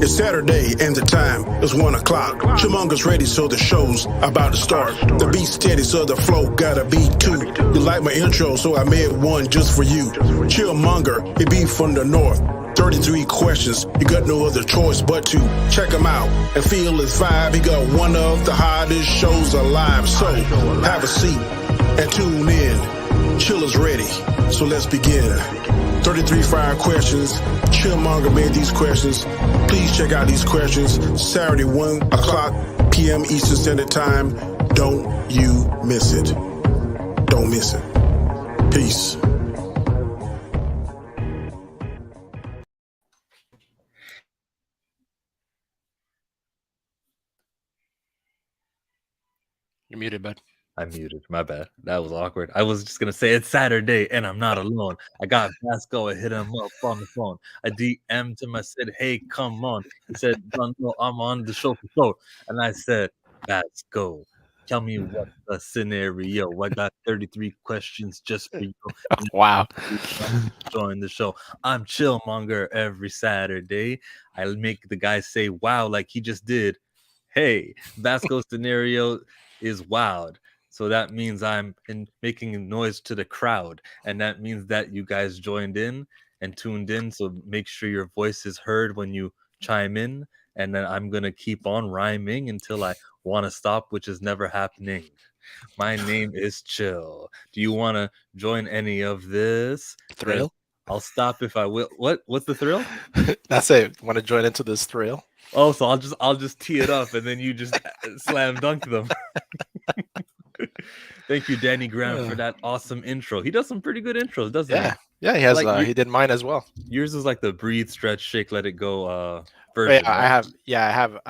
It's Saturday and the time is 1 o'clock. Chillmonger's ready, so the show's about to start. The beat's steady, so the flow got a beat too. You like my intro, so I made one just for you. Chillmonger, he be from the north. 33 questions, you got no other choice but to check him out and feel his vibe. He got one of the hottest shows alive. So have a seat and tune in. Chill is ready, so let's begin. 33 fire questions. Chillmonger made these questions. Please check out these questions. Saturday, 1 o'clock p.m. Eastern Standard Time. Don't you miss it. Don't miss it. Peace. You're muted, bud. I'm muted. My bad. That was awkward. I was just gonna say it's Saturday and I'm not alone. I got Vasco. I hit him up on the phone. I DM'd him. I said, "Hey, come on." He said, "No, I'm on the show for show." And I said, "Vasco, tell me what the scenario. I got 33 questions just for you." Wow. Join the show. I'm Chillmonger every Saturday. I make the guy say "wow" like he just did. Hey, Vasco's scenario is wild. So that means I'm making a noise to the crowd. And that means that you guys joined in and tuned in. So make sure your voice is heard when you chime in. And then I'm going to keep on rhyming until I want to stop, which is never happening. My name is Chill. Do you want to join any of this? Thrill? I'll stop if I will. What's the thrill? That's it. Want to join into this thrill? Oh, so I'll just tee it up and then you just slam dunk them. Thank you, Danny Graham, for that awesome intro. He does some pretty good intros, doesn't he? Yeah, he has. He did mine as well. Yours is like the breathe, stretch, shake, let it go Right? version. I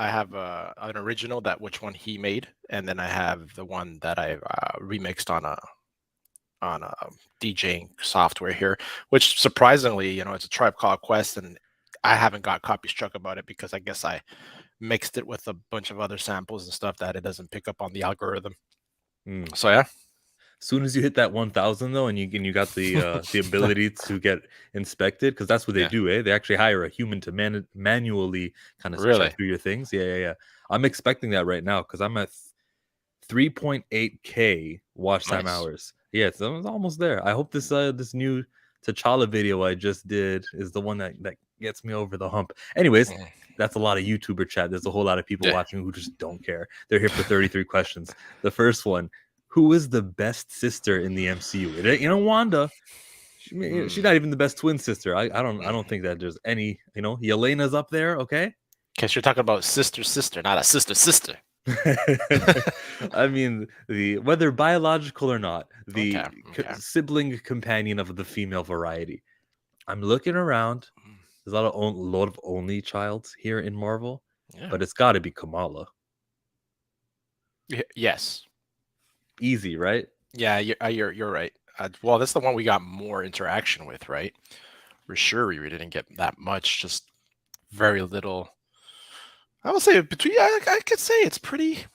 have an original which one he made, and then I have the one that I remixed on a DJing software here, which surprisingly, it's a Tribe Called Quest, and I haven't got copy struck about it because I guess I mixed it with a bunch of other samples and stuff that it doesn't pick up on the algorithm. So yeah. As soon as you hit that 1,000 though, and you got the ability to get inspected, because that's what they do, eh? They actually hire a human to manually kind of check through your things. Yeah. I'm expecting that right now because I'm at 3.8K watch time hours. Yeah, it's almost there. I hope this new T'Challa video I just did is the one that gets me over the hump. Anyways, that's a lot of YouTuber chat. There's a whole lot of people watching who just don't care. They're here for 33 questions. The first one: who is the best sister in the MCU? Wanda. She's not even the best twin sister. I don't think that there's any. Yelena's up there. Okay. Because you're talking about sister, not a sister. I mean, whether biological or not, the sibling companion of the female variety. I'm looking around. There's a lot of only childs here in Marvel, but it's got to be Kamala. Yes. Easy, right? Yeah, you're right. Well, that's the one we got more interaction with, right? For sure, we didn't get that much, just very little. I would say I could say it's pretty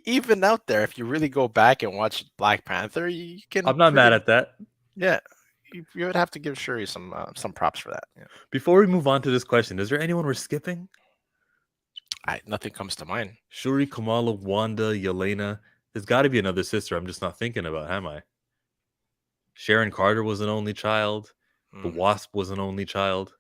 even out there. If you really go back and watch Black Panther, you can. I'm not mad at that. Yeah, you would have to give Shuri some props for that. Yeah. Before we move on to this question, is there anyone we're skipping? Nothing comes to mind. Shuri, Kamala, Wanda, Yelena. There's got to be another sister I'm just not thinking about, am I? Sharon Carter was an only child. The Wasp was an only child.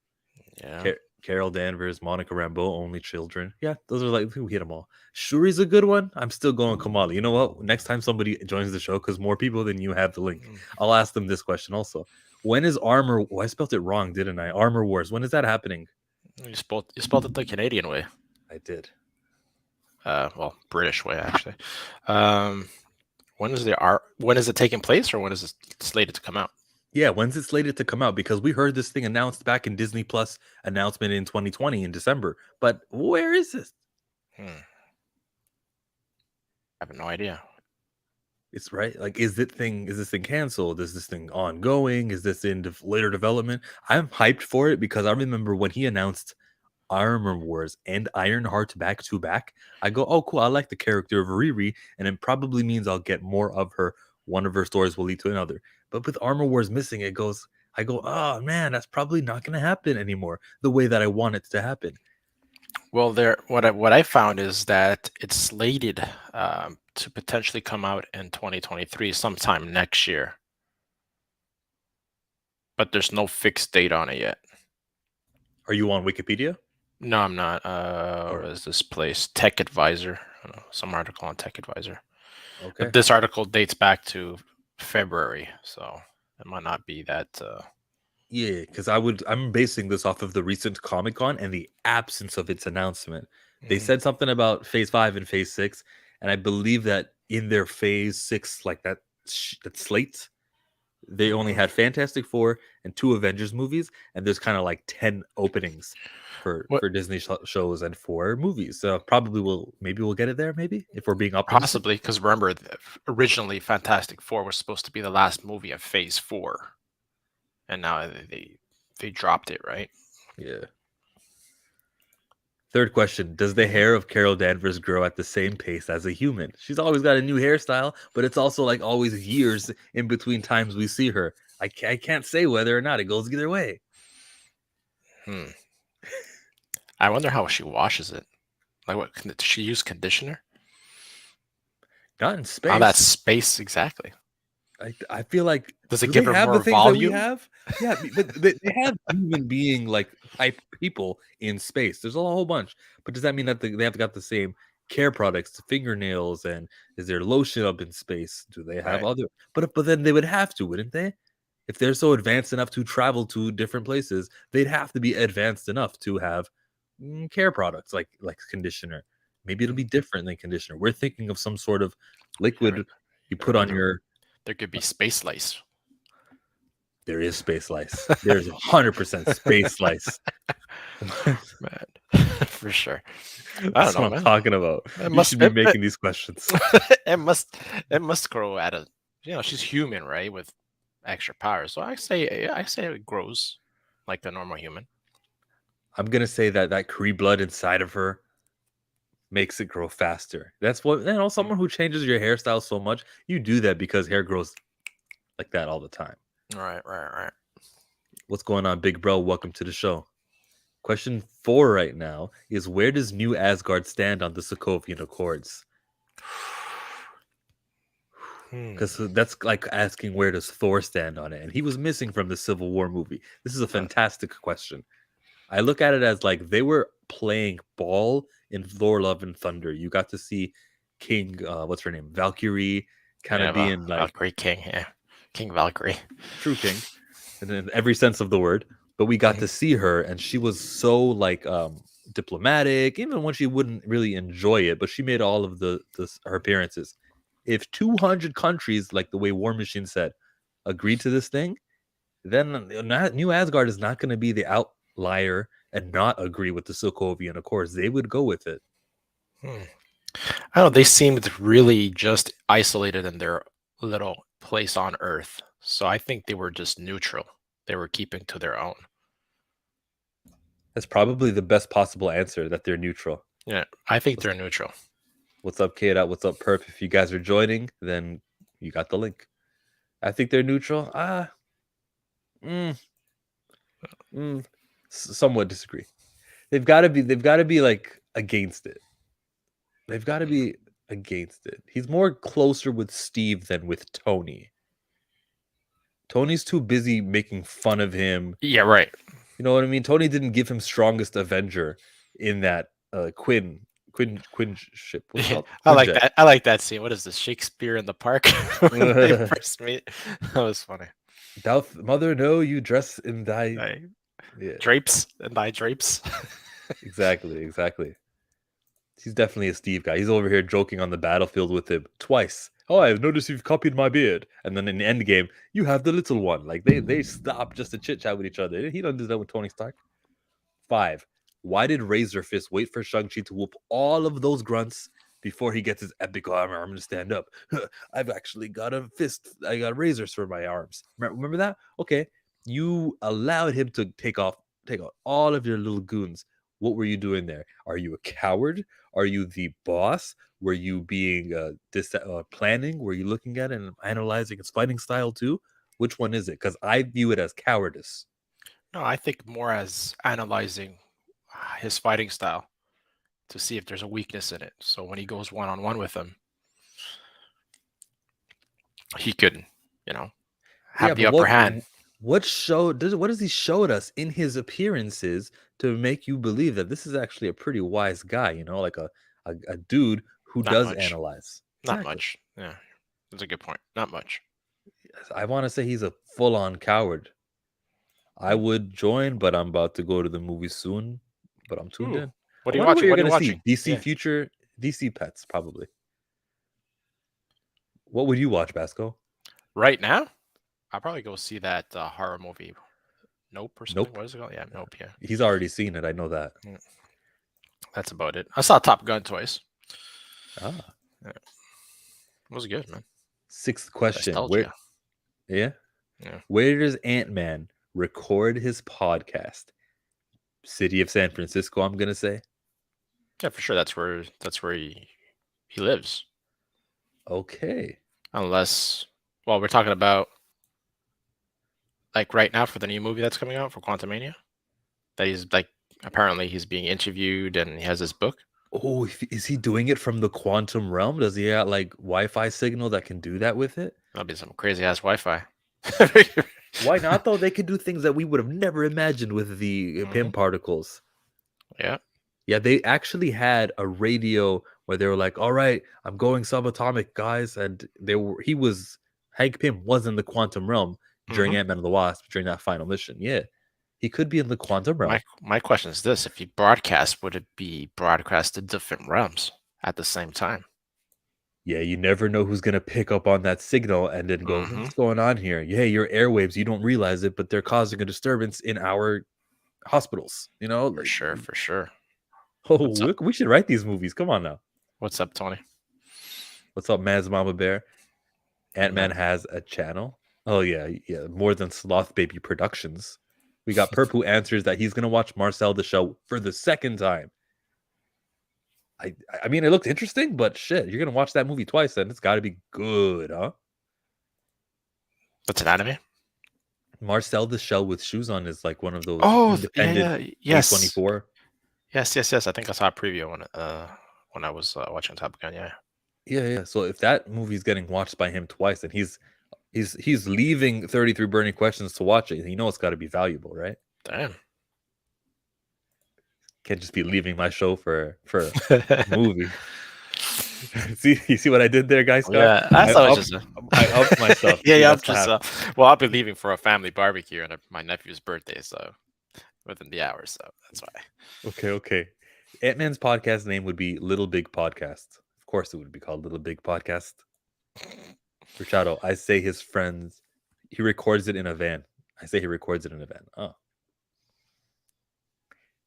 Yeah. Carol Danvers, Monica Rambeau, only children. Yeah, those are we hit them all. Shuri's a good one. I'm still going Kamala. You know what? Next time somebody joins the show, because more people than you have the link, I'll ask them this question also. When is Armor? Oh, I spelled it wrong, didn't I? Armor Wars. When is that happening? You spelled it the Canadian way. I did. Well, British way actually. When is it taking place, or when is it slated to come out? Yeah, when's it slated to come out? Because we heard this thing announced back in Disney Plus announcement in 2020 in December. But where is this? I have no idea. It's right. Is this thing canceled? Is this thing ongoing? Is this in later development? I'm hyped for it because I remember when he announced Armor Wars and Ironheart back to back. I go, oh, cool. I like the character of Riri, and it probably means I'll get more of her. One of her stories will lead to another. But with Armor Wars missing, I go, oh man, that's probably not going to happen anymore the way that I want it to happen. Well, there. What I found is that it's slated to potentially come out in 2023, sometime next year, but there's no fixed date on it yet. Are you on Wikipedia? No, I'm not. What Or is this place? Tech Advisor. I don't know, some article on Tech Advisor. okay. But this article dates back to February, so it might not be that. Yeah, because I'm basing this off of the recent Comic-Con and the absence of its announcement. They Mhm. said something about Phase 5 and Phase 6, and I believe that in their Phase 6, like that slate, they only Mhm. had Fantastic Four and 2 Avengers movies, and there's kind of like 10 openings for What Disney shows and 4 movies. So probably maybe we'll get it there, maybe if we're being optimistic. possibly because remember, originally Fantastic Four was supposed to be the last movie of Phase 4, and now they dropped it, right? Yeah. Third question: does the Mhm. hair of Carol Danvers grow at the same pace as a human? She's always got a new hairstyle, but it's also like always years in between times we see her. I can't say whether or not it goes either way. Hmm. I wonder how she washes it. Like, what does she use conditioner? Not in Oh, that's space. space exactly. I feel like, Does it do they give her have the more things that we volume? have? Yeah, but they have human being like type people in space. There's a whole bunch, but does that mean that they have got the same care products, fingernails, and is there lotion up in space? Do they have Right. other? But then they would have to, wouldn't they? If they're so advanced enough to travel to different places, they'd have to be advanced enough to have care products like conditioner. Maybe it'll Mm. be different than conditioner. We're thinking of some sort of I mean, liquid you put on remember, your. there could be space lice. There is space lice. There's 100% space lice. Man, for sure. I don't That's what know, I'm man. talking about. It You must should be making these questions. it must it must grow at a, she's human, right? With extra power. So I say it grows like the normal human. I'm gonna say that Cree blood inside of her makes it grow faster. That's what, Mm. someone who changes your hairstyle so much, you do that because hair grows like that all the time. Right, right, right. What's going on, big bro? Welcome to the show. Question 4 right now is, where does New Asgard stand on the Sokovian Accords? Hmm. Because that's like asking where does Thor stand on it, and he was missing from the Civil War movie. This is a Uh, fantastic question. I look at it as like they were playing ball in Thor: Love and Thunder. You got to see King, what's her name, Valkyrie, kind yeah, of being like Valkyrie King, yeah. King Valkyrie. true king, and in every sense of the word. But we got Mhm. to see her, and she was so like diplomatic, even when she wouldn't really enjoy it. But she made all of her appearances. If 200 countries, like the way War Machine said, agreed to this thing, then New Asgard is not going to be the outlier and not agree with the Sokovian Accords. They would go with it. Hmm. I don't know, they seemed really just isolated in their little place on Earth. So I think they were just neutral. They were keeping to their own. That's probably the best possible answer, that they're neutral. Yeah, I think What's, they're neutral. what's up, Kate? What's up, Perp? If you guys are joining, then you got the link. I think they're neutral. Mm, somewhat disagree. They've got to be. They've got to be like against it. They've got to be against it. He's more closer with Steve than with Tony. Tony's too busy making fun of him. Yeah, right. You know what I mean? Tony didn't give him strongest Avenger in that Quinn ship. What's it Yeah, called? I like Quinjet. that. I like that scene. What is this? Shakespeare in the Park when they first meet. That was funny. Doth mother know you dress in thy. Like, Yeah, drapes and thy drapes. exactly. He's definitely a Steve guy. He's over here joking on the battlefield with him twice. Oh, I've noticed you've copied my beard. And then in the end game, you have the little one. Like they stop just to chit chat with each other. He doesn't do that with Tony Stark. 5. Why did Razor Fist wait for Shang-Chi to whoop all of those grunts before he gets his epic armor? I'm going to stand up. I've actually got a fist. I got razors for my arms. Remember that? Okay. You allowed him to take out all of your little goons. What were you doing there? Are you a coward? Are you the boss? Were you being planning? Were you looking at it and analyzing his fighting style too? Which one is it? Because I view it as cowardice. No, I think more as analyzing his fighting style. to see if there's a weakness in it. So when he goes one-on-one with him, he could, you know, Yeah, have the but upper hand. what does he showed us in his appearances to make you believe that this is actually a pretty wise guy, like a dude who Not does much. analyze. Not Exactly. much. Yeah, that's a good point. Not much. I want to say he's a full-on coward. I Hmm. would join, but I'm about to go to the movie soon. But I'm tuned Ooh, in. what I are you wonder what watching? you're What are you gonna see. watching? DC Yeah, future DC pets, probably. What would you watch, Basco? right now, I'll probably go see that horror movie, Nope or something. Nope. What is it called? Yeah, Nope. Yeah, He's already seen it. I know that. Mm, that's about it. I saw Top Gun twice. Ah. Yeah, it was good, man. Sixth question. Where Nostalgia. yeah? Yeah, Where does Ant-Man record his podcast? City of San Francisco, I'm gonna say. yeah, for sure. That's where he lives. Okay. Unless, well, we're talking about like right now for the new movie that's coming out for Quantumania. That he's like apparently he's being interviewed and he has this book. Oh, is he doing it from the quantum realm? Does he have like Wi-Fi signal that can do that with it? That'll be some crazy ass Wi-Fi. Why not though? They could do things that we would have never imagined with the Mhm. PIM particles. Yeah. Yeah, they actually had a radio where they were like, "All right, I'm going subatomic, guys," and Hank Pym was in the quantum realm during Hmm. Ant-Man and the Wasp during that final mission. Yeah, he could be in the quantum realm. My question is this: if you broadcast, would it be broadcast to different realms at the same time? Yeah, you never know who's gonna pick up on that signal and then go, Hmm. "What's going on here?" Yeah, your airwaves, you don't realize it, but they're causing a disturbance in our hospitals. For sure. For sure. Oh, What's up? we should write these movies. Come on now. What's up, Tony? What's up, Maz Mama Bear? And Ant-Man has a channel. Oh yeah, yeah, more than Sloth Baby Productions. We got Perp who answers that he's gonna watch Marcel the Show for the second time. I mean, it looked interesting, but shit, you're gonna watch that movie twice, then it's got to be good, huh? That's an anime. Marcel the Shell with Shoes On is like one of those Oh, independent yeah. Yes. A24. Yes. I think I saw a preview when I was watching Top Gun. Yeah. Yeah. So if that movie's getting watched by him twice, then he's leaving 33 Burning Questions to watch it. You know it's got to be valuable, right? Damn. Can't just be leaving my show for a movie. See, you see what I did there, guys? Yeah, I thought it was just I upped myself. yeah, See, yeah. I'm that's what just happened. well, I'll be leaving for a family barbecue and my nephew's birthday, so within the hour, so that's why. Okay. Ant-Man's podcast name would be Little Big Podcast. Of course, it would be called Little Big Podcast. Richado, I say his friends. He records it in a van. I say he records it in a van. Oh,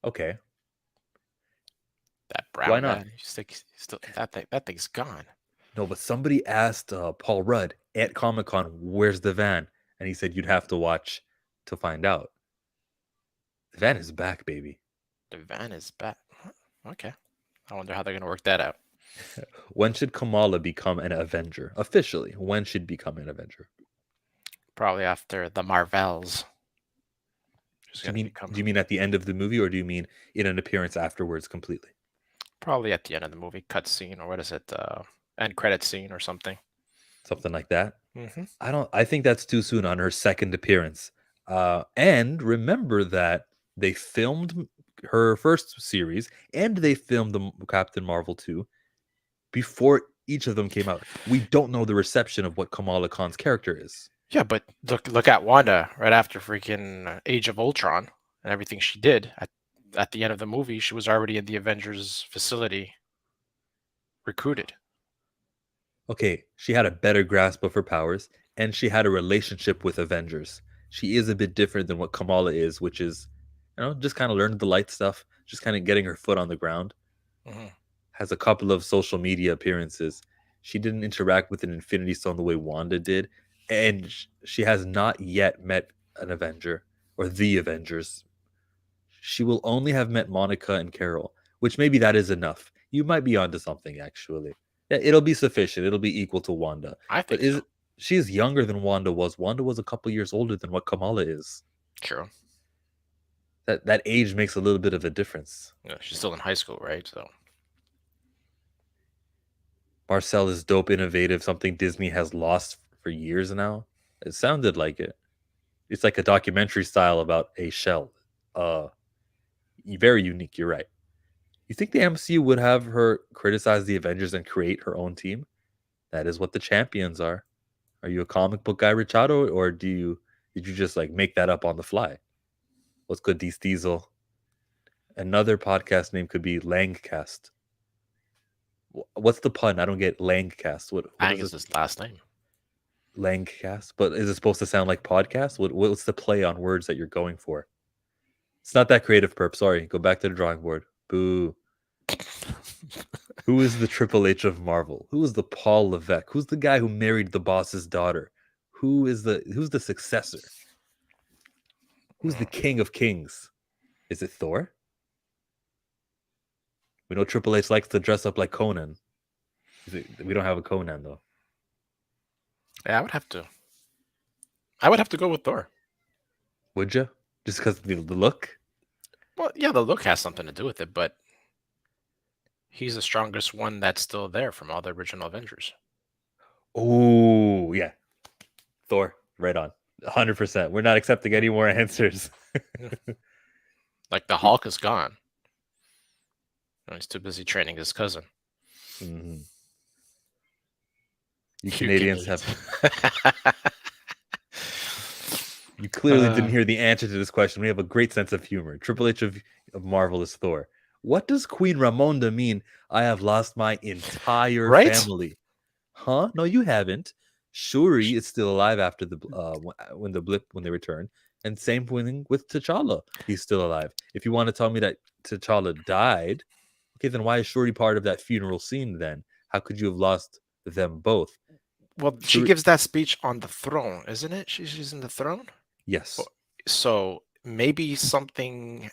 okay. That Why brown not? van, still that thing's gone. No, but somebody asked Paul Rudd at Comic Con, "Where's the van?" And he said, "You'd have to watch to find out." The van is back, baby. The van is back. Okay, I wonder how they're gonna work that out. When should Kamala become an Avenger? Officially, when should become an Avenger? Probably after the Marvels. She's Do you gonna mean become do you mean at the end of the movie, or do you mean in an appearance afterwards completely? probably at the end of the movie, cut scene or what is it? End credit scene or something. Something like that? Hmm. I think that's too soon on her second appearance. And remember that they filmed her first series and they filmed the Captain Marvel 2 before each of them came out. We don't know the reception of what Kamala Khan's character is. Yeah, but look at Wanda right after freaking Age of Ultron and everything she did. At the end of the movie, she was already in the Avengers facility, recruited. Okay, she had a better grasp of her powers and she had a relationship with Avengers. She is a bit different than what Kamala is, which is, just kind of learned the light stuff, just kind of getting her foot on the ground. Hmm. Has a couple of social media appearances. She didn't interact with an Infinity Stone the way Wanda did, and she has not yet met an Avenger or the Avengers. She will only have met Monica and Carol, which maybe that is enough. You might be onto something, actually. Yeah, it'll be sufficient. It'll be equal to Wanda. I But think so. she is younger than Wanda was. Wanda was a couple years older than what Kamala is. True. That age makes a little bit of a difference. Yeah, she's still in high school, right? So Marcel is dope, innovative, something Disney has lost for years now. It sounded like it. It's like a documentary style about a shell. Very unique. You're right. You think the MCU would have her criticize the Avengers and create her own team? That is what the champions are. Are you a comic book guy, Richado, or did you just like make that up on the fly? What's good, D Diesel? Another podcast name could be Langcast. What's the pun? I don't get Langcast. What Ang is is his last name. Langcast? But is it supposed to sound like podcast? What's the play on words that you're going for? It's not that creative, perp. Sorry. Go back to the drawing board. Boo. Who is the Triple H of Marvel? Who is the Paul Levesque? Who's the guy who married the boss's daughter? Who's the successor? Who's the king of kings? Is it Thor? We know Triple H likes to dress up like Conan. We don't have a Conan though. Yeah, I would have to go with Thor. Would you? Just because of the look? Well, yeah, the look has something to do with it, but he's the strongest one that's still there from all the original Avengers. Oh, yeah. Thor, right on. 100%. We're not accepting any more answers. Like the Hulk is gone. He's too busy training his cousin. Mm-hmm. You Canadians have... You clearly didn't hear the answer to this question. We have a great sense of humor. Triple H of Marvel is Thor. What does Queen Ramonda mean? I have lost my entire family. Huh? No, you haven't. Shuri is still alive after the when they return. And same thing with T'Challa. He's still alive. If you want to tell me that T'Challa died, okay, then why is Shuri part of that funeral scene then? How could you have lost them both? Well, she gives that speech on the throne, isn't it? She's in the throne? Yes. So maybe something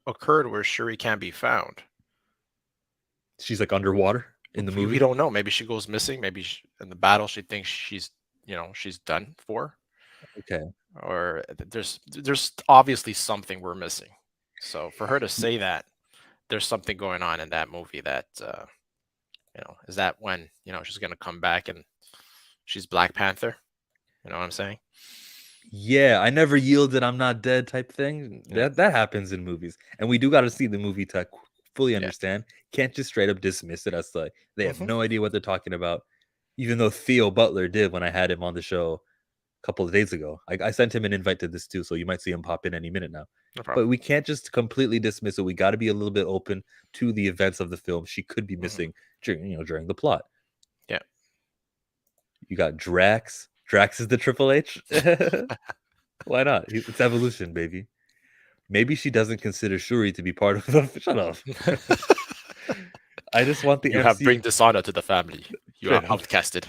occurred where Shuri can't be found. She's like underwater in the movie? We don't know. Maybe she goes missing. Maybe in the battle she thinks she's done for. Okay. Or there's obviously something we're missing. So for her to say that there's something going on in that movie that is that when she's gonna come back and she's Black Panther? You know what I'm saying? Yeah, I never yielded, I'm not dead type thing. Yeah. That happens in movies. And we do got to see the movie to fully understand. Can't just straight up dismiss it as like they have no idea what they're talking about. Even though Theo Butler did when I had him on the show a couple of days ago. I sent him an invite to this too, so you might see him pop in any minute now. No problem. But we can't just completely dismiss it. We got to be a little bit open to the events of the film. She could be missing during the plot. Yeah. You got Drax. Drax is the Triple H. Why not? It's evolution, baby. Maybe she doesn't consider Shuri to be part of the... Shut up. I just want the have bring dishonor to the family. You are outcasted.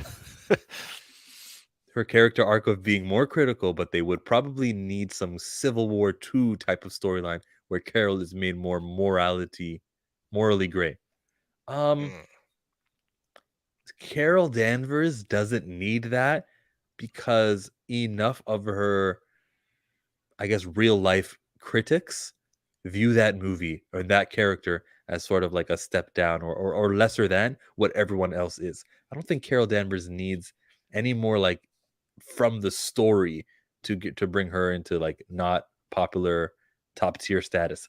Her character arc of being more critical, but they would probably need some Civil War II type of storyline where Carol is made more morally gray. Carol Danvers doesn't need that because enough of her, I guess, real life critics view that movie or that character as sort of like a step down or lesser than what everyone else is. I don't think Carol Danvers needs any more like from the story to bring her into like not popular top tier status.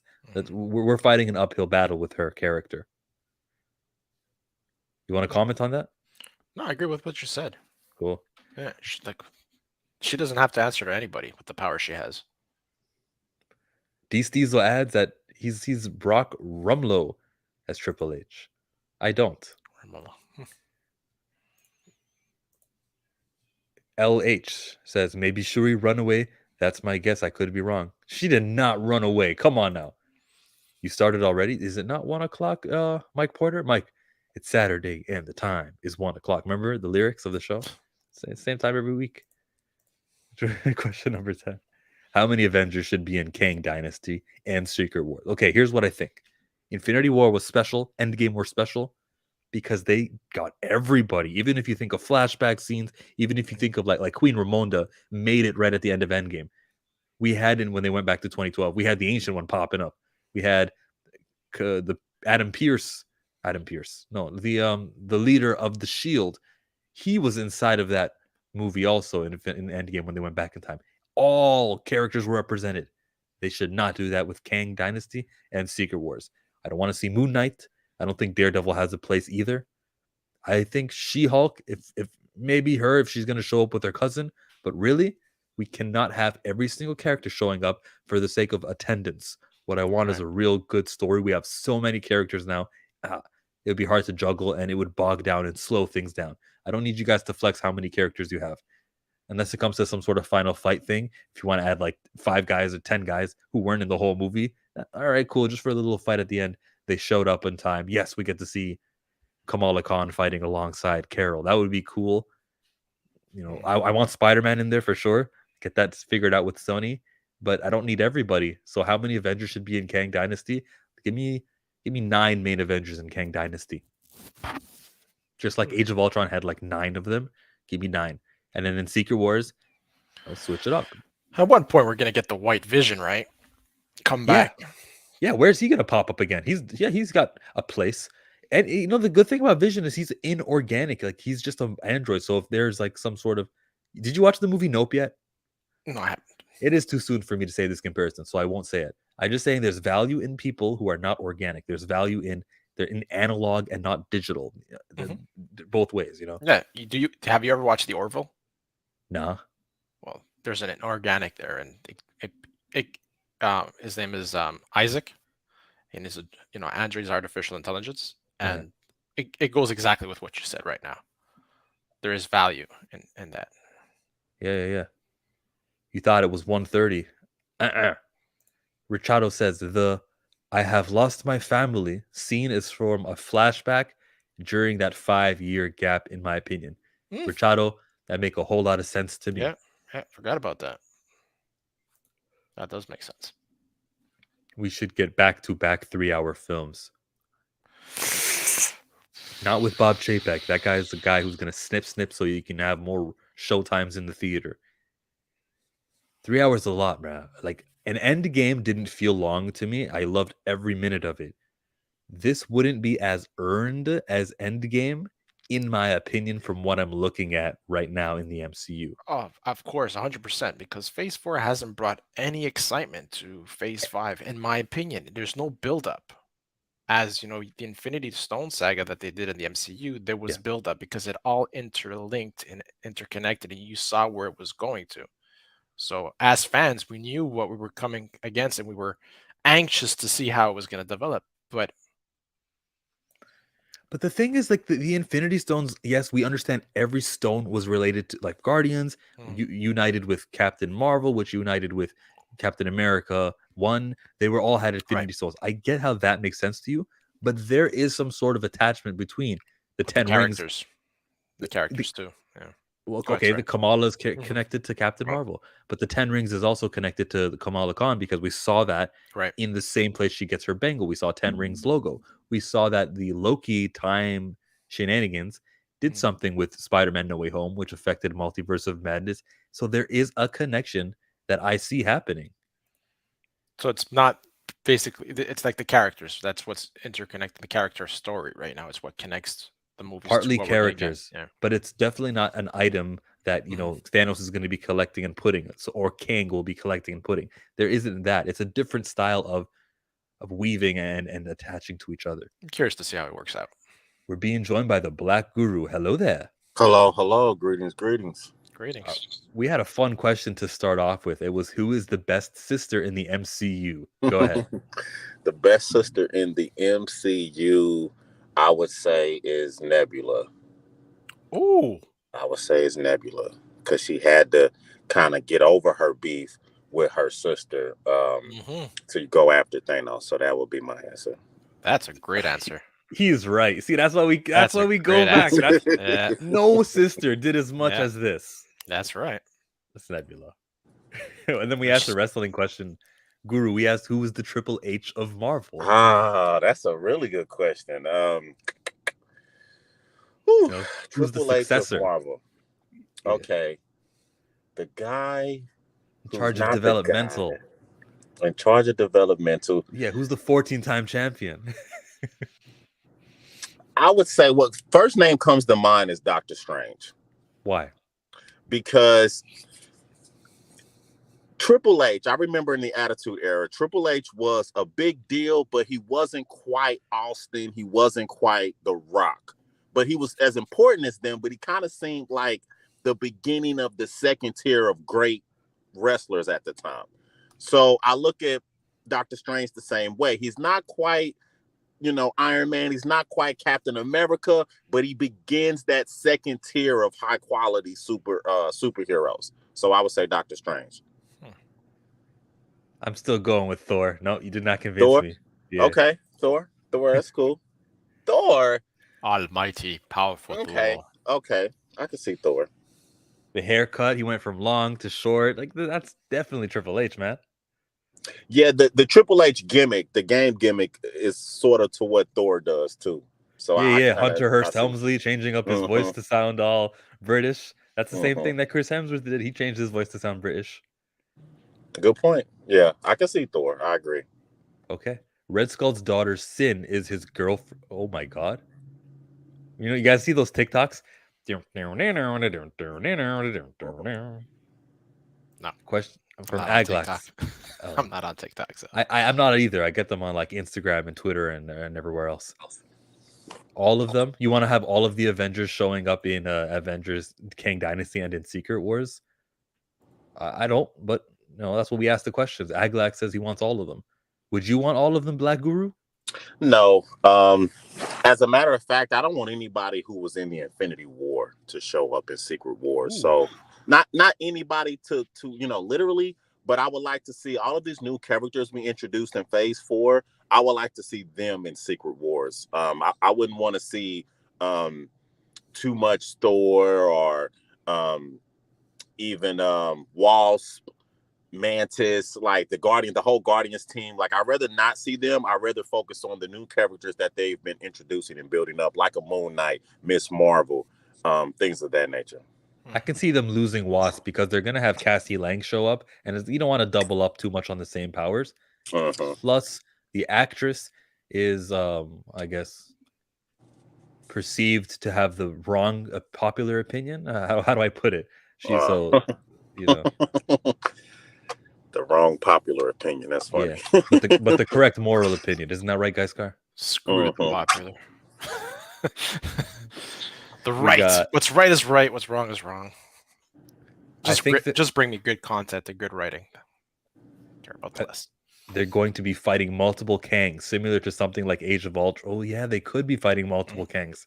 We're fighting an uphill battle with her character. You want to comment on that? No, I agree with what you said. Cool. Yeah, she doesn't have to answer to anybody with the power she has. D. Diesel adds that he's Brock Rumlow as Triple H. I don't. LH says maybe Shuri run away. That's my guess. I could be wrong. She did not run away. Come on now. You started already? Is it not 1 o'clock, Mike Porter? Mike, it's Saturday and the time is 1 o'clock. Remember the lyrics of the show? Same time every week. Question number 10. How many Avengers should be in Kang Dynasty and Secret Wars? Okay, here's what I think. Infinity War was special. Endgame were special because they got everybody. Even if you think of flashback scenes, even if you think of like Queen Ramonda made it right at the end of Endgame. We had, when they went back to 2012, we had the Ancient One popping up. We had the Adam Pierce Adam Pierce. No, the leader of the Shield. He was inside of that movie also in Endgame when they went back in time. All characters were represented. They should not do that with Kang Dynasty and Secret Wars. I don't want to see Moon Knight. I don't think Daredevil has a place either. I think She-Hulk, if maybe her, if she's going to show up with her cousin, but really, we cannot have every single character showing up for the sake of attendance. What I want is a real good story. We have so many characters now. It would be hard to juggle, and it would bog down and slow things down. I don't need you guys to flex how many characters you have. Unless it comes to some sort of final fight thing. If you want to add like 5 guys or 10 guys who weren't in the whole movie, all right, cool. Just for a little fight at the end, they showed up in time. Yes, we get to see Kamala Khan fighting alongside Carol. That would be cool. I want Spider-Man in there for sure. Get that figured out with Sony, but I don't need everybody. So how many Avengers should be in Kang Dynasty? Give me 9 main Avengers in Kang Dynasty. Just like Age of Ultron had like 9 of them. Give me 9. And then in Secret Wars, I'll switch it up. At one point, we're gonna get the White Vision, right? Come back. Yeah. Where's he gonna pop up again? He's got a place. And the good thing about Vision is he's inorganic. Like he's just an android. So if there's like some sort of, did you watch the movie Nope yet? No, I haven't. It is too soon for me to say this comparison, so I won't say it. I'm just saying there's value in people who are not organic. There's value in they're in analog and not digital. Both ways, Yeah. Have you ever watched The Orville? Nah. Well, there's an organic there, and his name is Isaac, and he's Android's artificial intelligence, and it goes exactly with what you said right now. There is value in that. Yeah. You thought it was 1:30. Richardo says I have lost my family scene is from a flashback during that 5-year gap, in my opinion. Richardo, that make a whole lot of sense to me. Yeah, forgot about that. That does make sense. We should get back-to-back 3-hour films. Not with Bob Chapek. That guy is the guy who's going to snip so you can have more showtimes in the theater. 3 hours is a lot, bro. Like, an Endgame didn't feel long to me. I loved every minute of it. This wouldn't be as earned as Endgame, in my opinion, from what I'm looking at right now in the MCU. Oh, of course, 100%, because Phase 4 hasn't brought any excitement to Phase 5, in my opinion. There's no build-up. As, the Infinity Stone saga that they did in the MCU, there was build-up because it all interlinked and interconnected, and you saw where it was going to. So as fans, we knew what we were coming against, and we were anxious to see how it was going to develop. But the thing is, like the Infinity Stones, yes, we understand every stone was related to like Guardians, united with Captain Marvel, which united with Captain America 1. They were all had Infinity Stones. I get how that makes sense to you, but there is some sort of attachment between the 10 rings. The characters too. Yeah. Well, okay, the Kamala is connected to Captain Marvel, but the 10 Rings is also connected to the Kamala Khan because we saw that in the same place she gets her bangle. We saw 10 Rings logo. We saw that the Loki time shenanigans did something with Spider-Man No Way Home, which affected Multiverse of Madness. So there is a connection that I see happening. So it's not basically, it's like the characters. That's what's interconnecting the character story right now. It's what connects the movies. Partly characters, but it's definitely not an item that Thanos is going to be collecting and putting, or Kang will be collecting and putting. There isn't that. It's a different style of weaving and attaching to each other. I'm curious to see how it works out. We're being joined by the Black Guru. Hello there. Hello. Greetings. We had a fun question to start off with. It was, who is the best sister in the MCU? Go ahead. The best sister in the MCU, I would say, is Nebula. Oh, I would say it's Nebula because she had to kind of get over her beef with her sister to go after Thanos. So that would be my answer. That's a great answer. He's right. See, that's why we go back. No sister did as much as this. That's right. That's Nebula. And then we asked the wrestling question. Guru, we asked, who is the Triple H of Marvel? That's a really good question. Who's the successor? H of Marvel. Okay. The guy in charge of developmental. In charge of developmental. Yeah, who's the 14-time champion? I would say what first name comes to mind is Doctor Strange. Why? Because Triple H, I remember in the Attitude Era, Triple H was a big deal, but he wasn't quite Austin. He wasn't quite The Rock. But he was as important as them, but he kind of seemed like the beginning of the second tier of great wrestlers at the time. So I look at Doctor Strange the same way. He's not quite, Iron Man. He's not quite Captain America, but he begins that second tier of high quality superheroes. So I would say Doctor Strange. I'm still going with Thor. No, you did not convince Thor? me. Yeah. Okay, Thor, that's cool. Thor, almighty, powerful. Okay, I can see Thor. The haircut, he went from long to short. Like that's definitely Triple H, man. Yeah, the Triple H gimmick, the game gimmick, is sort of to what Thor does too. So Hunter Hearst Helmsley changing up his voice to sound all British. That's the same thing that Chris Hemsworth did. He changed his voice to sound British. Good point. Yeah, I can see Thor. I agree. Okay. Red Skull's daughter Sin is his girlfriend. Oh my god. You guys see those TikToks? No. Question from Aglax. I'm not on TikTok. So. I'm not either. I get them on like Instagram and Twitter and everywhere else. All of them. You want to have all of the Avengers showing up in Avengers Kang Dynasty and in Secret Wars? I don't, but that's what we asked the questions. Aglax says he wants all of them. Would you want all of them, Black Guru? No. As a matter of fact, I don't want anybody who was in the Infinity War to show up in Secret Wars. Ooh. So not anybody to literally, but I would like to see all of these new characters we introduced in Phase 4. I would like to see them in Secret Wars. I wouldn't want to see too much Thor or even Wasp, Mantis, like the whole Guardians team. Like, I'd rather not see them. I'd rather focus on the new characters that they've been introducing and building up, like a Moon Knight, Miss Marvel, things of that nature. I can see them losing Wasp because they're going to have Cassie Lang show up, and you don't want to double up too much on the same powers. Plus, the actress is, I guess, perceived to have the wrong popular opinion. How do I put it? She's so, the wrong popular opinion. That's funny. Yeah, but the correct moral opinion. Isn't that right, guys? Car? Screw the popular. The right. What's right is right. What's wrong is wrong. Just bring me good content and good writing. Care about the rest. They're going to be fighting multiple Kangs, similar to something like Age of Ultron. Oh yeah, they could be fighting multiple Kangs.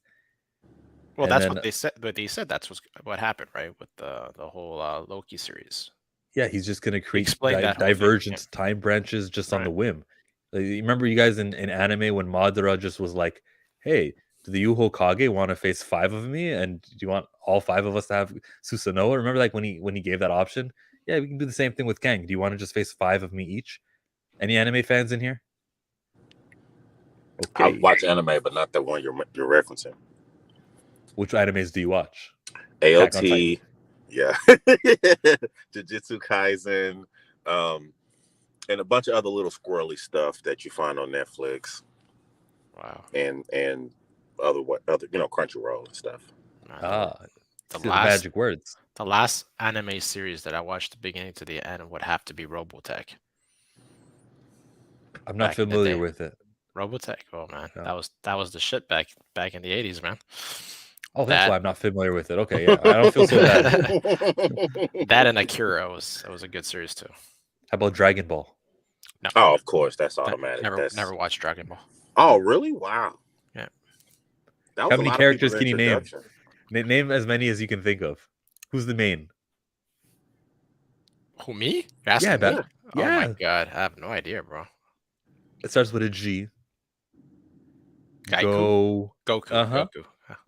Well, that's what they said. But they said that's what happened, right, with the whole Loki series. Yeah, he's just going to create divergent time branches just on the whim. Like, remember you guys in anime when Madara just was like, "Hey, do the Yu Hokage want to face 5 of me? And do you want all 5 of us to have Susanoo?" Remember, like when he gave that option? Yeah, we can do the same thing with Kang. Do you want to just face 5 of me each? Any anime fans in here? Okay. I watch anime, but not the one you're referencing. Which animes do you watch? AOT, yeah, Jujutsu Kaisen, and a bunch of other little squirrely stuff that you find on Netflix. Wow. And other Crunchyroll and stuff. The magic words. The last anime series that I watched the beginning to the end would have to be Robotech. I'm not familiar with it. Robotech, oh man, no. that was the shit back in the 80s, man. Oh, that's why I'm not familiar with it. Okay, yeah, I don't feel so bad. That and Akira was a good series too. How about Dragon Ball? No. Oh, of course, that's automatic. Never watched Dragon Ball. Oh, really? Wow. Yeah. How many characters can you name? Name as many as you can think of. Who's the main? Who, me? Yeah, me? Oh my god, I have no idea, bro. It starts with a G. Goku. Goku.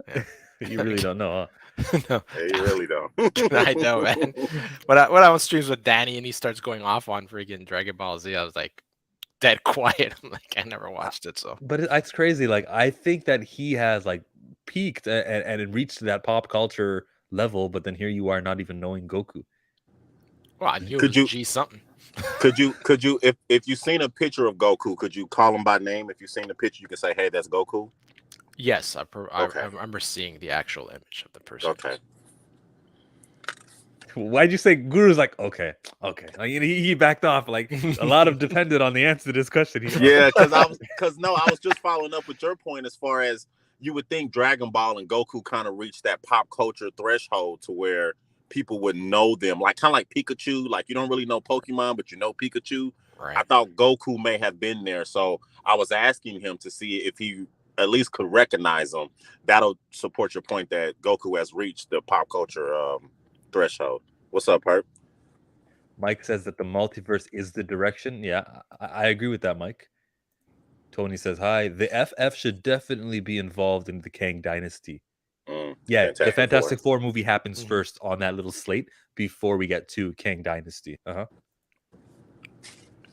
Yeah. You really don't know, huh? No. Yeah, you really don't. I know, man. When I was streams with Danny and he starts going off on freaking Dragon Ball Z, I was like dead quiet. I'm like, I never watched it, so. But it's crazy. Like, I think that he has like peaked and reached that pop culture level, but then here you are not even knowing Goku. Well, I knew it was G something. Could you if you've seen a picture of Goku, could you call him by name? If you've seen the picture, you can say, "Hey, that's Goku." Yes, I Okay. remember seeing the actual image of the person. Okay. Why'd you say Guru's like, okay. Like, he backed off. Like a lot of depended on the answer to this question. Yeah, because I was just following up with your point as far as you would think Dragon Ball and Goku kind of reached that pop culture threshold to where people would know them, like kind of like Pikachu. Like you don't really know Pokemon, but you know Pikachu. Right. I thought Goku may have been there, so I was asking him to see if he at least could recognize them. That'll support your point that Goku has reached the pop culture threshold. What's up, Herb? Mike says that the multiverse is the direction. Yeah, I agree with that, Mike. Tony says, hi. The FF should definitely be involved in the Kang dynasty. Yeah, the Fantastic Four movie happens first on that little slate before we get to Kang Dynasty.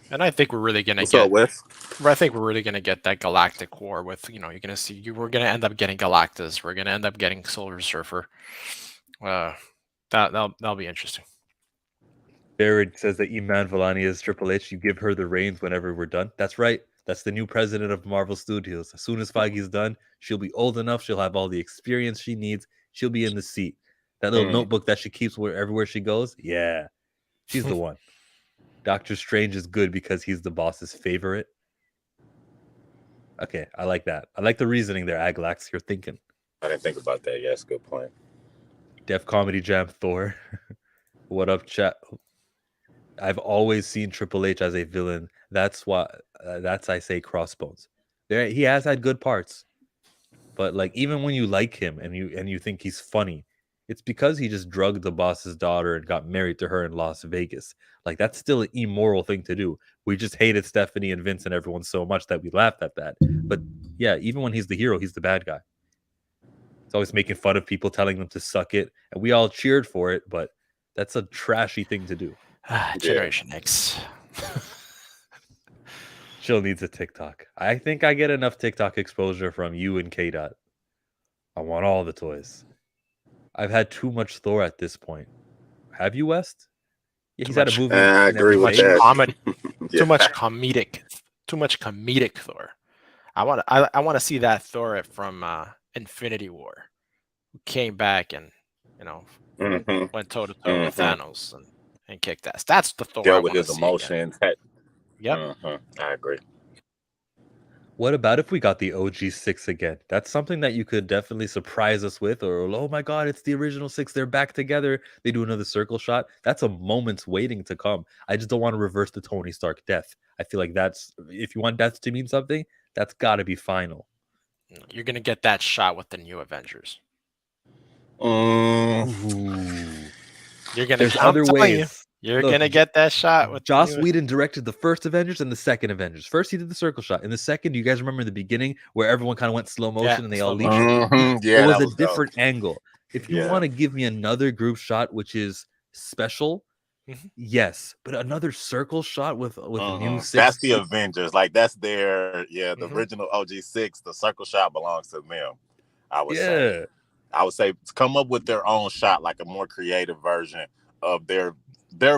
And I think we're really gonna I think we're really gonna get that galactic war with, you know, you're gonna see we're gonna end up getting Galactus, we're gonna end up getting Silver Surfer. That'll be interesting. Jared says that Iman Vellani is Triple H. You give her the reins whenever we're done. That's right. That's the new president of Marvel Studios. As soon as Feige's done, she'll be old enough. She'll have all the experience she needs. She'll be in the seat. That little notebook that she keeps everywhere she goes. Yeah, she's the one. Doctor Strange is good because he's the boss's favorite. Okay, I like that. I like the reasoning there, Aglax. You're thinking. I didn't think about that. Yes, good point. Def Comedy Jam Thor. What up, chat? I've always seen Triple H as a villain. That's why. That's I say Crossbones. There, he has had good parts, but like even when you like him and you think he's funny, it's because he just drugged the boss's daughter and got married to her in Las Vegas. Like that's still an immoral thing to do. We just hated Stephanie and Vince and everyone so much that we laughed at that. But yeah, even when he's the hero, he's the bad guy. It's always making fun of people, telling them to suck it, and we all cheered for it. But that's a trashy thing to do. Generation X. Chill needs a TikTok. I think I get enough TikTok exposure from you and K Dot. I want all the toys. I've had too much Thor at this point. Have you, West? Yeah, he's had a movie. I agree with that. Comedy. Yeah. Too much comedic Thor. I want to see that Thor from Infinity War, who came back and went toe to toe with Thanos and kicked ass. That's the Thor. Dealt with his emotions. Yep. I agree. What about if we got the OG 6 again? That's something that you could definitely surprise us with. Or, oh my God, it's the original 6. They're back together. They do another circle shot. That's a moment's waiting to come. I just don't want to reverse the Tony Stark death. I feel like that's, if you want death to mean something, that's got to be final. You're going to get that shot with the new Avengers. Ooh. You're going to, there's other ways. You're going to get that shot with Joss Whedon directed the first Avengers and the second Avengers. First, he did the circle shot. In the second, do you guys remember in the beginning where everyone kind of went slow motion and they all leaped? Yeah, it was a different angle. If you want to give me another group shot, which is special, yes, but another circle shot with a new 6. That's the Avengers. Like, that's their, the original OG6. The circle shot belongs to them, I would say. I would say come up with their own shot, like a more creative version of their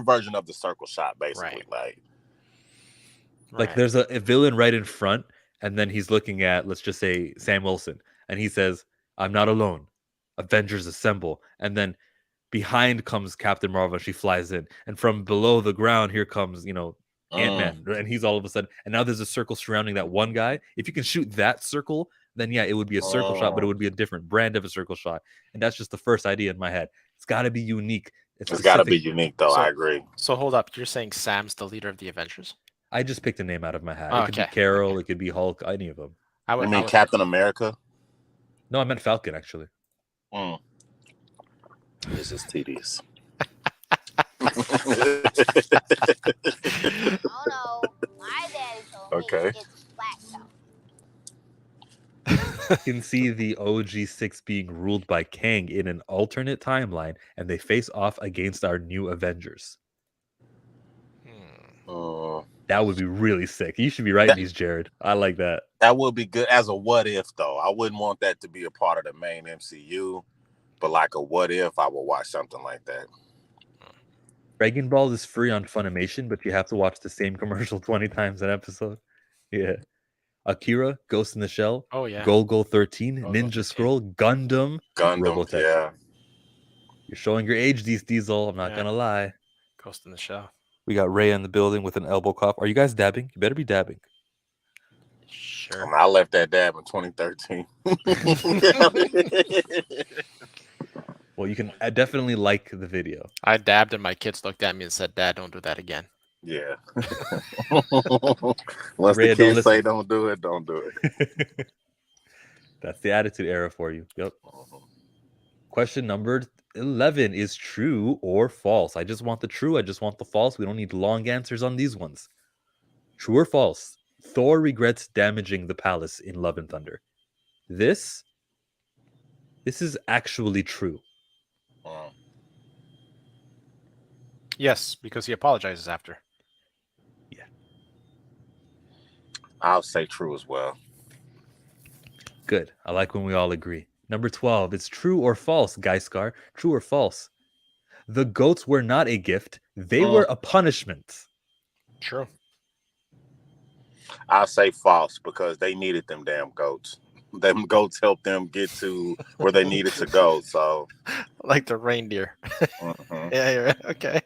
version of the circle shot, basically. Like there's a villain right in front, and then he's looking at, let's just say, Sam Wilson, and he says, "I'm not alone. Avengers assemble." And then behind comes Captain Marvel, and she flies in, and from below the ground, here comes Ant-Man, and he's all of a sudden, and now there's a circle surrounding that one guy. If you can shoot that circle, then yeah, it would be a circle shot, but it would be a different brand of a circle shot. And that's just the first idea in my head. It's got to be unique. It's got to be unique, though. I agree. So hold up. You're saying Sam's the leader of the Avengers? I just picked a name out of my hat. It could be Carol. It could be Hulk. Any of them. I mean Captain America? No, I meant Falcon, actually. This is tedious. Oh no, my daddy told me it's black. You can see the OG6 being ruled by Kang in an alternate timeline, and they face off against our new Avengers. That would be really sick. You should be writing these, Jared. I like that. That would be good as a what if, though. I wouldn't want that to be a part of the main MCU, but like a what if, I would watch something like that. Dragon Ball is free on Funimation, but you have to watch the same commercial 20 times an episode. Yeah. Akira, Ghost in the Shell, Oh yeah. Golgo 13, Golgo Ninja 13. Scroll, Gundam, Robotech. Yeah. You're showing your age, Diesel. I'm not gonna lie. Ghost in the Shell. We got Ray in the building with an elbow cough. Are you guys dabbing? You better be dabbing. Sure. I left that dab in 2013. Well, you can definitely like the video. I dabbed and my kids looked at me and said, "Dad, don't do that again." Yeah. Once Ray, the kids say don't do it, don't do it. That's the attitude era for you. Yep. Question number 11 is true or false. I just want the true. I just want the false. We don't need long answers on these ones. True or false? Thor regrets damaging the palace in Love and Thunder. This is actually true. Yes, because he apologizes after. Yeah. I'll say true as well. Good. I like when we all agree. Number 12. It's true or false, Gaiskar. True or false? The goats were not a gift. They were a punishment. True. I'll say false because they needed them damn goats. Them goats helped them get to where they needed to go. So, like the reindeer. Yeah. Okay.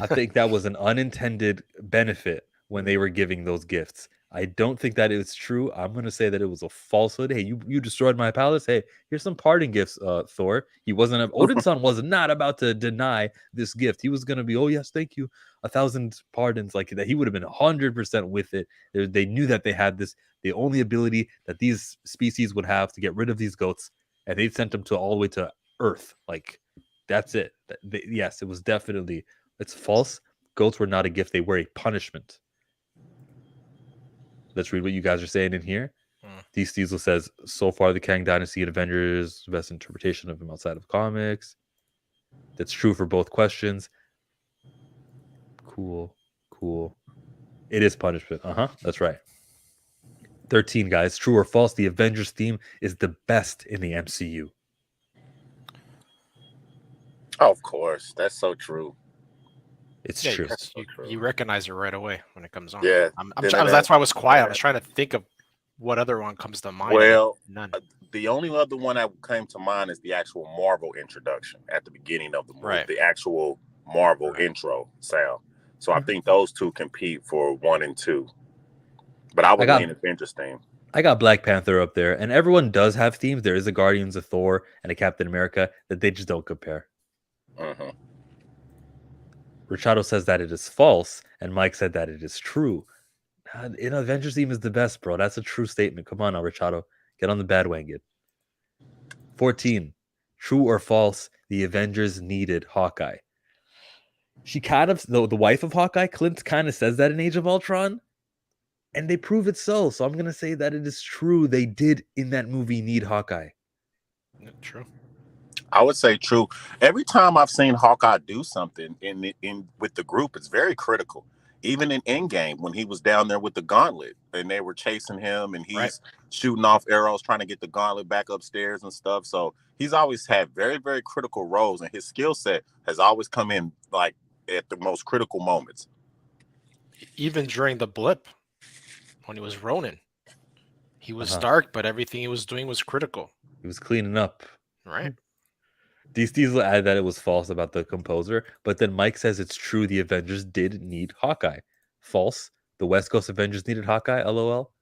I think that was an unintended benefit when they were giving those gifts. I don't think that it's true. I'm going to say that it was a falsehood. Hey, you destroyed my palace. Hey, here's some parting gifts, Thor. Odinson was not about to deny this gift. He was going to be, oh, yes, thank you. 1,000 pardons like that. He would have been 100% with it. They knew that they had this, the only ability that these species would have to get rid of these goats. And they sent them all the way to Earth. Like, that's it. Yes, it was definitely, it's false. Goats were not a gift. They were a punishment. Let's read what you guys are saying in here. D. Stiesel says, so far the Kang Dynasty and Avengers, best interpretation of him outside of comics. That's true for both questions. Cool. It is punishment. That's right. 13, guys. True or false? The Avengers theme is the best in the MCU. Oh, of course. That's so true. It's true. You recognize it right away when it comes on. Yeah. That's why I was quiet. I was trying to think of what other one comes to mind. Well, none. The only other one that came to mind is the actual Marvel introduction at the beginning of the movie, Right. The actual Marvel intro sound. So I think those two compete for 1 and 2. But I would lean Avengers theme. I got Black Panther up there, and everyone does have themes. There is a Guardians of Thor and a Captain America that they just don't compare. Richardo says that it is false, and Mike said that it is true. In Avengers theme is the best, bro. That's a true statement. Come on now, Richardo. Get on the bandwagon. 14. True or false, the Avengers needed Hawkeye. She kind of, the wife of Hawkeye, Clint, kind of says that in Age of Ultron, and they prove it so. So I'm going to say that it is true. They did, in that movie, need Hawkeye. True. I would say true. Every time I've seen Hawkeye do something in with the group, it's very critical. Even in Endgame, when he was down there with the gauntlet and they were chasing him and he's shooting off arrows, trying to get the gauntlet back upstairs and stuff. So he's always had very, very critical roles, and his skill set has always come in like at the most critical moments. Even during the blip, when he was Ronin, he was Stark, but everything he was doing was critical. He was cleaning up. Right. D. Stiesel added that it was false about the composer, but then Mike says it's true the Avengers did need Hawkeye. False. The West Coast Avengers needed Hawkeye, LOL.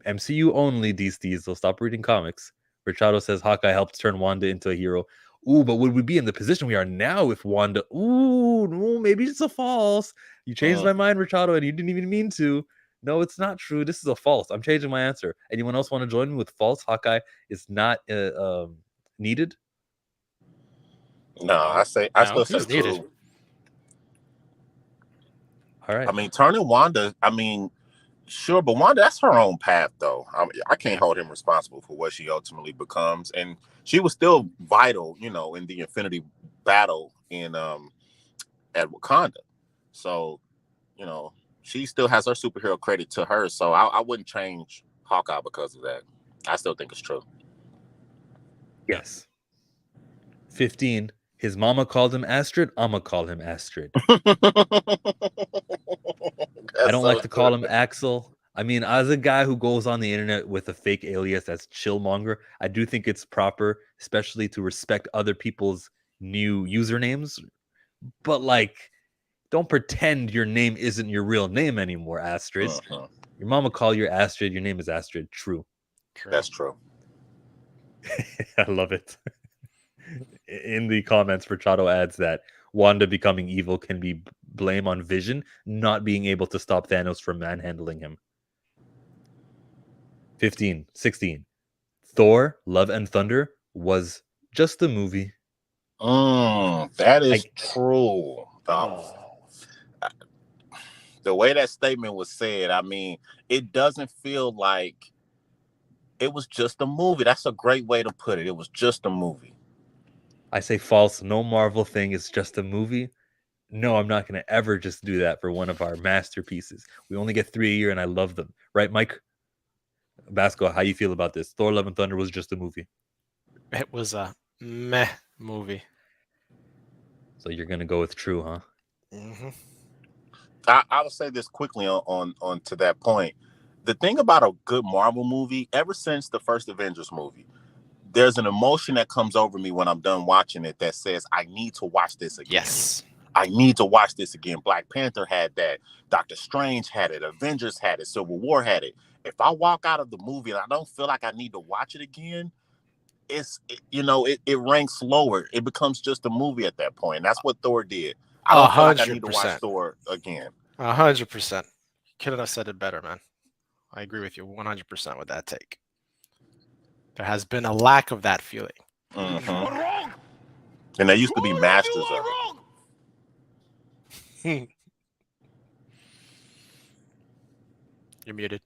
MCU only, D. Stiesel. Stop reading comics. Richardo says Hawkeye helped turn Wanda into a hero. Ooh, but would we be in the position we are now if Wanda... Ooh, no, maybe it's a false. You changed my mind, Richardo, and you didn't even mean to. No, it's not true. This is a false. I'm changing my answer. Anyone else want to join me with false? Hawkeye is not needed? No, I still say true. Needed. All right. I mean, turning Wanda, sure, but Wanda, that's her own path, though. I can't hold him responsible for what she ultimately becomes. And she was still vital, in the Infinity battle at Wakanda. So, she still has her superhero credit to her. So I wouldn't change Hawkeye because of that. I still think it's true. Yes. 15. His mama called him Astrid. I'ma call him Astrid. I don't like to call him Axel. I mean, as a guy who goes on the internet with a fake alias as Chillmonger, I do think it's proper, especially to respect other people's new usernames. But like, don't pretend your name isn't your real name anymore, Astrid. Your mama call you Astrid. Your name is Astrid. True. That's true. I love it. In the comments, Perchado adds that Wanda becoming evil can be blame on Vision not being able to stop Thanos from manhandling him. 15, 16. Thor, Love and Thunder was just a movie. That is true. The way that statement was said, I mean, it doesn't feel like it was just a movie. That's a great way to put it. It was just a movie. I say false. No Marvel thing is just a movie. No, I'm not going to ever just do that for one of our masterpieces. We only get 3 a year, and I love them. Right, Mike? Basco, how you feel about this? Thor: Love and Thunder was just a movie. It was a meh movie. So you're going to go with true, huh? Mm-hmm. I would say this quickly on to that point. The thing about a good Marvel movie, ever since the first Avengers movie, there's an emotion that comes over me when I'm done watching it that says, I need to watch this again. Yes. I need to watch this again. Black Panther had that. Doctor Strange had it. Avengers had it. Civil War had it. If I walk out of the movie and I don't feel like I need to watch it again, it ranks lower. It becomes just a movie at that point. That's what Thor did. I don't feel like I need to watch Thor again. 100%. Couldn't have said it better, man. I agree with you 100% with that take. There has been a lack of that feeling. Mm-hmm. And there used to be masters of it. You're muted.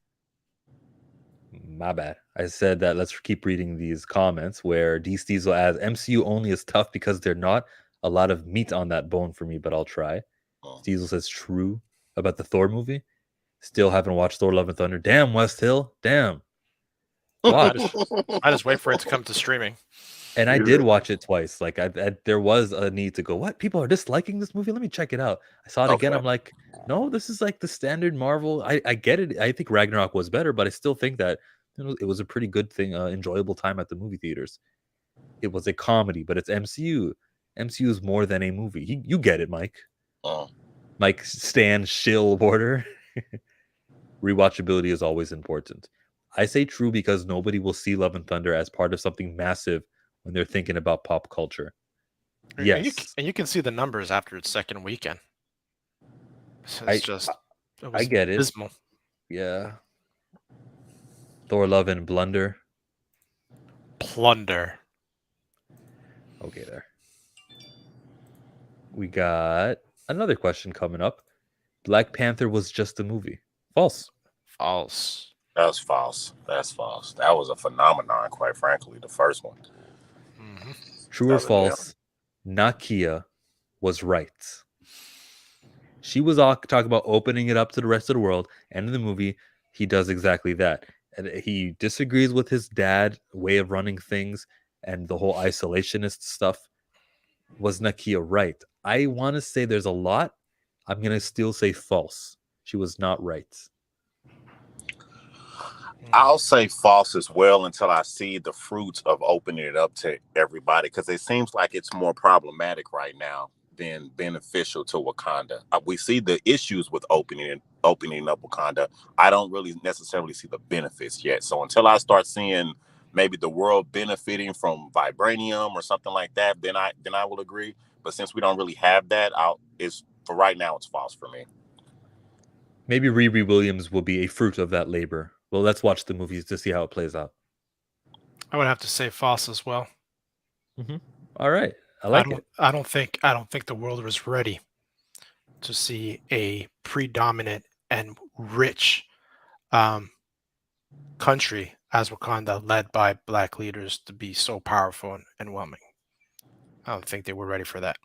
My bad. I said that let's keep reading these comments where D. Steezel adds, MCU only is tough because they're not a lot of meat on that bone for me, but I'll try. Steezel says true about the Thor movie. Still haven't watched Thor: Love and Thunder. Damn, West Hill. Damn. I just wait for it to come to streaming. And I did watch it twice. Like there was a need to go, what? People are disliking this movie? Let me check it out. I saw it again. I'm like, no, this is like the standard Marvel. I get it. I think Ragnarok was better, but I still think that it was a pretty good thing, enjoyable time at the movie theaters. It was a comedy, but it's MCU. MCU is more than a movie. You get it, Mike. Mike Stan shill border. Rewatchability is always important. I say true because nobody will see Love and Thunder as part of something massive when they're thinking about pop culture. Yes. And you can see the numbers after its second weekend. So it's I get it. Abysmal. Yeah. Thor: Love and Blunder. Plunder. Okay, there. We got another question coming up. Black Panther was just a movie. False. False. That's false. That's false. That was a phenomenon, quite frankly, the first one. Mm-hmm. True or false? Nakia was right. She was talking about opening it up to the rest of the world, and in the movie, he does exactly that. And he disagrees with his dad way of running things and the whole isolationist stuff. Was Nakia right? I want to say there's a lot. I'm going to still say false. She was not right. I'll say false as well until I see the fruits of opening it up to everybody, because it seems like it's more problematic right now than beneficial to Wakanda. We see the issues with opening up Wakanda. I don't really necessarily see the benefits yet. So until I start seeing maybe the world benefiting from vibranium or something like that, then I will agree. But since we don't really have that, for right now, it's false for me. Maybe Riri Williams will be a fruit of that labor. Well, let's watch the movies to see how it plays out. I would have to say false as well. Mm-hmm. All right, I like it. I don't think the world was ready to see a predominant and rich country as Wakanda, led by Black leaders, to be so powerful and whelming. I don't think they were ready for that.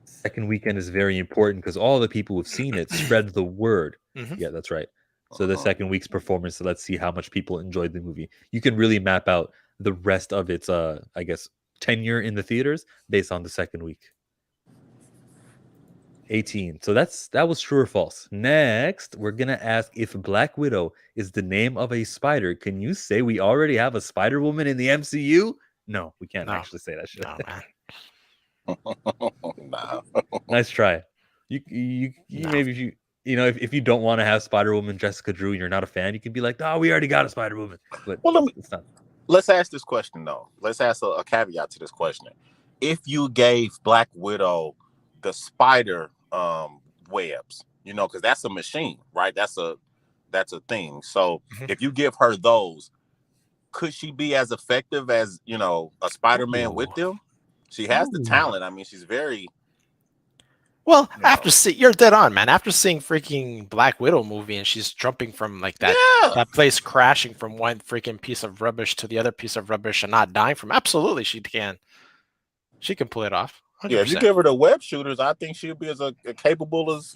Second weekend is very important because all the people who've seen it spread the word. Mm-hmm. Yeah, that's right. So the second week's performance, let's see how much people enjoyed the movie. You can really map out the rest of its, tenure in the theaters based on the second week. 18. So that was true or false. Next, we're gonna ask if Black Widow is the name of a spider. Can you say we already have a Spider Woman in the MCU? No, we can't No. actually say that shit. No, man. Nah. Nice try. You No. maybe if you don't want to have Spider Woman Jessica Drew and you're not a fan, you can be like, oh, we already got a Spider Woman. But Well, it's not. let's ask this question though. Let's ask a caveat to this question. If you gave Black Widow the spider webs, because that's a machine, right? That's a thing. So if you give her those, could she be as effective as a Spider-Man with them? She has the talent. I mean, she's very. Well, you're dead on, man. After seeing freaking Black Widow movie and she's jumping from like that place, crashing from one freaking piece of rubbish to the other piece of rubbish and not dying from, absolutely she can. She can pull it off. 100%. Yeah, if you give her the web shooters, I think she'll be as capable as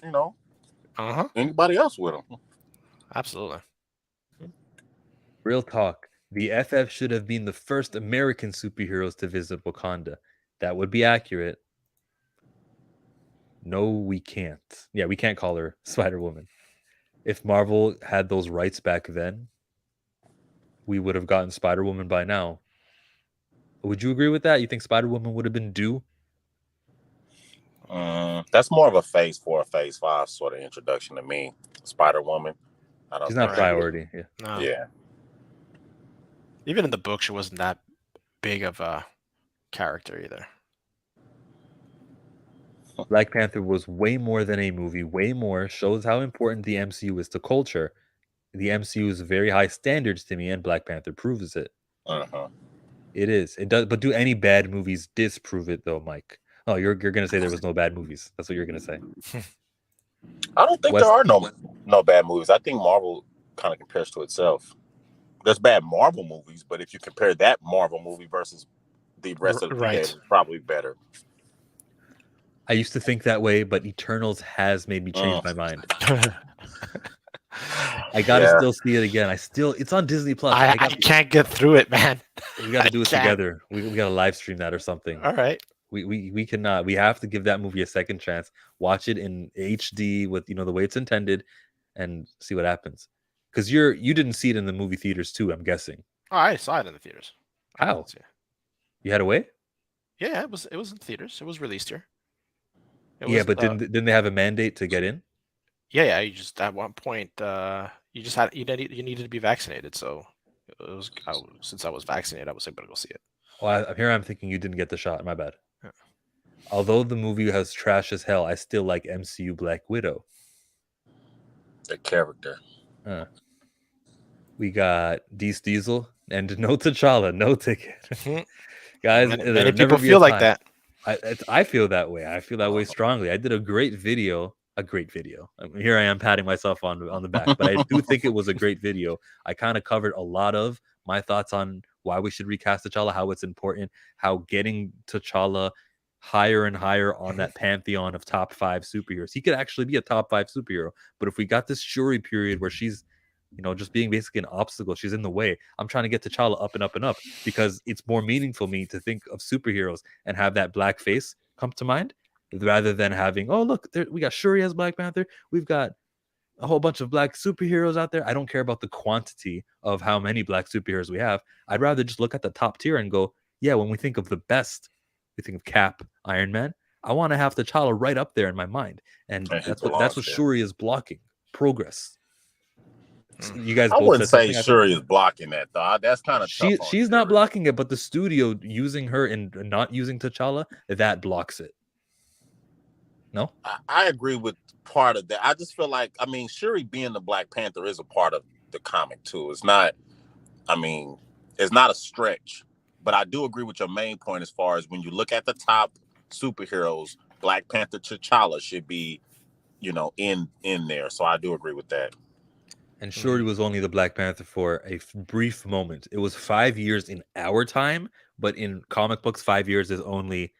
anybody else with them. Absolutely. Real talk. The FF should have been the first American superheroes to visit Wakanda. That would be accurate. No, we can't. Yeah, we can't call her Spider-Woman. If Marvel had those rights back then, we would have gotten Spider-Woman by now. Would you agree with that? You think Spider-Woman would have been due? That's more of a phase 4 or phase 5 sort of introduction to me. Spider-Woman. She's not priority. Yeah. No. Yeah. Even in the book, she wasn't that big of a character either. Black Panther was way more than a movie, way more, shows how important the MCU is to culture. The MCU is very high standards to me, and Black Panther proves it. It is. It does. But do any bad movies disprove it, though, Mike? Oh, you're gonna say there was no bad movies. That's what you're gonna say. I don't think there are no bad movies. I think Marvel kind of compares to itself. There's bad Marvel movies, but if you compare that Marvel movie versus the rest of the decade, it's probably better. I used to think that way, but Eternals has made me change my mind. I gotta still see it again. It's on Disney Plus. I can't get through it, man. We gotta do it together. We gotta live stream that or something. All right. We cannot. We have to give that movie a second chance. Watch it in HD with the way it's intended, and see what happens. Because you didn't see it in the movie theaters too, I'm guessing. Oh, I saw it in the theaters. How? You had to wait? Yeah, it was in theaters. It was released here. But didn't they have a mandate to get in? Yeah. You just at one point you needed to be vaccinated. So since I was vaccinated, I was able to go see it. Well, here I'm thinking you didn't get the shot. My bad. Yeah. Although the movie has trash as hell, I still like MCU Black Widow. The character. We got Diesel and no T'Challa, no ticket. Guys, many people feel like that. I feel that way. I feel that way strongly. I did a great video. Here I am patting myself on the back, but I do think it was a great video. I kind of covered a lot of my thoughts on why we should recast T'Challa, how it's important, how getting T'Challa higher and higher on that pantheon of top 5 superheroes. He could actually be a top 5 superhero, but if we got this Shuri period where she's just being basically an obstacle, she's in the way. I'm trying to get T'Challa up and up and up because it's more meaningful to me to think of superheroes and have that black face come to mind rather than having, oh, look, we got Shuri as Black Panther. We've got a whole bunch of black superheroes out there. I don't care about the quantity of how many black superheroes we have. I'd rather just look at the top tier and go, yeah, when we think of the best, we think of Cap, Iron Man. I want to have T'Challa right up there in my mind. And that's what Shuri is blocking. Progress. You guys, I wouldn't say Shuri is blocking that though. That's kind of tough. She's not blocking it, but the studio using her and not using T'Challa, that blocks it. No, I agree with part of that. I just feel like, Shuri being the Black Panther is a part of the comic too. It's not. It's not a stretch, but I do agree with your main point as far as when you look at the top superheroes, Black Panther, T'Challa should be, in there. So I do agree with that. And Shuri was only the Black Panther for a brief moment. It was 5 years in our time, but in comic books, 5 years is only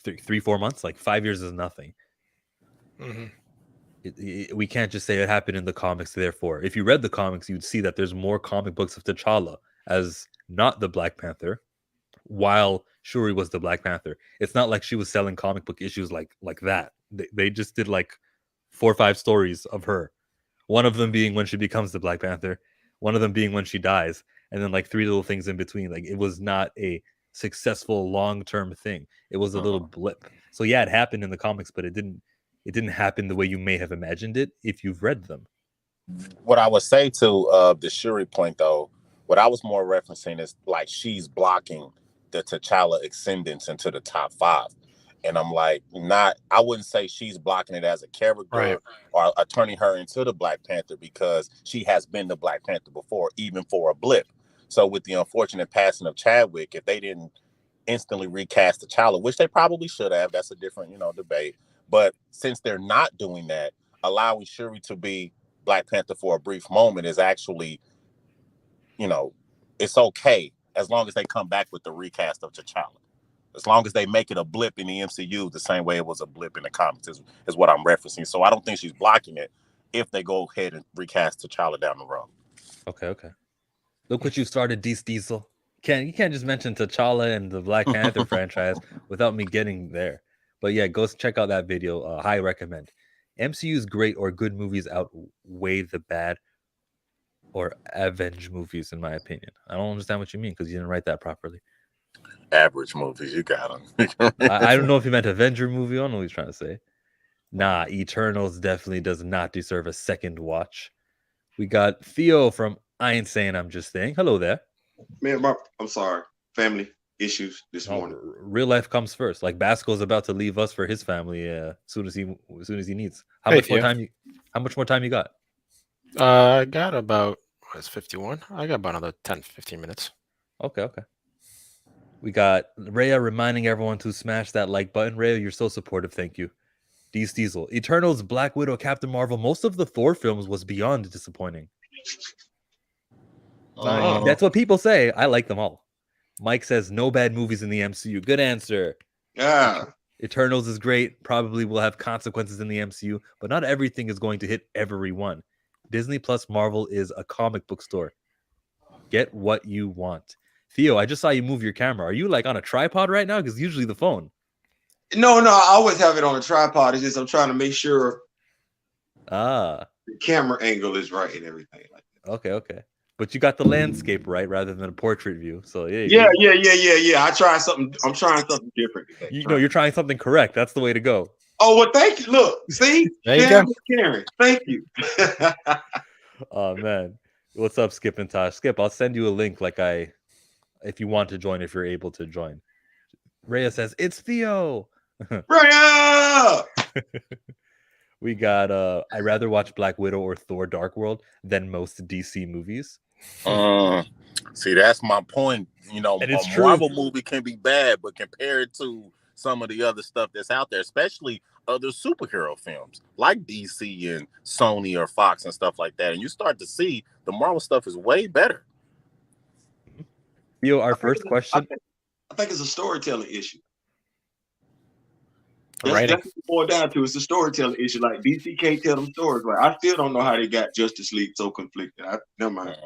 3-4 months. Like 5 years is nothing. We can't just say it happened in the comics. Therefore, if you read the comics, you'd see that there's more comic books of T'Challa as not the Black Panther, while Shuri was the Black Panther. It's not like she was selling comic book issues like that. They just did like 4 or 5 stories of her. One of them being when she becomes the Black Panther, one of them being when she dies, and then like 3 little things in between. Like it was not a successful long-term thing. It was a little blip. So yeah, it happened in the comics, but it didn't happen the way you may have imagined it if you've read them. What I would say to the Shuri point, though, what I was more referencing is like she's blocking the T'Challa ascendance into the top 5. And I'm like, I wouldn't say she's blocking it as a character or turning her into the Black Panther, because she has been the Black Panther before, even for a blip. So with the unfortunate passing of Chadwick, if they didn't instantly recast T'Challa, which they probably should have, that's a different, debate. But since they're not doing that, allowing Shuri to be Black Panther for a brief moment is actually, it's okay as long as they come back with the recast of T'Challa. As long as they make it a blip in the MCU the same way it was a blip in the comics is what I'm referencing. So I don't think she's blocking it if they go ahead and recast T'Challa down the road. Okay. Look what you started, Diesel. You can't just mention T'Challa and the Black Panther franchise without me getting there. But yeah, go check out that video. High recommend. MCU's great or good movies outweigh the bad or avenge movies, in my opinion. I don't understand what you mean because you didn't write that properly. Average movies, you got them. I don't know if you meant Avenger movie. I don't know what he's trying to say. Nah, Eternals definitely does not deserve a second watch. We got Theo from I Ain't Saying I'm Just Saying. Hello there. Man, I'm sorry. Family issues this morning. Real life comes first. Like Basco's about to leave us for his family as soon as he needs. How much more time you got? I got about 51. I got about another 10-15 minutes. Okay. We got Rhea reminding everyone to smash that like button. Rhea, you're so supportive. Thank you. Diesel. Eternals, Black Widow, Captain Marvel. Most of the Thor films was beyond disappointing. That's what people say. I like them all. Mike says no bad movies in the MCU. Good answer. Yeah. Eternals is great. Probably will have consequences in the MCU, but not everything is going to hit everyone. Disney Plus Marvel is a comic book store. Get what you want. Theo, I just saw you move your camera. Are you like on a tripod right now? Because usually the phone. No, I always have it on a tripod. It's just I'm trying to make sure the camera angle is right and everything like that. Okay. But you got the landscape right rather than a portrait view. So yeah. I'm trying something different today. You're trying something correct. That's the way to go. Oh, well, thank you. Look, see? There you go. Karen, thank you. Oh man. What's up, Skip and Tosh? Skip, I'll send you a link if you want to join, if you're able to join. Rhea says, it's Theo. Rhea! We got I'd rather watch Black Widow or Thor Dark World than most DC movies. See, that's my point. And a Marvel movie can be bad, but compared to some of the other stuff that's out there, especially other superhero films like DC and Sony or Fox and stuff like that, and you start to see the Marvel stuff is way better. Our first question. I think it's a storytelling issue. Right. That's what it boils down to. It's a storytelling issue. Like DC can't tell them stories. Right? I still don't know how they got Justice League so conflicted. Never mind.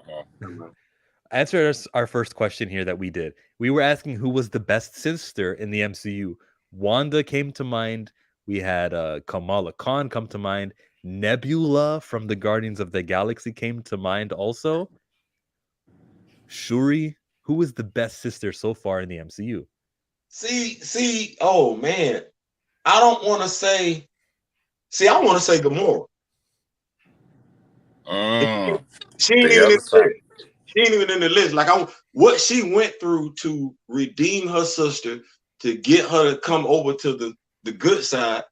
Answer our first question here that we did. We were asking who was the best sister in the MCU. Wanda came to mind. We had Kamala Khan come to mind. Nebula from the Guardians of the Galaxy came to mind also. Shuri, who was the best sister so far in the MCU? See, oh man. I don't want to say. See, I want to say Gamora. She ain't even in the list. She ain't even in the list. Like what she went through to redeem her sister, to get her to come over to the good side.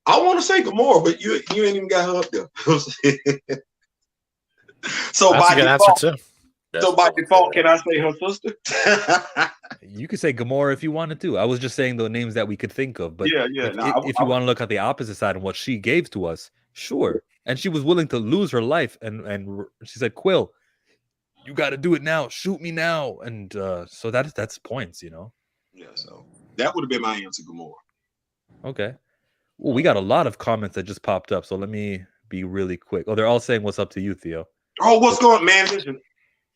I want to say Gamora, but you ain't even got her up there. So that's a good answer too. So by default, can I say her sister? You could say Gamora if you wanted to. I was just saying the names that we could think of. But if you want to look at the opposite side and what she gave to us, sure. And she was willing to lose her life. And she said, Quill, you got to do it now. Shoot me now. And so that's points, Yeah, so that would have been my answer, Gamora. Okay. Well, we got a lot of comments that just popped up. So let me be really quick. Oh, they're all saying what's up to you, Theo. Oh, what's going on, man? Listen.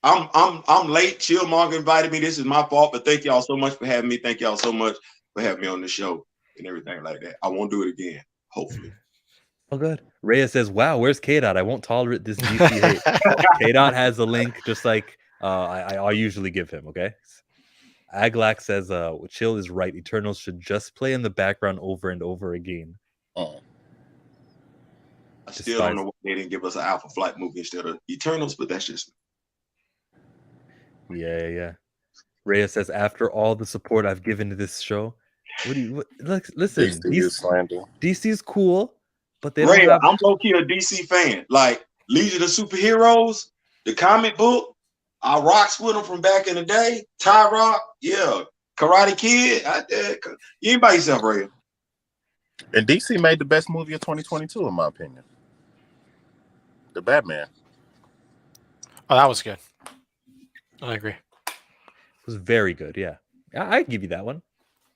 I'm late. Chillmonger invited me. This is my fault, but thank y'all so much for having me. Thank y'all so much for having me on the show and everything like that. I won't do it again, hopefully. Oh, good. Rhea says, "Wow, where's K-Dot? I won't tolerate this DC hate." K-Dot has a link, just like I usually give him. Okay. Aglak says, "Chill is right. Eternals should just play in the background over and over again." Oh. I still don't know why they didn't give us an Alpha Flight movie instead of Eternals, but that's just Yeah. Rhea says, "After all the support I've given to this show, listen, DC's cool, but they don't Ray, have." I'm low-key a DC fan. Like Legion of Superheroes, the comic book, I rocks with them from back in the day. Ty Rock, yeah. Karate Kid, you ain't by yourself, Ray. And DC made the best movie of 2022, in my opinion. The Batman. Oh, that was good. I agree. It was very good. Yeah, I give you that one.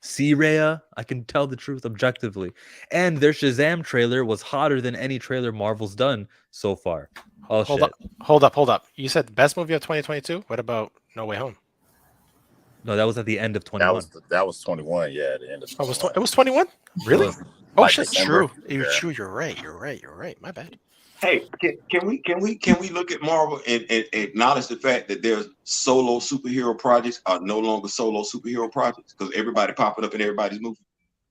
See, Rhea, I can tell the truth objectively. And their Shazam trailer was hotter than any trailer Marvel's done so far. Oh, Hold up. You said the best movie of 2022? What about No Way Home? No, that was at the end of 21. That was 21, yeah, at the end of 21. It was 21? Really? Oh, like shit, December. true. You're true. You're right. My bad. Hey, can we look at Marvel and acknowledge the fact that there's solo superhero projects are no longer solo superhero projects because everybody popping up in everybody's movie?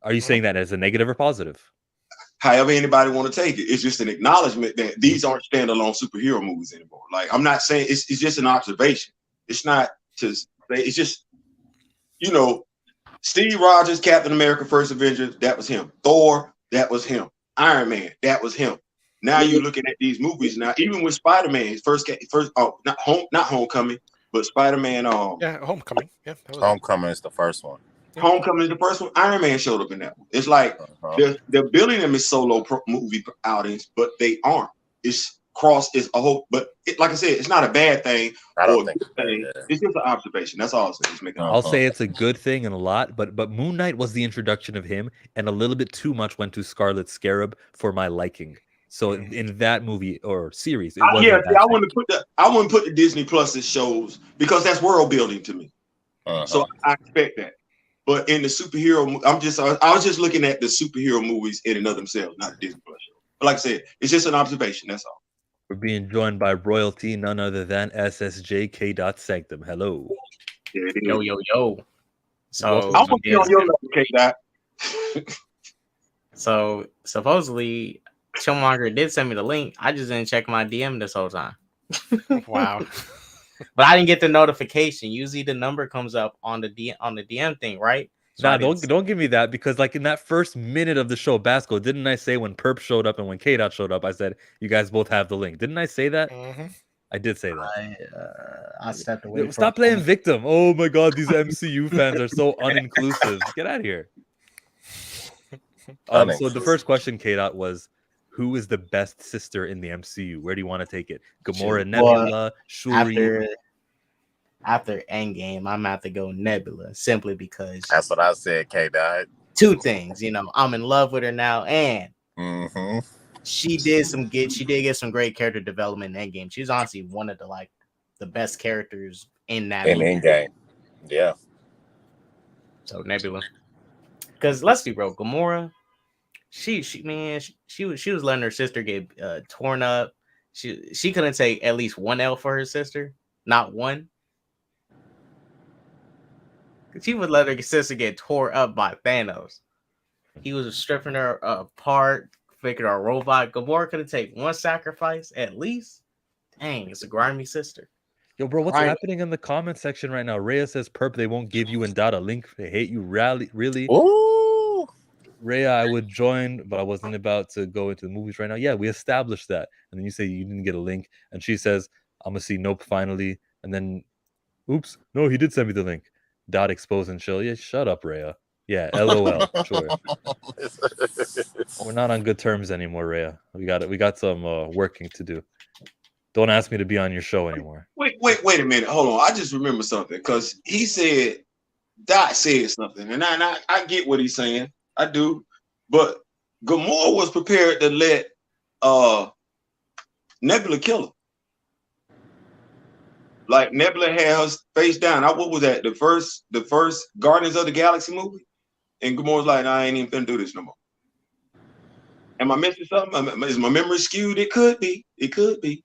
Are you saying that as a negative or positive? However anybody want to take it, it's just an acknowledgement that these aren't standalone superhero movies anymore. Like I'm not saying it's just an observation. It's not to say it's just Steve Rogers, Captain America, First Avenger, that was him. Thor, that was him. Iron Man, that was him. Now you're looking at these movies now, even with Spider-Man, not Homecoming, but Spider-Man. Homecoming. Yeah, Homecoming is the first one. Homecoming is the first one. Iron Man showed up in that one. It's like they're billing them as solo movie outings, but they aren't. It's a whole. But like I said, it's not a bad thing. I don't think it's just an observation. That's all I'm saying. I'll say it's a good thing and a lot, but Moon Knight was the introduction of him, and a little bit too much went to Scarlet Scarab for my liking. So in that movie or series, I wouldn't put the Disney Plus shows because that's world building to me. So I expect that. But in the superhero, I was just looking at the superhero movies in and of themselves, not the Disney Plus show. But like I said, it's just an observation. That's all. We're being joined by royalty, none other than SSJK. Sanctum. Hello. Yo. So I want to be on your level, K. So supposedly Chillmonger did send me the link. I just didn't check my DM this whole time. Wow. But I didn't get the notification. Usually the number comes up on the DM thing, right? So don't give me that, because like in that first minute of the show, Basco, didn't I say when Perp showed up and when K-Dot showed up, I said you guys both have the link? Didn't I say that? Mm-hmm. I did say that. I stepped away. Stop playing victim. Oh my god, these MCU fans are so uninclusive. Get out of here. So the first question, K-Dot, was, who is the best sister in the MCU? Where do you want to take it? Gamora, Nebula, Shuri? After Endgame, I'm about to go Nebula, simply because that's what I said, K-Dot. Two things, I'm in love with her now, and she did get some great character development in Endgame. She's honestly one of the best characters in that Endgame. Yeah. So Nebula. Because let's be real, Gamora, she was letting her sister get torn up. She couldn't take at least one L for her sister, not one. She would let her sister get tore up by Thanos. He was stripping her apart, making her a robot. Gamora couldn't take one sacrifice at least. Dang, it's a grimy sister. Yo, bro, what's happening in the comment section right now? Rhea says, Perp, they won't give you and Dot a link. They hate you, really? Ooh. Rhea, I would join, but I wasn't about to go into the movies right now. Yeah, we established that. And then you say you didn't get a link. And she says, I'm going to see Nope finally. And then, oops, no, he did send me the link. Dot expose and chill. Yeah, shut up, Rhea. Yeah, LOL. Sure. We're not on good terms anymore, Rhea. We got some working to do. Don't ask me to be on your show anymore. Wait a minute. Hold on. I just remember something, because he said, Dot said something, and I get what he's saying. I do. But Gamora was prepared to let Nebula kill him. Like Nebula had her face down. What was that? The first Guardians of the Galaxy movie? And Gamora's like, nah, I ain't even finna do this no more. Am I missing something? Is my memory skewed? It could be. It could be.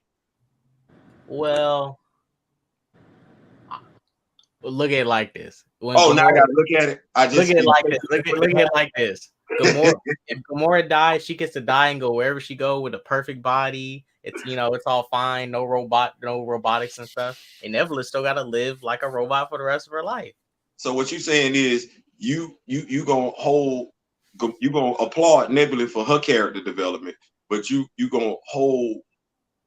Well, look at it like this. When now I gotta look at it. I just look at it like this. Look at it like this. Gamora, if Gamora dies, she gets to die and go wherever she go with a perfect body. It's it's all fine, no robotics and stuff. And Nebula still gotta live like a robot for the rest of her life. So what you saying is you gonna applaud Nebula for her character development, but you gonna hold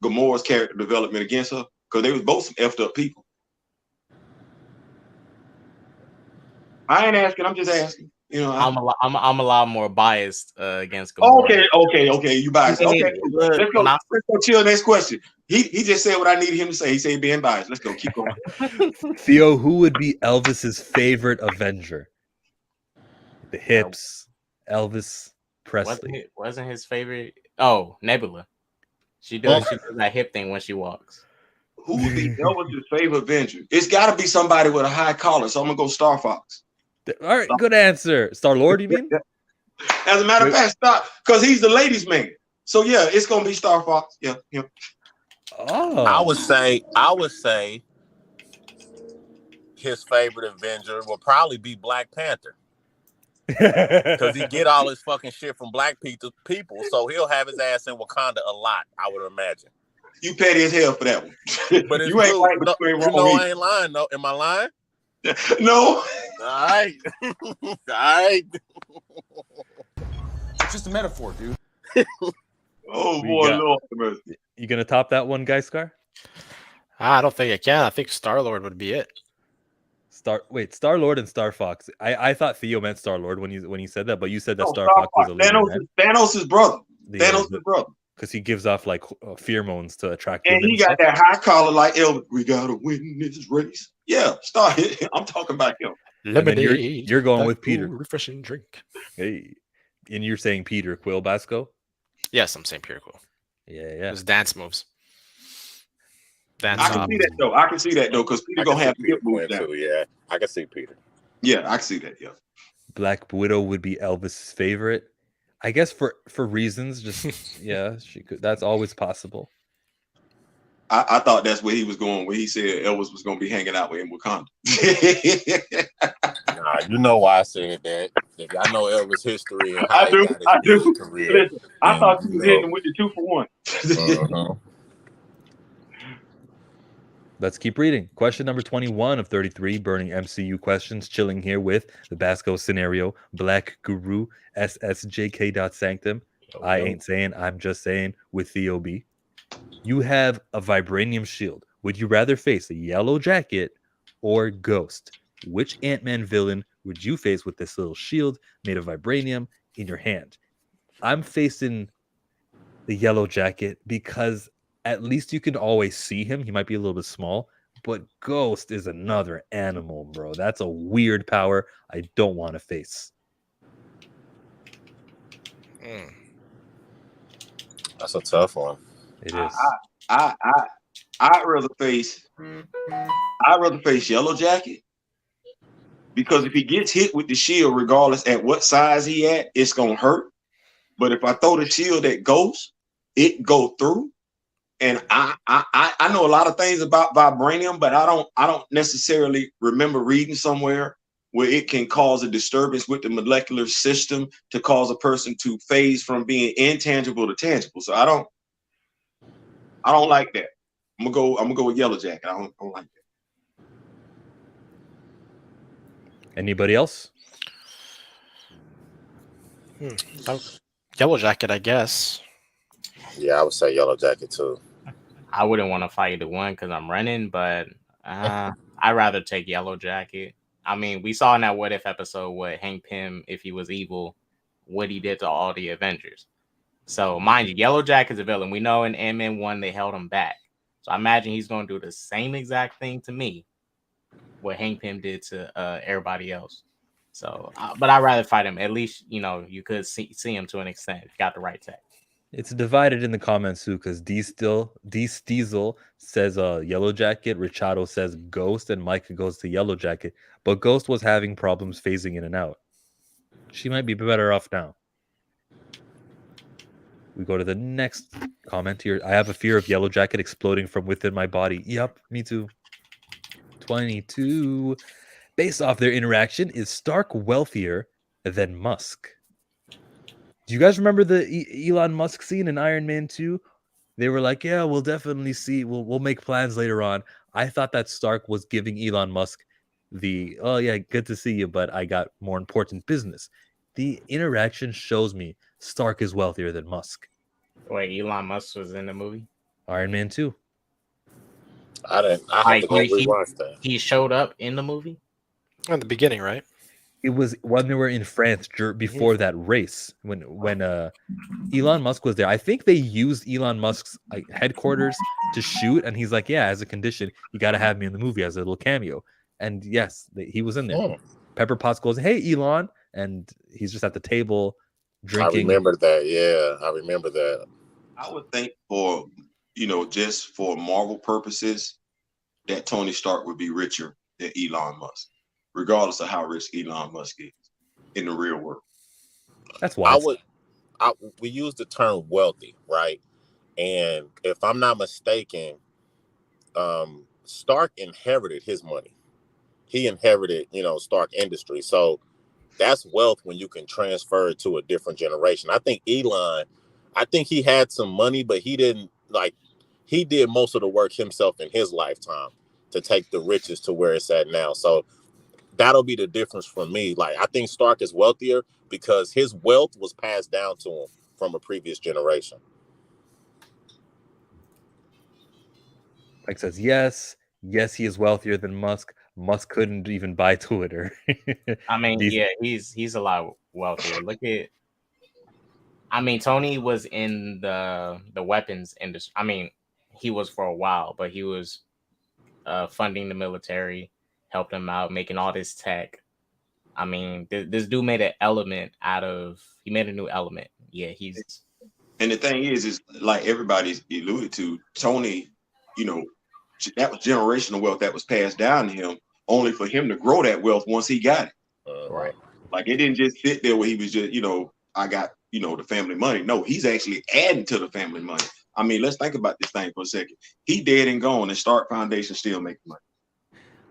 Gamora's character development against her because they was both some effed up people. I ain't asking. I'm just asking. I'm a lot more biased against Gamora. Okay. You biased. Okay, let's go chill. Next question. He just said what I needed him to say. He said being biased. Let's go. Keep going. Theo, who would be Elvis's favorite Avenger? The hips, Elvis Presley. Wasn't his favorite? Oh, Nebula. She does that hip thing when she walks. Who would be Elvis's favorite Avenger? It's got to be somebody with a high collar. So I'm gonna go Star Fox. All right, good answer. Star-Lord, you mean? As a matter of fact, because he's the ladies' man. So yeah, it's gonna be Star Fox. Yeah. Oh, I would say his favorite Avenger will probably be Black Panther. Because he get all his fucking shit from black people, so he'll have his ass in Wakanda a lot, I would imagine. You petty as hell for that one. But it's you ain't right, but you ain't wrong. I ain't lying, though. Am I lying? No. All right. It's just a metaphor, dude. Oh boy, Lord. You gonna top that one, Guy Scar? I don't think I can. I think Star-Lord would be it. Star-Lord and Star Fox. I thought Theo meant Star-Lord when he said that, but you said that Star Fox was a leader. Thanos' brother. Thanos' brother. Because he gives off like pheromones to attract. And he got that high collar like Elvis. We gotta win this race. Yeah, I'm talking about him. Lemonade. You're going with Peter. Refreshing drink. Hey, and you're saying Peter Quill Basco? Yes, I'm saying Peter Quill. Yeah. His dance moves. I can see that though, because Peter gonna have hip moves too. Yeah, I can see Peter. Yeah, I can see that. Yeah. Black Widow would be Elvis's favorite. I guess for reasons, just yeah, she could. That's always possible. I thought that's where he was going, where he said Elvis was going to be hanging out with him in Wakanda. Nah, you know why I said that. If I know Elvis' history and how I do. career, listen, I thought you was hitting with the 2 for 1. Let's keep reading. Question number 21 of 33, Burning MCU Questions. Chilling here with the Basco Scenario, Black Guru, SSJK.Sanctum. I ain't saying, I'm just saying, with Theo B. You have a vibranium shield. Would you rather face a Yellow Jacket or Ghost? Which Ant-Man villain would you face with this little shield made of vibranium in your hand? I'm facing the Yellow Jacket because at least you can always see him. He might be a little bit small, but Ghost is another animal, bro. That's a weird power I don't want to face. That's a tough one. It is. I'd rather face Yellow Jacket, because if he gets hit with the shield, regardless at what size he at, it's gonna hurt. But if I throw the shield at Ghost, it go through. And I know a lot of things about vibranium, but I don't necessarily remember reading somewhere where it can cause a disturbance with the molecular system to cause a person to phase from being intangible to tangible. So I don't like that. I'm gonna go with Yellow Jacket. I don't like that. Anybody else? Yellow Jacket, I guess. Yeah, I would say Yellow Jacket too. I wouldn't want to fight either one because I'm running, but I'd rather take Yellow Jacket. I mean, we saw in that What If episode what Hank Pym, if he was evil, what he did to all the Avengers. So, mind you, Yellow Jacket's a villain. We know in Ant-Man 1 they held him back. So, I imagine he's going to do the same exact thing to me, what Hank Pym did to everybody else. So, but I'd rather fight him. At least, you could see him to an extent if you got the right tech. It's divided in the comments too, because D Diesel says Yellow Jacket, Richado says Ghost, and Micah goes to Yellow Jacket. But Ghost was having problems phasing in and out. She might be better off now. We go to the next comment here. I have a fear of Yellow Jacket exploding from within my body. Yep, me too. 22. Based off their interaction, is Stark wealthier than Musk? Do you guys remember the Elon Musk scene in Iron Man 2? They were like, yeah, we'll definitely see. We'll make plans later on. I thought that Stark was giving Elon Musk the, oh yeah, good to see you, but I got more important business. The interaction shows me Stark is wealthier than Musk. Wait, Elon Musk was in the movie? Iron Man 2. I have to go rewatch that. He showed up in the movie? In the beginning, right? It was when they were in France before that race, when Elon Musk was there. I think they used Elon Musk's headquarters to shoot, and he's like, yeah, as a condition, you got to have me in the movie as a little cameo. And yes, he was in there. Oh. Pepper Potts goes, hey, Elon, and he's just at the table drinking. I remember that. Yeah, I remember that. I would think for, just for Marvel purposes, that Tony Stark would be richer than Elon Musk, regardless of how rich Elon Musk is in the real world. That's why we use the term wealthy, right? And if I'm not mistaken, Stark inherited his money. He inherited, Stark Industries. So that's wealth when you can transfer it to a different generation. I think Elon, he had some money, but he didn't he did most of the work himself in his lifetime to take the riches to where it's at now. So that'll be the difference for me. I think Stark is wealthier because his wealth was passed down to him from a previous generation. Mike says, yes, he is wealthier than Musk. Musk couldn't even buy Twitter. I mean, he's a lot wealthier. Look at, Tony was in the weapons industry. I mean, he was for a while, but he was funding the military, helped them out, making all this tech. I mean, this dude made an element he made a new element. Yeah, he's. And the thing is like everybody's alluded to, Tony, that was generational wealth that was passed down to him, only for him to grow that wealth once he got it. Right. Like it didn't just sit there where he was just, I got, the family money. No, he's actually adding to the family money. I mean, let's think about this thing for a second. He dead and gone, and Stark Foundation still making money.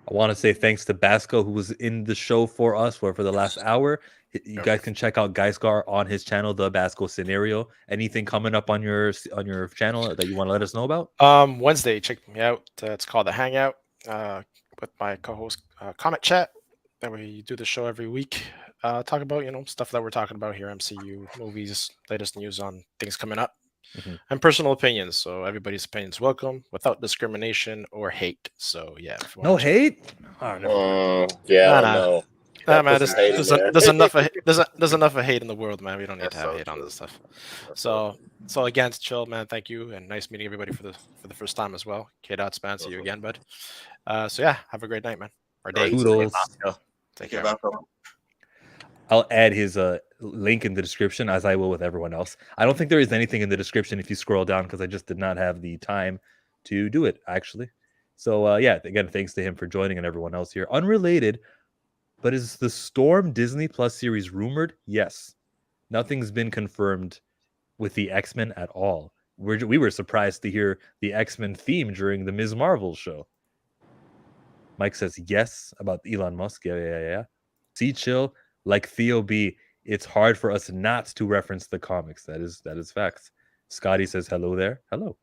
I want to say thanks to Basco, who was in the show for us for the last hour. You guys can check out Geisgar on his channel, The Basco Scenario. Anything coming up on your channel that you want to let us know about? Wednesday, check me out. It's called The Hangout with my co-host Comet Chat. That we do the show every week. Talk about stuff that we're talking about here, MCU movies, latest news on things coming up, and personal opinions. So everybody's opinions welcome, without discrimination or hate. So yeah, no hate. Oh, yeah, no. Nah, man, there's enough of hate in the world, man. We don't need to have hate on this stuff. So again, Chill, man. Thank you, and nice meeting everybody for the first time as well. K-Dot Span, see you again, bud. So yeah, have a great night, man. Or day. Take care. I'll add his link in the description, as I will with everyone else. I don't think there is anything in the description if you scroll down, because I just did not have the time to do it, actually. So yeah, again, thanks to him for joining and everyone else here. Unrelated, but is the Storm Disney Plus series rumored? Yes. Nothing's been confirmed with the X-Men at all. We were surprised to hear the X-Men theme during the Ms. Marvel show. Mike says yes about Elon Musk. Yeah. See, Chill, like Theo B, it's hard for us not to reference the comics. That is facts. Scotty says hello there. Hello.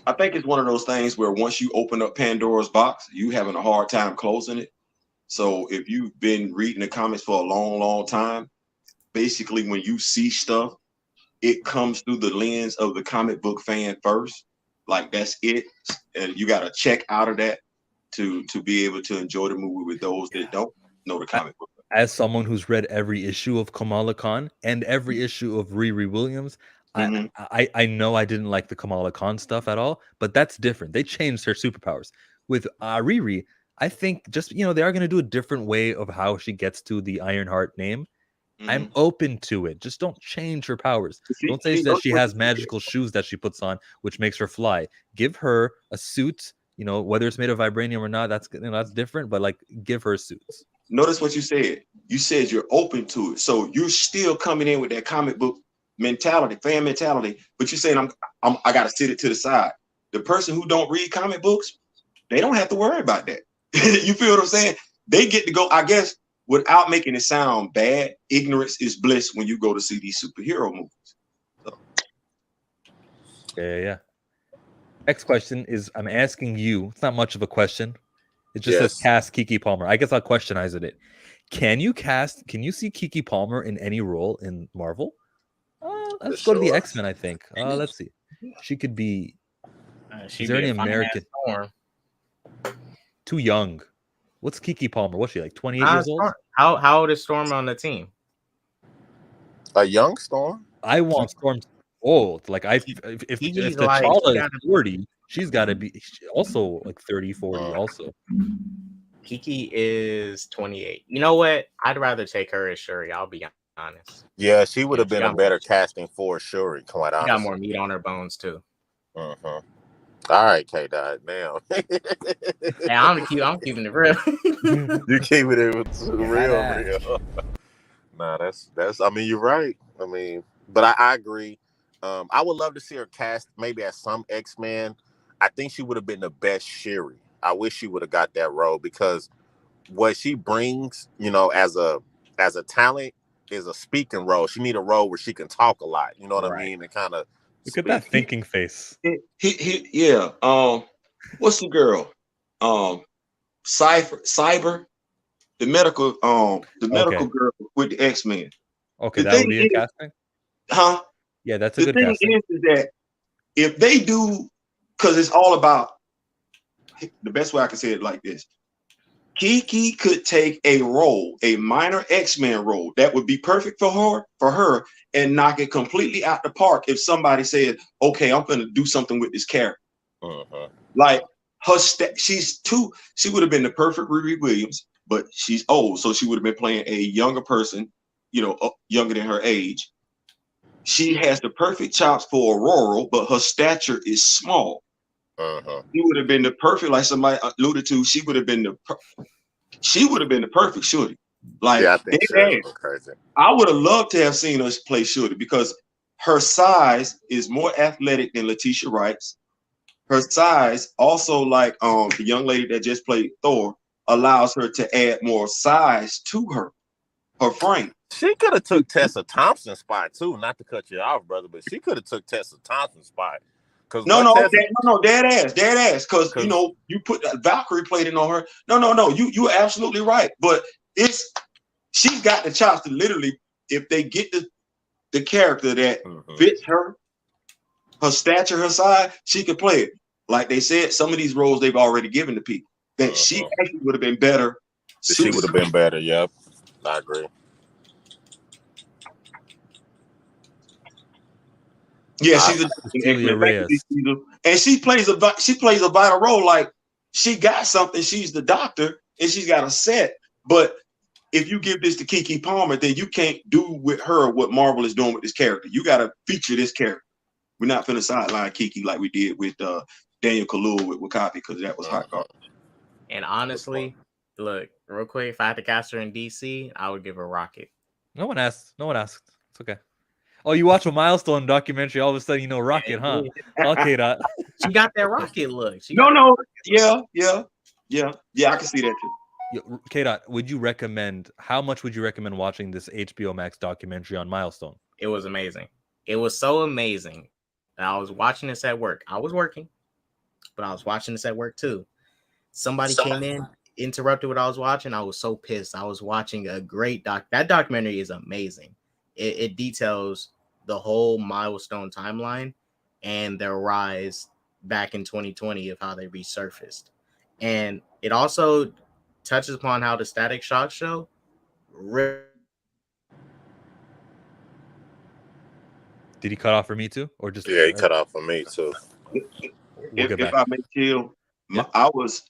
I think it's one of those things where once you open up Pandora's box, you having a hard time closing it. So if you've been reading the comics for a long, long time, basically when you see stuff, it comes through the lens of the comic book fan first. Like that's it. And you got to check out of that to be able to enjoy the movie with those that don't know the comic book. As someone who's read every issue of Kamala Khan and every issue of Riri Williams, I know I didn't like the Kamala Khan stuff at all, but that's different. They changed her superpowers. With Riri, I think just, they are going to do a different way of how she gets to the Ironheart name. I'm open to it. Just don't change her powers. Don't say that she has magical shoes that she puts on, which makes her fly. Give her a suit, whether it's made of vibranium or not, that's different, but like give her suits. Notice what you said. You said you're open to it. So you're still coming in with that comic book mentality, fan mentality, but you're saying I gotta sit it to the side. The person who don't read comic books, they don't have to worry about that. You feel what I'm saying? They get to go, I guess. Without making it sound bad, ignorance is bliss when you go to see these superhero movies. So. Yeah. Next question is, I'm asking you, it's not much of a question. It just says cast Keke Palmer. I guess I'll questionize it. Can you see Keke Palmer in any role in Marvel? Let's go to the X-Men, I think. Let's see. She could be... is there any American... Too young. What's Keke Palmer? What's she, like 28 years old? How old is Storm on the team? A young Storm? I want Storm old. Like if T'Challa is 40, she's got to be also like 30, 40 also. Keke is 28. You know what? I'd rather take her as Shuri. I'll be honest. Yeah, she would have been a better casting for Shuri, quite honestly. Got more meat on her bones, too. Mm-hmm. All right, K-Dot, now. Hey, I'm keeping it real. You keeping it real. Nah, that's. I mean, you're right. I mean, but I agree. I would love to see her cast maybe as some X-Men. I think she would have been the best Shuri. I wish she would have got that role because what she brings, as a talent, is a speaking role. She need a role where she can talk a lot. You know what I mean? And kind of. Look at that thinking face. Yeah. What's the girl? Cyber, the medical girl with the X-Men. Okay, that would be a casting. Huh? Yeah, that's a good casting. The thing is that if they do, because it's all about the best way I can say it like this. Keke could take a role, a minor X-Men role that would be perfect for her, and knock it completely out the park if somebody said, "Okay, I'm going to do something with this character." Like she would have been the perfect Riri Williams, but she's old, so she would have been playing a younger person, younger than her age. She has the perfect chops for Aurora, but her stature is small. She would have been the perfect, like somebody alluded to. She would have been the perfect Shuri. Like, yeah, I think crazy. I would have loved to have seen her play Shuri because her size is more athletic than Letitia Wright's. Her size, also like the young lady that just played Thor, allows her to add more size to her frame. She could have took Tessa Thompson's spot too. Not to cut you off, brother, but she could have took Tessa Thompson's spot. No, dead ass. Because you put Valkyrie plating on her. No. You're absolutely right. But she's got the chops to literally, if they get the character that fits her stature, her size, she could play it. Like they said, some of these roles they've already given to people that she actually would have been better. She would have been better. Yep, I agree. Yeah, she's and she plays a vital role. Like she got something. She's the doctor, and she's got a set. But if you give this to Keke Palmer, then you can't do with her what Marvel is doing with this character. You got to feature this character. We're not finna sideline Keke like we did with Daniel Kaluuya with Wakabi because that was hot garbage. And honestly, look, real quick, if I had to cast her in DC, I would give her Rocket. No one asked. It's okay. Oh, you watch a Milestone documentary, all of a sudden you know Rocket, huh? Okay, she got that Rocket look. Yeah, I can see that too. K-Dot, how much would you recommend watching this HBO Max documentary on Milestone? It was amazing. It was so amazing. I was watching this at work. I was working, but I was watching this at work too. Somebody came in, interrupted what I was watching. I was so pissed. I was watching a great that documentary is amazing. It details the whole Milestone timeline and their rise back in 2020 of how they resurfaced. And it also touches upon how the Static Shock show Did he cut off for me too? Or just he cut off for me too. If I may chill, I was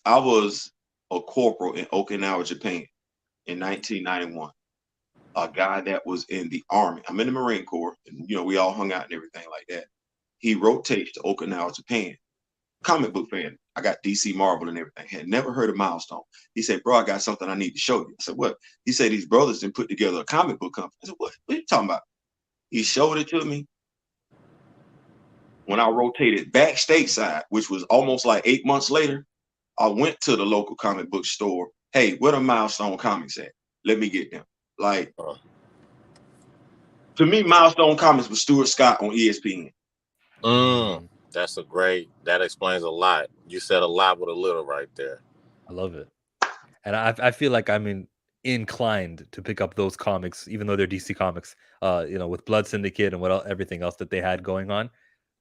a corporal in Okinawa, Japan in 1991. a guy that was in the Army. I'm in the Marine Corps, and we all hung out and everything like that. He rotates to Okinawa, Japan. Comic book fan. I got DC Marvel and everything. Had never heard of Milestone. He said, "Bro, I got something I need to show you." I said, "What?" He said, "These brothers didn't put together a comic book company." I said, What are you talking about?" He showed it to me. When I rotated back stateside, which was almost like 8 months later, I went to the local comic book store. "Hey, where the Milestone comics at? Let me get them." Like, to me, Milestone Comics was Stuart Scott on ESPN. That explains a lot. You said a lot with a little right there. I love it. And I feel like I'm inclined to pick up those comics, even though they're DC comics, with Blood Syndicate and everything else that they had going on.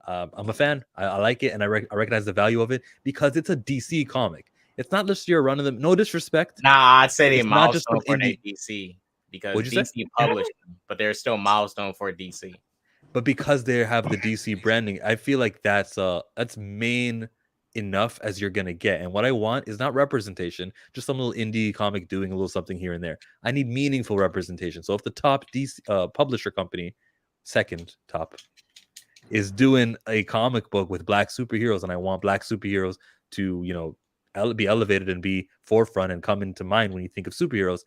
I'm a fan. I like it, and I recognize the value of it because it's a DC comic. It's not just your run of them. No disrespect. Nah, I'd say they It's not just milestone for an indie. DC because What'd you DC say? published them, but they're still milestone for DC. But because they have the DC branding, I feel like that's main enough as you're gonna get. And what I want is not representation, just some little indie comic doing a little something here and there. I need meaningful representation. So if the top DC publisher company, second top, is doing a comic book with black superheroes, and I want black superheroes to be elevated and be forefront and come into mind when you think of superheroes,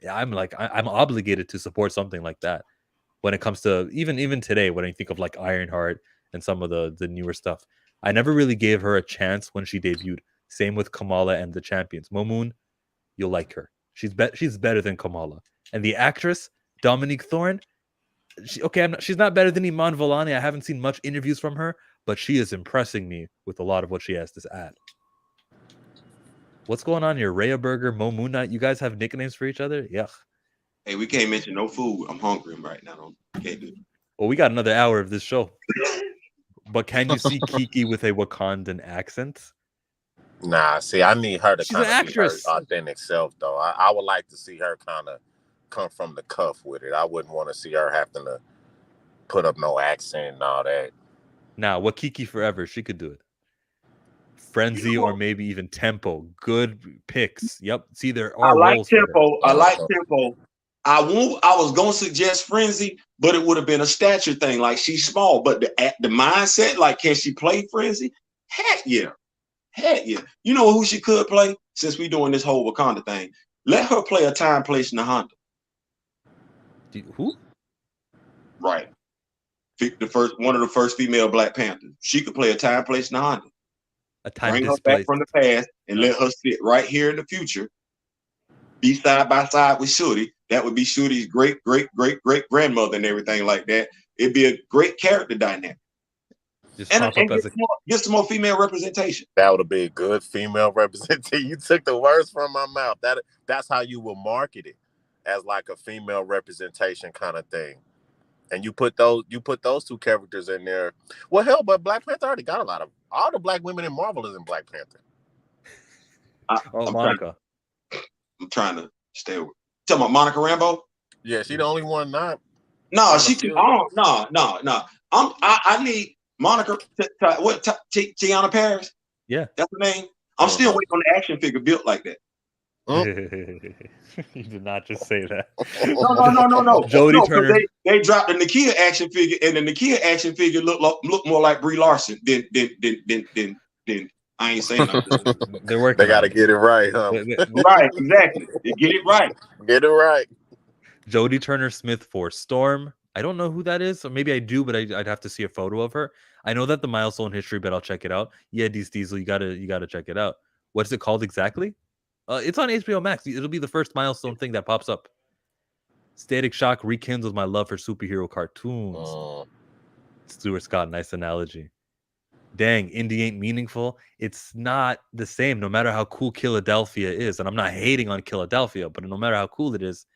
I'm obligated to support something like that. When it comes to even today, when I think of like Ironheart and some of the newer stuff, I never really gave her a chance when she debuted. Same with Kamala and the Champions. Momoon, you'll like her. She's better than Kamala. And the actress Dominique Thorne, she's not better than Iman Vellani. I haven't seen much interviews from her, but she is impressing me with a lot of what she has to add. What's going on here? Rhea Burger, Mo Moon Knight. You guys have nicknames for each other? Yuck. Hey, we can't mention no food. I'm hungry right now. Can't do it. Well, we got another hour of this show. But can you see Kiki with a Wakandan accent? Nah, see, I need her to She's an kind of be her actress. authentic self, though. I would like to see her kind of come from the cuff with it. I wouldn't want to see her having to put up no accent and all that. Nah, what Kiki Forever? She could do it. Frenzy or maybe even Tempo. Good picks. Yep. See, there are roles for her. I like Tempo. I was gonna suggest Frenzy, but it would have been a stature thing. Like, she's small, but the mindset, like, can she play Frenzy? Heck yeah. You know who she could play? Since we doing this whole Wakanda thing, let her play a time, place, and a Honda. Who? Right. One of the first female Black Panthers. She could play a time, place, and a Honda. Bring her back from the past and let her sit right here in the future. Be side by side with Shuri. That would be Shuri's great grandmother and everything like that. It'd be a great character dynamic. Get some more female representation. That would be a good female representation. You took the words from my mouth. That's how you will market it, as like a female representation kind of thing. And you put those two characters in there. Well, hell, but Black Panther already got all the black women in Marvel is in Black Panther. Monica. I'm trying to stay with. Talking about Monica Rambeau? Yeah, she the only one not. No, she can. No. I need Monica. Tiana Paris? Yeah, that's her name. I'm still waiting on the action figure built like that. You did not just say that. No. Jodie Turner. They dropped the Nakia action figure, and the Nakia action figure look more like Brie Larson than I ain't saying nothing. They're working. They got to get it right, huh? Right, exactly. They get it right. Get it right. Jodie Turner Smith for Storm. I don't know who that is, or maybe I do, but I'd have to see a photo of her. I know that the milestone history, but I'll check it out. Yeah, Diesel, you gotta check it out. What's it called exactly? It's on HBO Max. It'll be the first milestone thing that pops up. Static Shock rekindles my love for superhero cartoons. Stuart Scott, nice analogy. Dang, indie ain't meaningful. It's not the same, no matter how cool Philadelphia is. And I'm not hating on Philadelphia, but no matter how cool it is,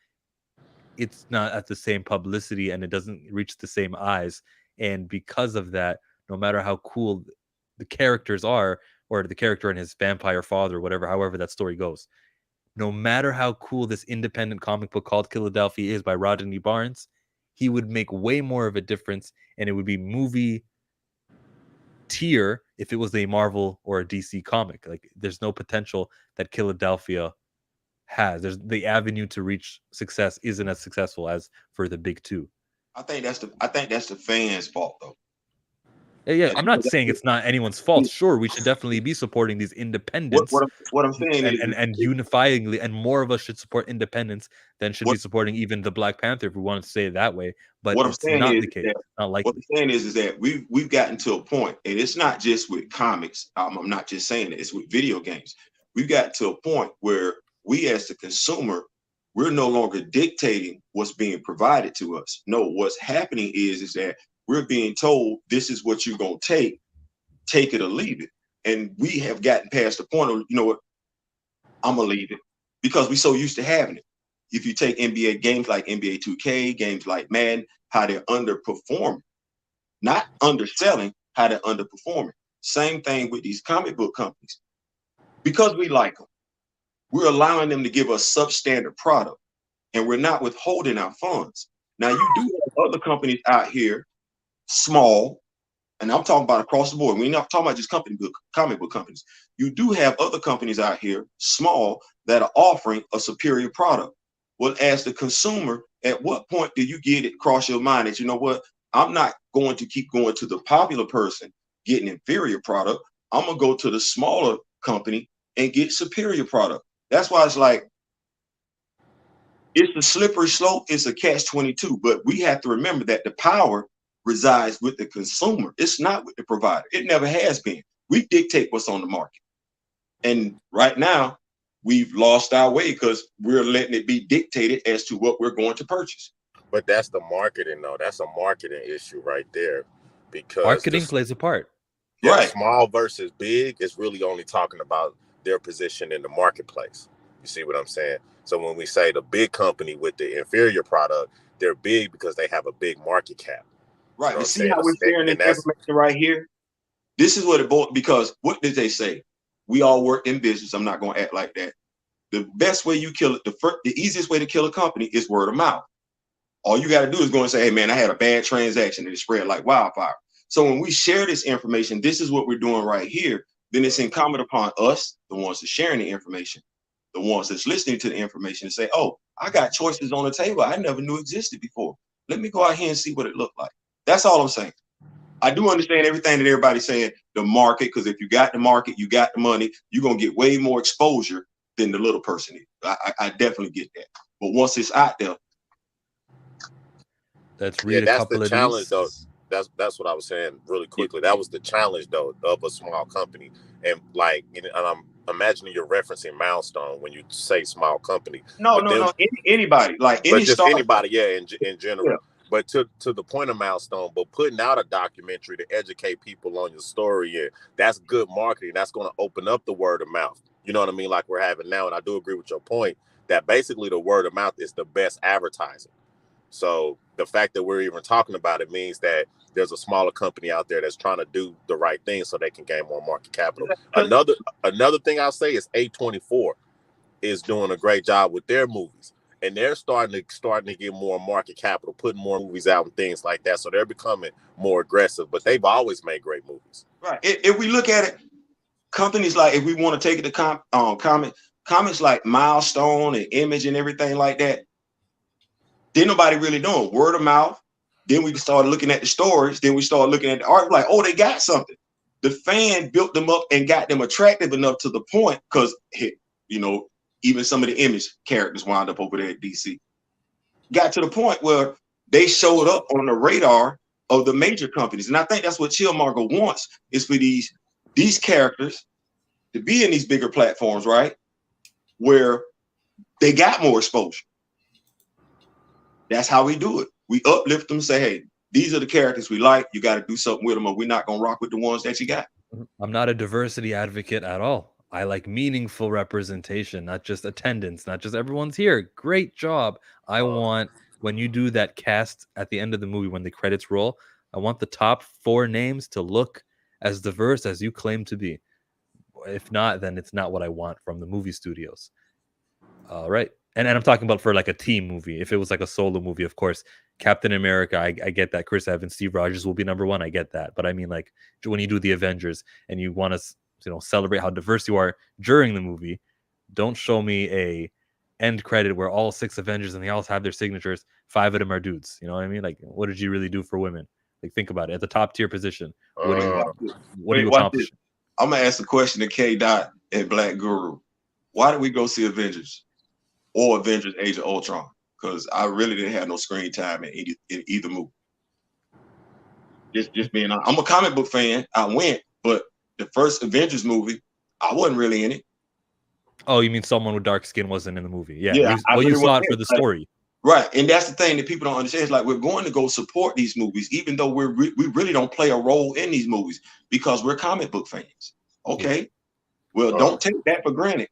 it's not at the same publicity and it doesn't reach the same eyes. And because of that, no matter how cool the characters are, or the character and his vampire father, however that story goes, no matter how cool this independent comic book called Philadelphia is by Rodney Barnes, he would make way more of a difference, and it would be movie tier if it was a Marvel or a DC comic. Like, there's no potential that Philadelphia has. There's the avenue to reach success isn't as successful as for the big two. I think that's the fans' fault though. Yeah, I'm not saying it's not anyone's fault. Sure, we should definitely be supporting these independents. What I'm saying and unifyingly, and more of us should support independents than should be supporting even the Black Panther, if we want to say it that way. But what I'm it's saying not is the case. that, Not likely. what I'm saying is that we've gotten to a point, and it's not just with comics. I'm not just saying it. It's with video games. We've gotten to a point where we, as the consumer, we're no longer dictating what's being provided to us. No, what's happening is that we're being told this is what you're gonna take it or leave it. And we have gotten past the point of, you know what, I'm gonna leave it, because we're so used to having it. If you take NBA games like NBA 2K, games like Madden, how they're underperforming, not underselling, how they're underperforming. Same thing with these comic book companies. Because we like them, we're allowing them to give us substandard product, and we're not withholding our funds. Now, you do have other companies out here, small, and I'm talking about across the board. We're not talking about just comic book companies. You do have other companies out here, small, that are offering a superior product. Well, as the consumer, at what point do you get it across your mind that, you know what, I'm not going to keep going to the popular person getting inferior product. I'm gonna go to the smaller company and get superior product. That's why it's like, it's a slippery slope. It's a catch-22. But we have to remember that the power resides with the consumer. It's not with the provider. It never has been. We dictate what's on the market. And right now, we've lost our way because we're letting it be dictated as to what we're going to purchase. But that's the marketing, though. That's a marketing issue right there. Because marketing plays a part. Yeah, right. Small versus big is really only talking about their position in the marketplace. You see what I'm saying? So when we say the big company with the inferior product, they're big because they have a big market cap. Right. You know But see how we're sharing this information right here? This is what it boils, because what did they say? We all work in business. I'm not going to act like that. The best way you kill it, the easiest way to kill a company is word of mouth. All you got to do is go and say, hey, man, I had a bad transaction, and it spread like wildfire. So when we share this information, this is what we're doing right here. Then it's incumbent upon us, the ones that's sharing the information, the ones that's listening to the information, to say, oh, I got choices on the table I never knew existed before. Let me go out here and see what it looked like. That's all I'm saying. I do understand everything that everybody's saying, the market, because if you got the market, you got the money, you're going to get way more exposure than the little person is. I definitely get that. But once it's out there. Let's read a couple of challenge, these. Though. That's what I was saying really quickly. That was the challenge, though, of a small company. And like, and I'm imagining you're referencing Milestone when you say small company. No. Anybody, like any just startup. Anybody, yeah, in general. Yeah. But to the point of Milestone, but putting out a documentary to educate people on your story, and that's good marketing. That's going to open up the word of mouth. You know what I mean? Like we're having now. And I do agree with your point that basically the word of mouth is the best advertising. So the fact that we're even talking about it means that there's a smaller company out there that's trying to do the right thing so they can gain more market capital. Another thing I'll say is A24 is doing a great job with their movies. And they're starting to get more market capital, putting more movies out and things like that. So they're becoming more aggressive, but they've always made great movies. Right. If we look at it, companies like, if we want to take it to comments like Milestone and Image and everything like that, then nobody really doing word of mouth. Then we started looking at the stories. Then we started looking at the art, like, oh, they got something. The fan built them up and got them attractive enough to the point, because, you know, even some of the Image characters wound up over there at DC. Got to the point where they showed up on the radar of the major companies. And I think that's what Chillmonger wants, is for these characters to be in these bigger platforms, right? Where they got more exposure. That's how we do it. We uplift them, say, hey, these are the characters we like. You got to do something with them, or we're not going to rock with the ones that you got. I'm not a diversity advocate at all. I like meaningful representation, not just attendance, not just everyone's here. Great job. I want, when you do that cast at the end of the movie, when the credits roll, I want the top 4 names to look as diverse as you claim to be. If not, then it's not what I want from the movie studios. All right. And I'm talking about for like a team movie. If it was like a solo movie, of course, Captain America, I get that. Chris Evans, Steve Rogers will be number 1. I get that. But I mean, like, when you do the Avengers and you want to, celebrate how diverse you are during the movie, don't show me a end credit where all 6 Avengers and they all have their signatures. 5 of them are dudes. You know what I mean? Like, what did you really do for women? Like, think about it. At the top tier position, what do you accomplish? I'm gonna ask a question to K Dot and Black Guru. Why did we go see Avengers or Avengers Age of Ultron? Because I really didn't have no screen time in either movie. Just being honest. I'm a comic book fan. I went, but the first Avengers movie, I wasn't really in it. Oh, you mean someone with dark skin wasn't in the movie? Yeah. Yeah, you saw it for the story. Right, and that's the thing that people don't understand. It's like we're going to go support these movies, even though we really don't play a role in these movies because we're comic book fans. Okay, well, don't take that for granted.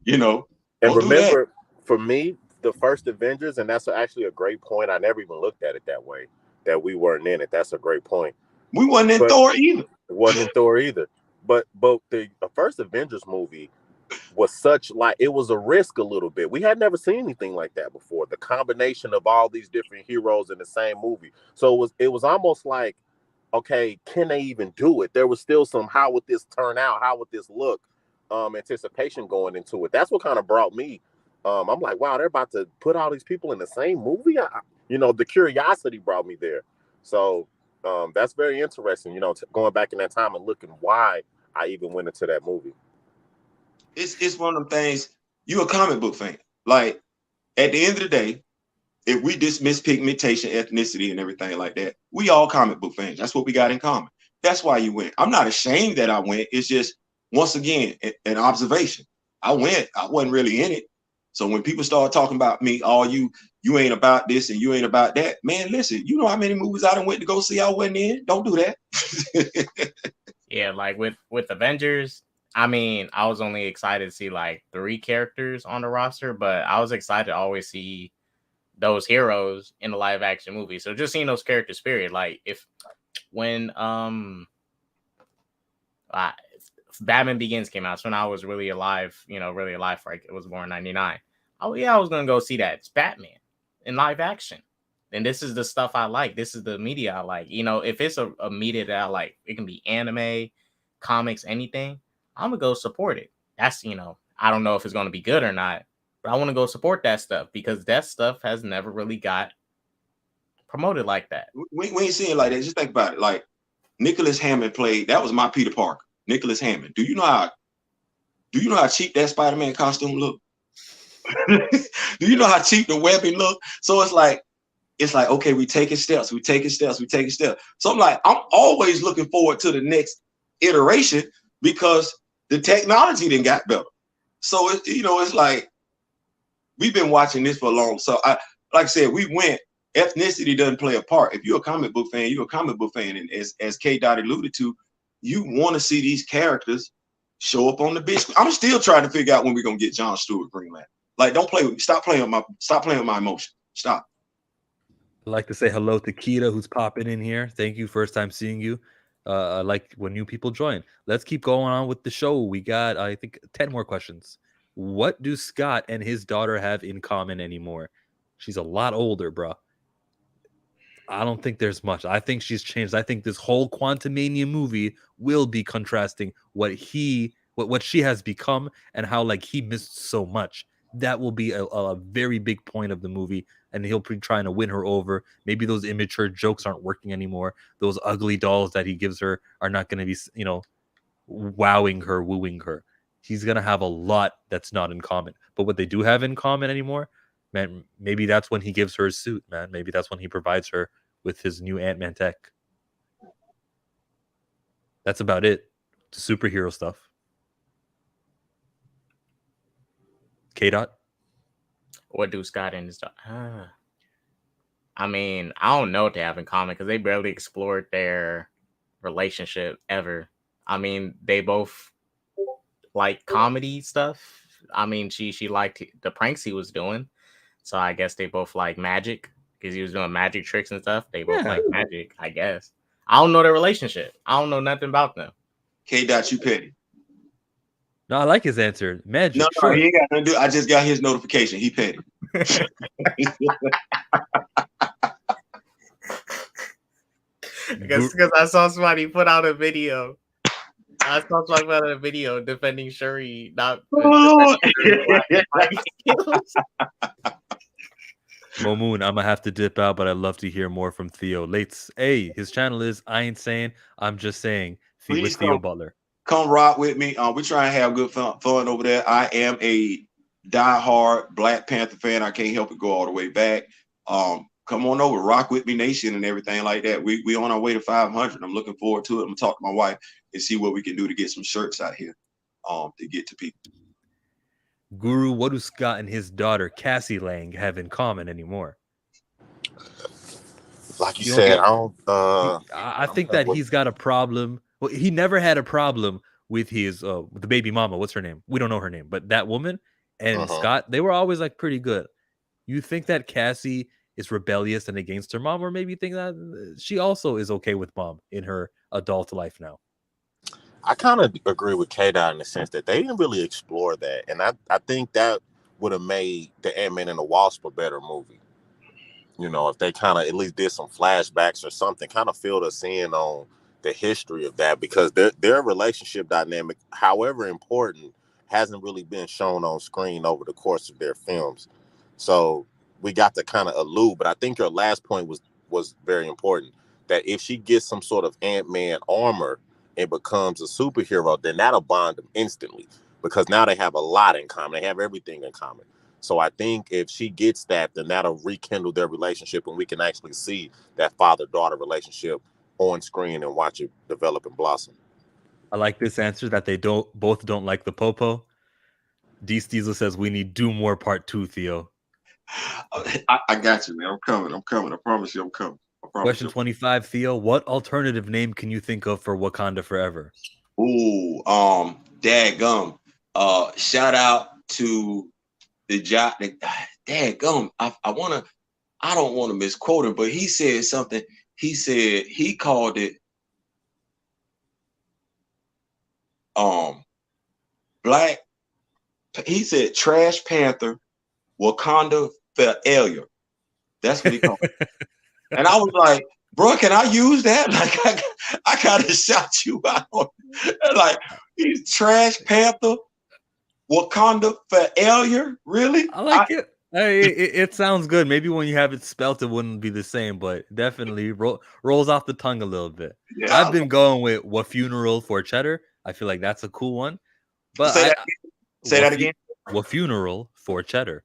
You know. And remember, for me, the first Avengers, and that's actually a great point. I never even looked at it that way, that we weren't in it. That's a great point. We wasn't in Thor either. It wasn't in Thor either. But the first Avengers movie was such, like, it was a risk a little bit. We had never seen anything like that before. The combination of all these different heroes in the same movie. So it was almost like, okay, can they even do it? There was still some, how would this turn out? How would this look? Anticipation going into it. That's what kind of brought me. I'm like, wow, they're about to put all these people in the same movie. The curiosity brought me there. So that's very interesting, going back in that time and looking why I even went into that movie. It's one of them things. You're a comic book fan. Like, at the end of the day, if we dismiss pigmentation, ethnicity, and everything like that, we all comic book fans. That's what we got in common. That's why you went. I'm not ashamed that I went. It's just, once again, an observation. I went. I wasn't really in it. So when people start talking about me, you ain't about this and you ain't about that, man, listen, you know how many movies I done went to go see I wasn't in? Don't do that. Yeah, like with Avengers, I mean, I was only excited to see like 3 characters on the roster, but I was excited to always see those heroes in the live action movie. So just seeing those characters, period. Like when Batman Begins came out, so when I was really alive, for it was born in 99. Oh yeah, I was gonna go see that. It's Batman in live action. And this is the stuff I like. This is the media I like. If it's a media that I like, it can be anime, comics, anything, I'm gonna go support it. That's, I don't know if it's gonna be good or not, but I want to go support that stuff because that stuff has never really got promoted like that. We ain't seeing it like that. Just think about it. Like, Nicholas Hammond played, that was my Peter Parker. Nicholas Hammond. Do you know how cheap that Spider-Man costume looked? Do you know how cheap the webbing looked? So it's like, okay, we taking steps. So I'm always looking forward to the next iteration because the technology then got better. So it's like we've been watching this for long. So like I said, we went. Ethnicity doesn't play a part. If you're a comic book fan, you're a comic book fan, and as K. Dot alluded to, you want to see these characters show up on the big screen. I'm still trying to figure out when we're gonna get Jon Stewart Green Lantern. Like, don't play with me. Stop playing with my emotion. Stop. I'd like to say hello to Kita, who's popping in here. Thank you. First time seeing you. I like when new people join. Let's keep going on with the show. We got, I think, 10 more questions. What do Scott and his daughter have in common anymore? She's a lot older, bro. I don't think there's much. I think she's changed. I think this whole Quantumania movie will be contrasting what she has become and how, like, he missed so much. That will be a very big point of the movie, and he'll be trying to win her over. Maybe those immature jokes aren't working anymore. Those ugly dolls that he gives her are not going to be, wooing her. He's going to have a lot that's not in common. But what they do have in common anymore, man, maybe that's when he gives her his suit, man. Maybe that's when he provides her with his new Ant-Man tech. That's about it. The superhero stuff. K-Dot? What do Scott and his daughter? I mean, I don't know what they have in common because they barely explored their relationship ever. I mean, they both like comedy stuff. I mean, she liked the pranks he was doing. So I guess they both like magic because he was doing magic tricks and stuff. They both like magic, I guess. I don't know their relationship. I don't know nothing about them. K-Dot, you petty. No, I like his answer. Magic. No, sure. he ain't got nothing to do. I just got his notification. He petty. Because I saw somebody put out a video I saw talking about a video defending Shuri, not Oh, Momoon, I'm gonna have to dip out, but I'd love to hear more from Theo. Lates, hey, his channel is I Ain't Saying, I'm Just Saying. Please Theo Butler. Come rock with me. We try and have good fun over there. I am a diehard Black Panther fan. I can't help it go all the way back. Come on over, rock with me, nation, and everything like that. We on our way to 500. I'm looking forward to it. I'm gonna talk to my wife and see what we can do to get some shirts out here, to get to people. Guru, what do Scott and his daughter Cassie Lang have in common anymore? Like you said, I think that he's got a problem. Well, he never had a problem with his the baby mama. What's her name? We don't know her name, but that woman and Scott, they were always like pretty good. You think that Cassie is rebellious and against her mom, or maybe you think that she also is okay with mom in her adult life now? I kind of agree with K-Dot in the sense that they didn't really explore that. And I think that would have made the Ant-Man and the Wasp a better movie. You know, if they kind of at least did some flashbacks or something, kind of filled us in on the history of that, because their relationship dynamic, however important, hasn't really been shown on screen over the course of their films. So we got to kind of allude, but I think your last point was very important, that if she gets some sort of Ant-Man armor and becomes a superhero, then that'll bond them instantly, because now they have a lot in common. They have everything in common. So I think if she gets that, then that'll rekindle their relationship, and we can actually see that father-daughter relationship on screen and watch it develop and blossom. I like this answer, that they both don't like the popo. D. Steezel says we need Do More Part 2, Theo. I got you, man. I'm coming. I promise you I'm coming. Question 25, Theo. What alternative name can you think of for Wakanda Forever? Ooh, dadgum. Shout out to the job. Dadgum. I don't want to misquote him, but he said something. He said he called it Black. He said Trash Panther Wakanda Forever. That's what he called it. And I was like, bro, can I use that? Like, I kind of shout you out. Like, he's Trash Panther Wakanda Forever. Really? I like it. Hey, it sounds good. Maybe when you have it spelt, it wouldn't be the same, but definitely rolls off the tongue a little bit. Yeah, I've been going with What Funeral for Cheddar. I feel like that's a cool one. But say that again. What Funeral for Cheddar.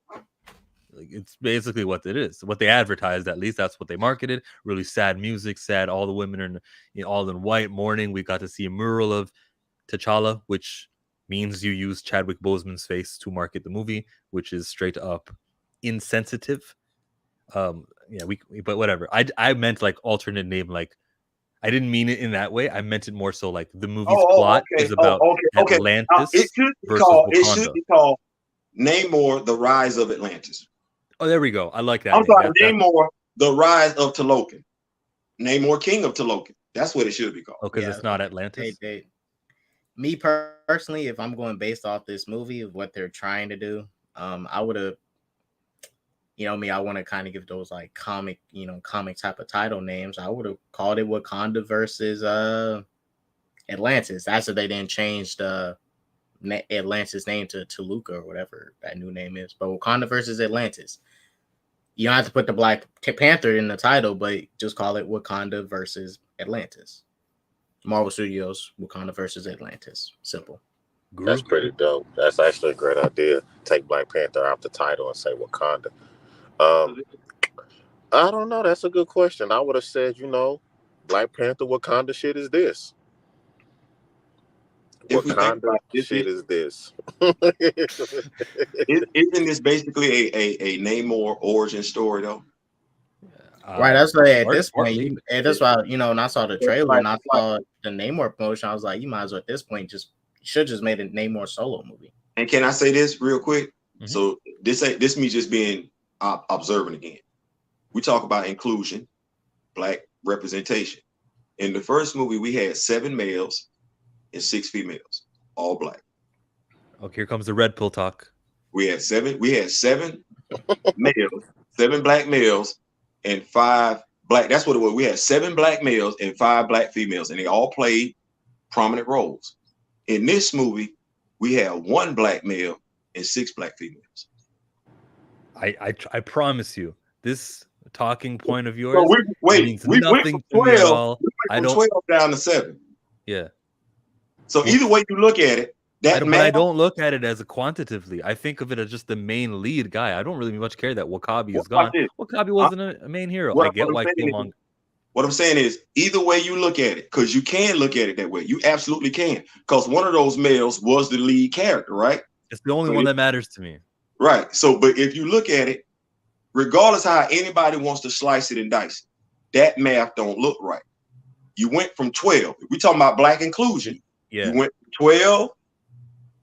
Like, it's basically what it is. What they advertised, at least that's what they marketed. Really sad music, sad. All the women are all in white mourning. We got to see a mural of T'Challa, which means you use Chadwick Boseman's face to market the movie, which is straight up insensitive. But whatever. I meant like alternate name, like I didn't mean it in that way. I meant it more so like the movie's plot is about Atlantis versus Wakanda. It should be called Namor: The Rise of Atlantis. Oh, there we go. I like that. I'm sorry, Namor: The Rise of Talokan. Namor, King of Talokan. That's what it should be called. Oh, because it's not Atlantis. Me personally, if I'm going based off this movie of what they're trying to do, I would have, I want to kind of give those like comic type of title names. I would have called it Wakanda versus Atlantis. That's if they didn't change the Atlantis name to Luca or whatever that new name is. But Wakanda versus Atlantis. You don't have to put the Black Panther in the title, but just call it Wakanda versus Atlantis. Marvel Studios, Wakanda versus Atlantis. Simple. That's pretty dope. That's actually a great idea. Take Black Panther out the title and say Wakanda. I don't know. That's a good question. I would have said, Black Panther Wakanda shit is this. Wakanda shit is this. Isn't this basically a Namor origin story though? Right, that's why at this point, and that's why when I saw the trailer and I saw the Namor promotion, I was like, you might as well at this point should just made a Namor solo movie. And can I say this real quick? Mm-hmm. So this me just being observant again. We talk about inclusion, Black representation. In the first movie, we had 7 males and 6 females, all Black. Okay, here comes the red pill talk. We had 7 males, 7 Black males, and 5 Black. That's what it was. We had 7 Black males and 5 Black females, and they all played prominent roles. In this movie, we have 1 black male and 6 black females. I promise you, this talking point of So yours means we went nothing from to me at 12. all. We I went don't. from 12 down to 7. Yeah. So either way you look at it, But I don't look at it as a quantitatively. I think of it as just the main lead guy. I don't really much care that Wakabi is gone. Wakabi wasn't a main hero. I get why Killmonger. What I'm saying is, either way you look at it, because you can look at it that way. You absolutely can. Because one of those males was the lead character, right? It's the only one that matters to me. Right. So, but if you look at it, regardless how anybody wants to slice it and dice it, that math don't look right. You went from 12. If we're talking about black inclusion, you went from 12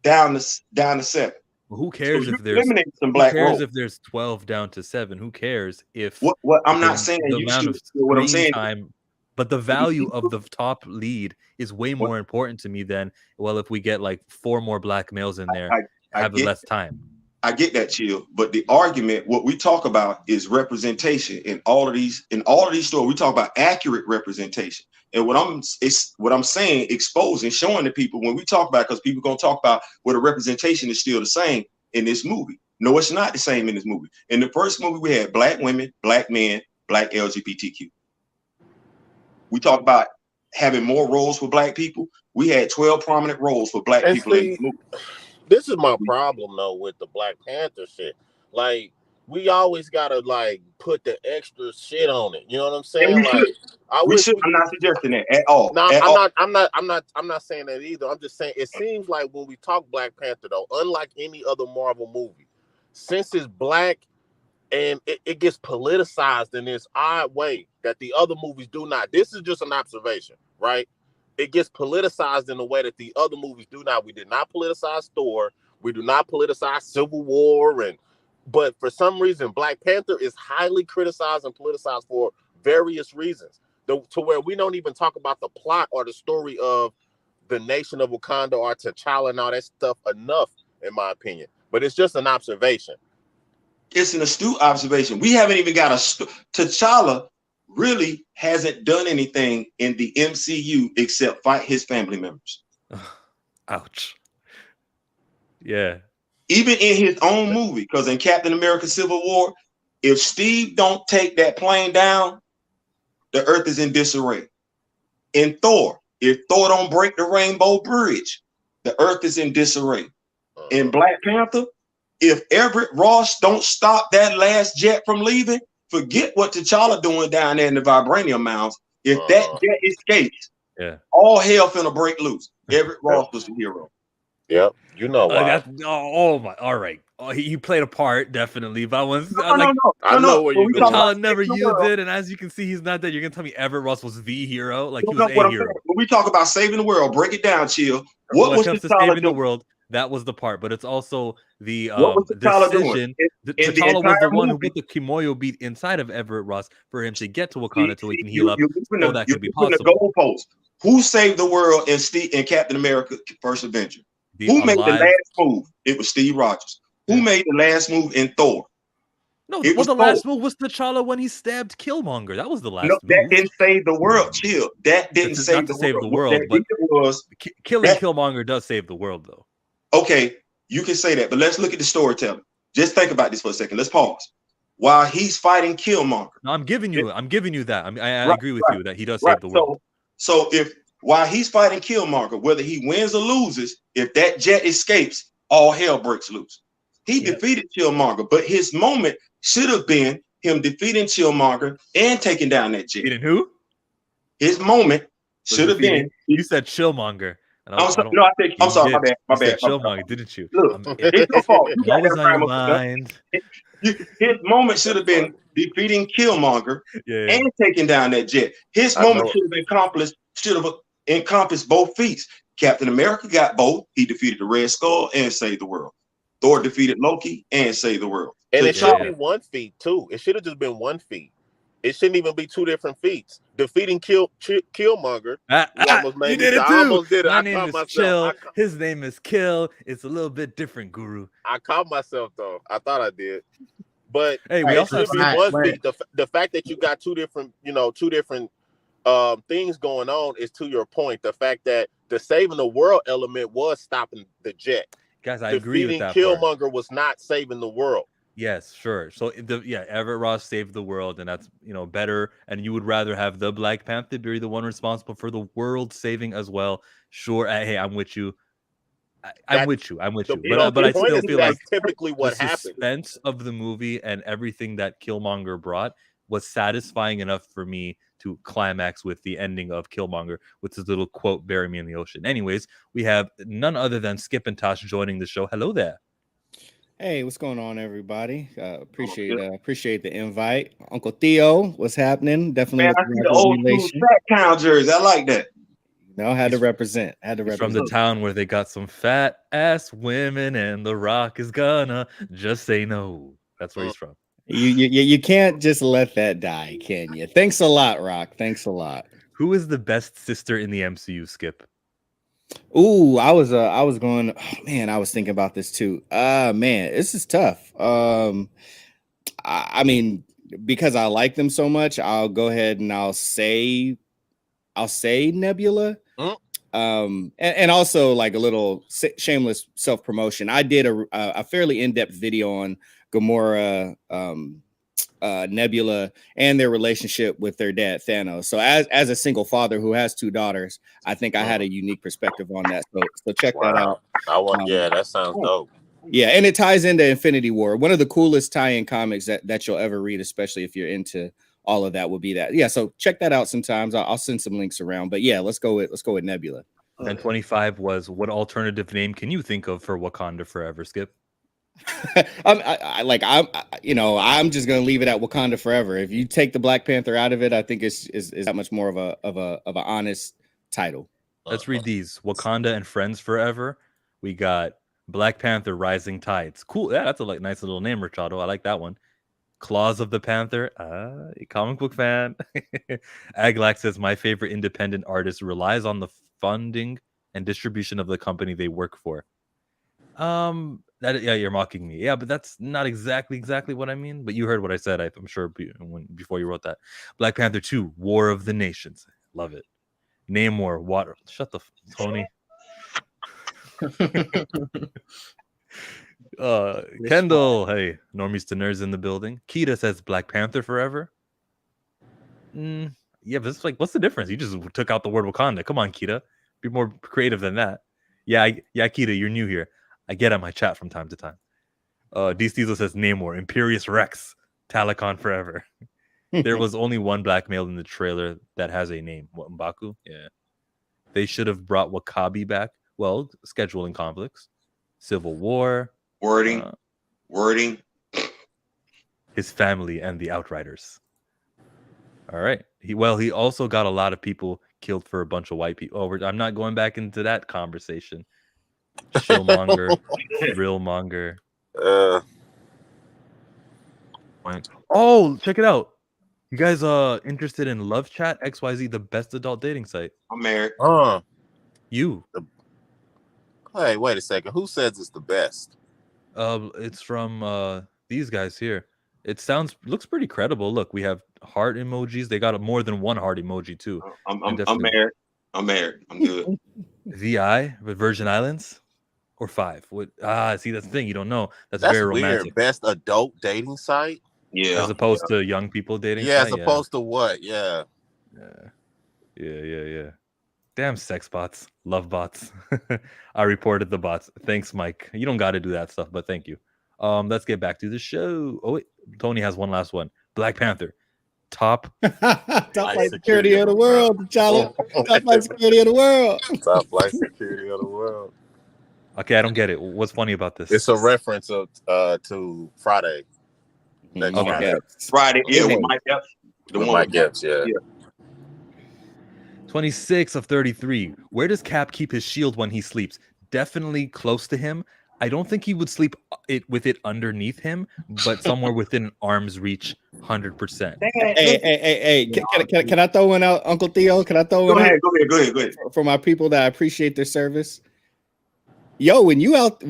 down to 7. Well, who cares if there's some black roles. if there's 12 down to 7? Who cares if what I'm not saying the you amount should, of what I'm screen saying time, but the value of the top lead is way more important to me than, well, if we get like 4 more black males in there, I have less time. I get that, Chill, but the argument, what we talk about is representation in all of these stories. We talk about accurate representation. And what I'm saying, exposing, showing to people when we talk about, because people gonna talk about the representation is still the same in this movie. No, it's not the same in this movie. In the first movie, we had black women, black men, black LGBTQ. We talk about having more roles for black people. We had 12 prominent roles for black people in the movie. This is my problem though with the Black Panther shit. Like, we always gotta like put the extra shit on it. You know what I'm saying? I'm not suggesting that at all. No, I'm not saying that either. I'm just saying it seems like when we talk Black Panther though, unlike any other Marvel movie, since it's black and it gets politicized in this odd way that the other movies do not. This is just an observation, right? It gets politicized in a way that the other movies do not. We did not politicize Thor. We do not politicize Civil War, but for some reason, Black Panther is highly criticized and politicized for various reasons. To where we don't even talk about the plot or the story of the nation of Wakanda or T'Challa and all that stuff enough, in my opinion. But it's just an observation. It's an astute observation. We haven't even got T'Challa really hasn't done anything in the MCU except fight his family members. Ouch. Yeah. Even in his own movie, because in Captain America Civil War, if Steve don't take that plane down, the earth is in disarray. In Thor, if Thor don't break the Rainbow Bridge, the earth is in disarray. In Black Panther, if Everett Ross don't stop that last jet from leaving, forget what T'Challa doing down there in the Vibranium Mounds. If that jet escapes, all hell finna break loose. Everett Ross was the hero. Yep, you know why. Oh my! All right, he played a part definitely. But I know what you T'Challa never yielded, and as you can see, he's not dead. You're gonna tell me Everett Ross was the hero? Like, he was a hero. When we talk about saving the world, break it down, Chill. What was T'Challa saving the world? That was the part, but it's also the decision. T'Challa was the one who put the Kimoyo beat inside of Everett Ross for him to get to Wakanda so he can heal up. So that could be possible. The goalpost. Who saved the world in Captain America: First Avenger? Who made the last move? It was Steve Rogers. Who made the last move in Thor? No, the last move was T'Challa when he stabbed Killmonger. That was the last move. That didn't save the world. Chill. That didn't save the world. But killing Killmonger does save the world, though. Okay, you can say that, but let's look at the storytelling. Just think about this for a second. Let's pause. While he's fighting Killmonger. No, I'm giving you that. I agree with you that he does save the world. So while he's fighting Killmonger, whether he wins or loses, if that jet escapes, all hell breaks loose. He defeated Killmonger, but his moment should have been him defeating Killmonger and taking down that jet. Defeating who? His moment should have been. You said Killmonger. I'm sorry, my bad. Killmonger, didn't you? Look, it's your fault. What was on your mind? His moment should have been defeating Killmonger and taking down that jet. His moment should have encompassed both feats. Captain America got both. He defeated the Red Skull and saved the world. Thor defeated Loki and saved the world. And it should be one feat too. It should have just been one feat. It shouldn't even be 2 different feats. Defeating Killmonger. You did it too. My name is Chill. His name is Kill. It's a little bit different, Guru. I caught myself though. I thought I did. But hey, we also have one feat. The fact that you got two different things going on is, to your point, the fact that the saving the world element was stopping the jet. Guys, I agree with that Killmonger part. was not saving the world. Yes, sure. So Everett Ross saved the world, and that's better. And you would rather have the Black Panther be the one responsible for the world saving as well. Sure, hey, I'm with you. I'm with you. But I still feel like typically what the happens. suspense of the movie and everything that Killmonger brought was satisfying enough for me to climax with the ending of Killmonger with his little quote, "Bury me in the ocean." Anyways, we have none other than Skip and Tosh joining the show. Hello there. Hey, what's going on, everybody? Appreciate the invite. Uncle Theo, what's happening? Definitely. Man, I see the old school track count jersey. I like that. No, had to represent. From the town where they got some fat ass women, and The Rock is gonna just say no. That's where he's from. You can't just let that die, can you? Thanks a lot, Rock. Thanks a lot. Who is the best sister in the MCU, Skip? Ooh, I was going. Oh, man, I was thinking about this too. Man, this is tough. I mean, because I like them so much, I'll go ahead and I'll say Nebula. And also like a little shameless self-promotion. I did a fairly in-depth video on Gamora, Nebula, and their relationship with their dad Thanos. So as a single father who has two daughters, I think I had a unique perspective on that. So check that out. That sounds dope. Yeah, and it ties into Infinity War. One of the coolest tie-in comics that you'll ever read, especially if you're into all of that, will be that. Yeah, so check that out sometimes. I'll send some links around. But yeah, let's go with Nebula. And 25 was, what alternative name can you think of for Wakanda Forever, Skip? I'm just gonna leave it at Wakanda Forever. If you take the Black Panther out of it, I think is that much more of an honest title. Let's read these. Wakanda and Friends Forever. We got Black Panther Rising Tides. Cool. Yeah, that's a nice little name, Richardo. I like that one. Claws of the Panther. A comic book fan. Aglax says, my favorite independent artist relies on the funding and distribution of the company they work for. You're mocking me. Yeah, but that's not exactly what I mean. But you heard what I said, I'm sure, before you wrote that. Black Panther 2, War of the Nations. Love it. Namor, Water. Shut the Tony. Kendall, hey, normies to nerds in the building. Kita says Black Panther Forever. Yeah, but it's like, what's the difference? You just took out the word Wakanda. Come on, Kita, be more creative than that. Yeah, Kita, you're new here. I get on my chat from time to time. D. Steezel says Namor, Imperious Rex, Talakon Forever. There was only one black male in the trailer that has a name. What, M'Baku? Yeah. They should have brought Wakabi back. Well, scheduling conflicts. Civil War. Wording. His family and the Outriders. All right. He also got a lot of people killed for a bunch of white people. I'm not going back into that conversation. Chillmonger, Realmonger. Oh, check it out. You guys interested in Love Chat XYZ, the best adult dating site? I'm married. You. Hey, wait a second. Who says it's the best? It's from these guys here. It looks pretty credible. Look, we have heart emojis. They got more than one heart emoji too. I'm married. I'm good. VI with Virgin Islands or 5. See, that's the thing. You don't know. That's very romantic. Weird. Best adult dating site. Yeah. As opposed to young people dating. Yeah. As opposed to what? Yeah. Yeah. Damn sex bots, love bots. I reported the bots. Thanks, Mike. You don't got to do that stuff, but thank you. Let's get back to the show. Oh wait, Tony has one last one. Black Panther, top flight security of the world, T'Challa. Top flight security of the world. Top flight security of the world. Okay, I don't get it. What's funny about this? It's a reference to Friday. Friday, yeah, with Mike Epps. With Mike Epps, yeah. 26 of 33. Where does Cap keep his shield when he sleeps? Definitely close to him. I don't think he would sleep with it underneath him, but somewhere within arm's reach, 100%. Hey! Can I throw one out, Uncle Theo? Can I throw one out? Go ahead. For my people that appreciate their service. Yo, when you out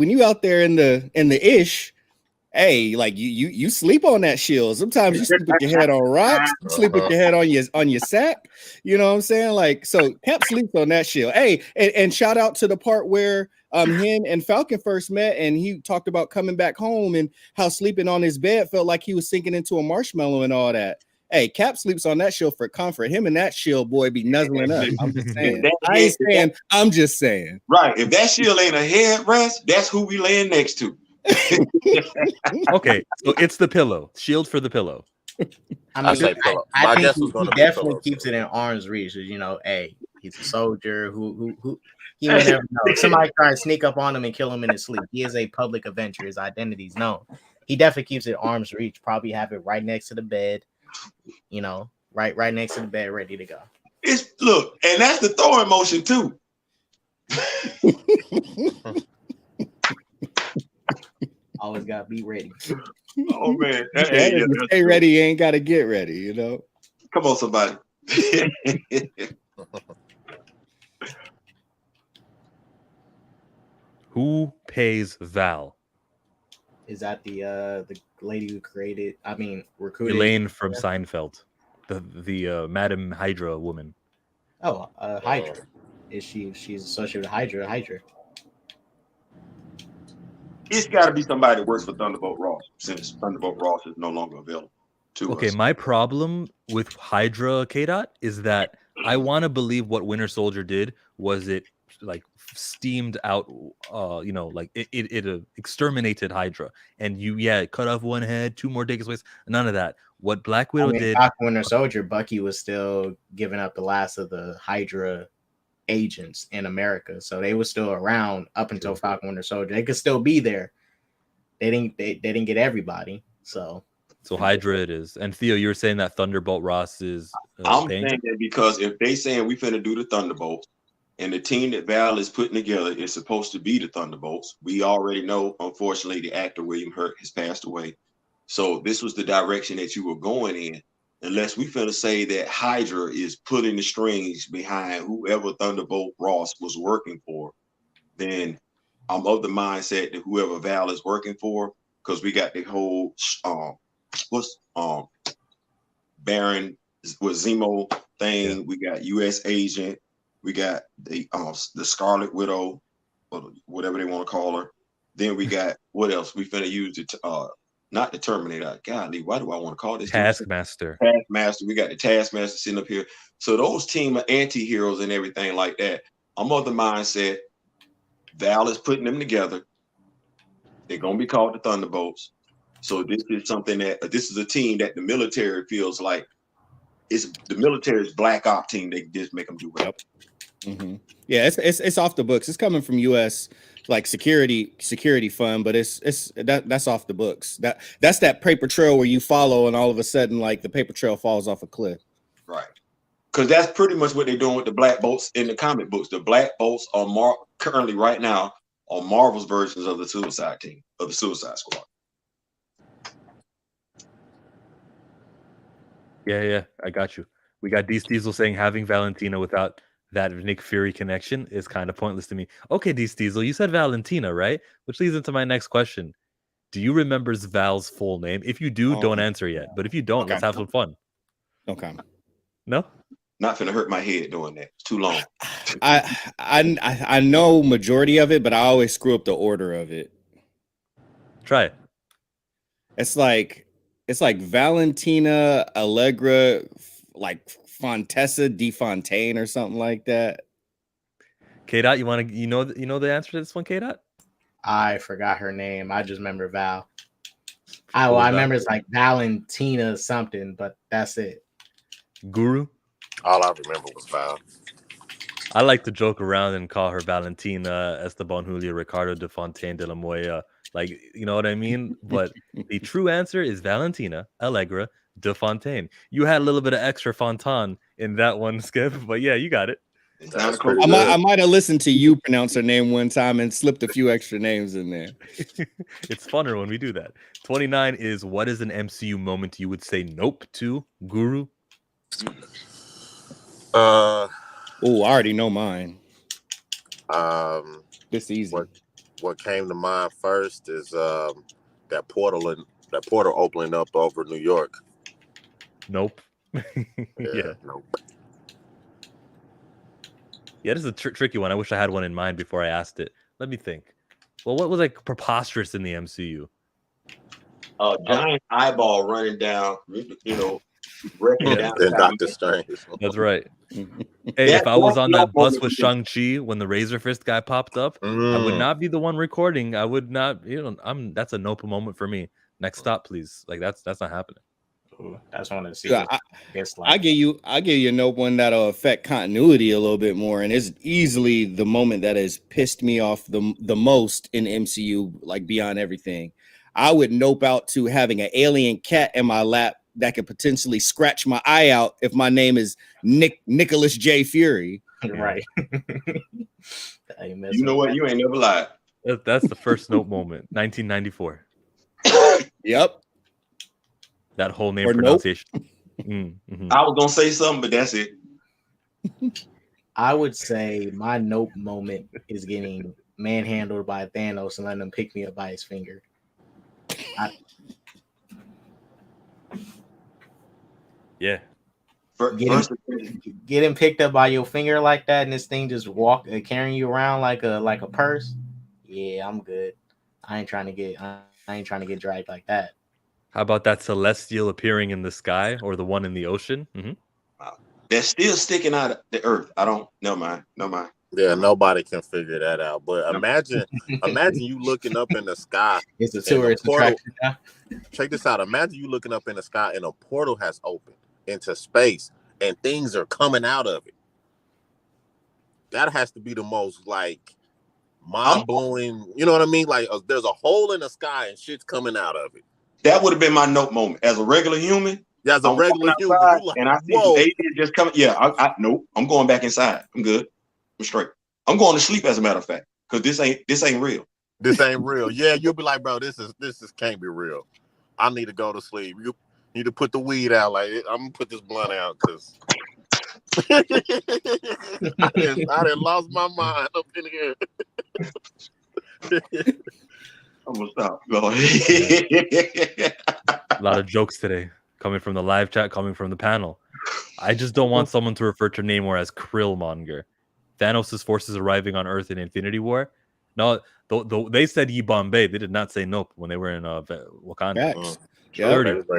there in the ish, hey, like you sleep on that shield. Sometimes you sleep with your head on rocks, you sleep with your head on your sack. You know what I'm saying? Like, so Cap sleeps on that shield. Hey, and shout out to the part where him and Falcon first met, and he talked about coming back home and how sleeping on his bed felt like he was sinking into a marshmallow and all that. Hey, Cap sleeps on that shield for comfort. Him and that shield boy be nuzzling up. I'm just saying. I ain't saying. I'm just saying. Right. If that shield ain't a headrest, that's who we laying next to. Okay, so it's the pillow. Shield for the pillow. I mean, say pillow. I My think guess was he gonna be definitely pillow. keeps it in arm's reach. You know, hey, he's a soldier who he would never know. Somebody try and sneak up on him and kill him in his sleep. He is a public avenger. His identity's known. He definitely keeps it at arm's reach. Probably have it right next to the bed. You know, right next to the bed, ready to go. Look, and that's the throwing motion too. Always gotta be ready. Oh man, stay ready. You ain't got to get ready. You know. Come on, somebody. Who pays Val? Is that the lady who recruited Elaine from Seinfeld, the Madam Hydra woman. Oh, Hydra. She's associated with Hydra? Hydra. It's got to be somebody that works for Thunderbolt Ross, since Thunderbolt Ross is no longer available to us. My problem with Hydra K-Dot is that I want to believe what Winter Soldier did was it like steamed out, like it exterminated Hydra, and it cut off one head, 2 more Degas ways, none of that. What Black Widow did, Winter Soldier, Bucky was still giving up the last of the Hydra agents in America, so they were still around up until Falcon Winter Soldier. They could still be there. They didn't get everybody, so Hydra it is. And Theo, you were saying that Thunderbolt Ross is I'm saying that because if they saying we finna do the Thunderbolts and the team that Val is putting together is supposed to be the Thunderbolts, we already know, unfortunately, the actor William Hurt has passed away. So this was the direction that you were going in. Unless we finna say that Hydra is pulling the strings behind whoever Thunderbolt Ross was working for, then I'm of the mindset that whoever Val is working for, because we got the whole Baron with Zemo thing, we got U.S. Agent, we got the Scarlet Widow, or whatever they want to call her. Then we got what else? We finna use it. Not the Terminator. Golly, why do I want to call this Taskmaster? Taskmaster. We got the Taskmaster sitting up here. So those team of anti-heroes and everything like that. I'm of the mindset Val is putting them together. They're gonna be called the Thunderbolts. So this is something this is a team that the military feels like it's the military's black op team. They just make them do whatever. Mm-hmm. Yeah, it's off the books. It's coming from U.S. like security fund, but that's off the books. That's that paper trail where you follow, and all of a sudden, like the paper trail falls off a cliff. Right. Because that's pretty much what they're doing with the Black Bolts in the comic books. The Black Bolts are currently right now on Marvel's versions of the Suicide Team, of the Suicide Squad. Yeah, I got you. We got Diesel saying having Valentina without that Nick Fury connection is kind of pointless to me. Okay, Diesel, you said Valentina, right? Which leads into my next question. Do you remember Val's full name? If you do, don't answer yet. But if you don't, let's have some fun. Okay. No? Not gonna hurt my head doing that. It's too long. I know majority of it, but I always screw up the order of it. Try it. It's like Valentina Allegra, like Fontessa Di Fontaine or something like that. K-Dot, you know the answer to this one, K-Dot? I forgot her name. I just remember Val. I remember it's like Valentina something, but that's it. Guru? All I remember was Val. I like to joke around and call her Valentina Esteban Julia Ricardo de Fontaine de la Moya. Like, you know what I mean? But the true answer is Valentina Allegra de Fontaine. You had a little bit of extra Fontaine in that one, Skip, but yeah, you got it. I might have listened to you pronounce her name one time and slipped a few extra names in there. It's funner when we do that. 29 is, what is an MCU moment you would say nope to, Guru? I already know mine. It's easy. What came to mind first is that portal opening up over New York. Nope. Yeah. Nope. Yeah, this is a tricky one. I wish I had one in mind before I asked it. Let me think. Well, what was like preposterous in the MCU? Giant eyeball running down, breaking down. And Doctor Strange. That's right. Hey, if I was on that bus with Shang-Chi when the Razor Fist guy popped up, I would not be the one recording. I would not, that's a nope moment for me. Next stop, please. Like that's not happening. Ooh, that's one of the Yeah, I give you a nope one that'll affect continuity a little bit more, and it's easily the moment that has pissed me off the most in MCU, like beyond everything. I would nope out to having an alien cat in my lap that could potentially scratch my eye out if my name is Nicholas J. Fury. Right. You know what? You ain't never lied. That's the first nope moment. 1994. Yep. That whole name Or pronunciation. Nope. I was gonna say something, but that's it. I would say my nope moment is getting manhandled by Thanos and letting him pick me up by his finger. Yeah. Getting picked up by your finger like that, and this thing just carrying you around like a purse. Yeah, I'm good. I ain't trying to get dragged like that. How about that celestial appearing in the sky or the one in the ocean? That's still sticking out of the earth. Never mind. Yeah, nobody can figure that out. But imagine you looking up in the sky. It's a tourist attraction. Check this out. Imagine you looking up in the sky and a portal has opened into space and things are coming out of it. That has to be the most like mind-blowing, you know what I mean? Like there's a hole in the sky and shit's coming out of it. That would have been my nope moment. As a regular human, yeah, as a regular human, like, and I see some aliens just coming. Yeah, nope. I'm going back inside. I'm good. I'm straight. I'm going to sleep, as a matter of fact, because this ain't real. This ain't real. Yeah, you'll be like, bro, this can't be real. I need to go to sleep. You need to put the weed out. Like I'm gonna put this blunt out because I done lost my mind up in here. I'm gonna stop. Go A lot of jokes today coming from the live chat, coming from the panel. I just don't want someone to refer to Namor as Krillmonger. Thanos' forces arriving on Earth in Infinity War. No, they said Ye Bombay. They did not say nope when they were in Wakanda.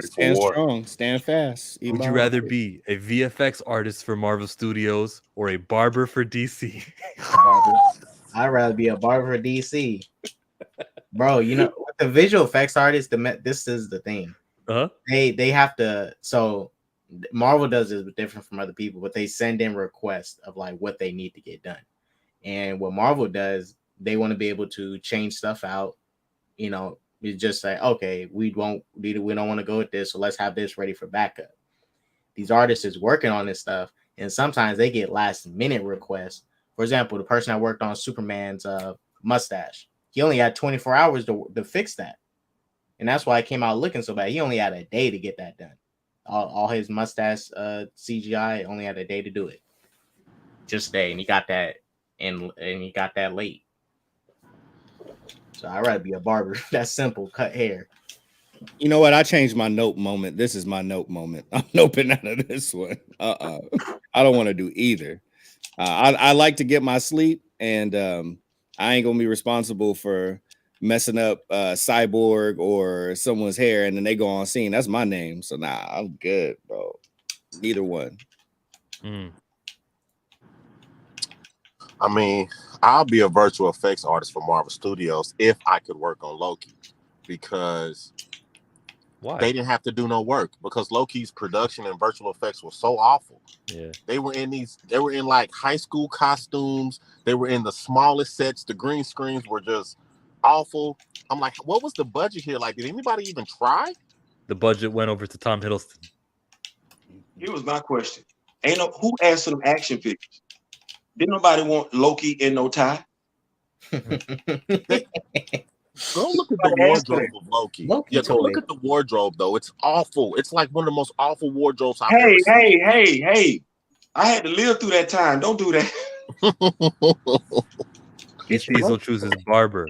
Stand strong, stand fast. Would you rather be a VFX artist for Marvel Studios or a barber for DC? I'd rather be a barber for DC. Bro, with the visual effects artists, this is the thing. They have to. So Marvel does this different from other people, but they send in requests of like what they need to get done. And what Marvel does, they want to be able to change stuff out. You just say, okay, we don't want to go with this, so let's have this ready for backup. These artists is working on this stuff, and sometimes they get last minute requests. For example, the person that worked on Superman's mustache, he only had 24 hours to fix that. And that's why it came out looking so bad. He only had a day to get that done. All his mustache CGI only had a day to do it. Just a day. And he got that and he got that late. So I'd rather be a barber. That's simple. Cut hair. You know what? I changed my nope moment. This is my nope moment. I'm noping out of this one. I don't want to do either. I like to get my sleep, and I ain't gonna be responsible for messing up Cyborg or someone's hair, and then they go on scene. That's my name. So I'm good, bro. Neither one. I mean, I'll be a virtual effects artist for Marvel Studios if I could work on Loki, because they didn't have to do no work, because Loki's production and virtual effects were so awful. Yeah, they were in like high school costumes. They were in the smallest sets. The green screens were just awful. I'm like, what was the budget here? Like, did anybody even try? The budget went over to Tom Hiddleston. Here was my question: who asked for them action figures? Didn't nobody want Loki in no tie? Go look at the wardrobe of Loki. Go look at the wardrobe, though. It's awful. It's like one of the most awful wardrobes I've ever seen. Hey. I had to live through that time. Don't do that. Keith Diesel chooses barber.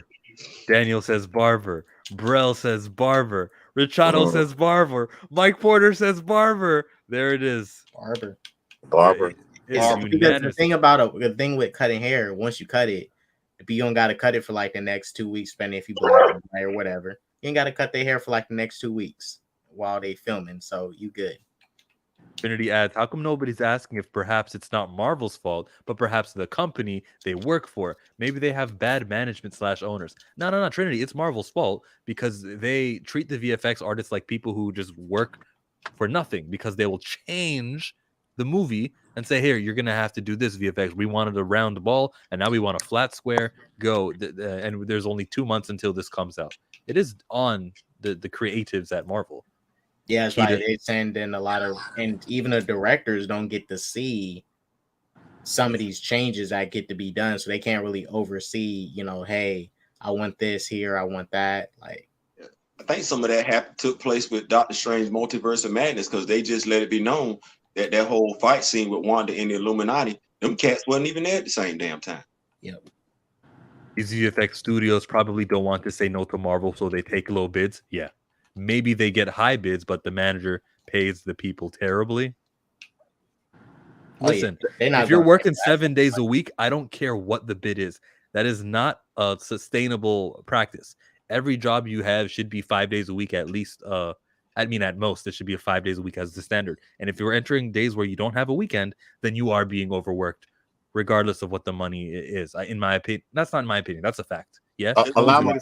Daniel says barber. Brell says barber. Richado says barber. Mike Porter says barber. There it is. Barber. Because the Unanimous. thing about the thing with cutting hair, once you cut it, if you don't got to cut it for like the next 2 weeks, depending if you black or whatever, you ain't got to cut their hair for like the next 2 weeks while they filming. So you good. Infinity adds, how come nobody's asking if perhaps it's not Marvel's fault, but perhaps the company they work for? Maybe they have bad management / owners. No, Trinity, it's Marvel's fault because they treat the VFX artists like people who just work for nothing, because they will change the movie and say, here, you're going to have to do this VFX. We wanted a round ball, and now we want a flat square. Go. And there's only 2 months until this comes out. It is on the creatives at Marvel. Yeah, that's right. They send in a lot of, and even the directors don't get to see some of these changes that get to be done, so they can't really oversee. Hey, I want this here, I want that. Like, I think some of that took place with Doctor Strange Multiverse of Madness, because they just let it be known that whole fight scene with Wanda and the Illuminati, them cats wasn't even there at the same damn time. Yep. These VFX studios probably don't want to say no to Marvel, so they take low bids. Yeah. Maybe they get high bids, but the manager pays the people terribly. Listen, if you're working 7 days a week, I don't care what the bid is. That is not a sustainable practice. Every job you have should be 5 days a week at least. At most, it should be a 5 days a week as the standard. And if you're entering days where you don't have a weekend, then you are being overworked, regardless of what the money is. In my opinion, that's not in my opinion. That's a fact. Yes. Allow me to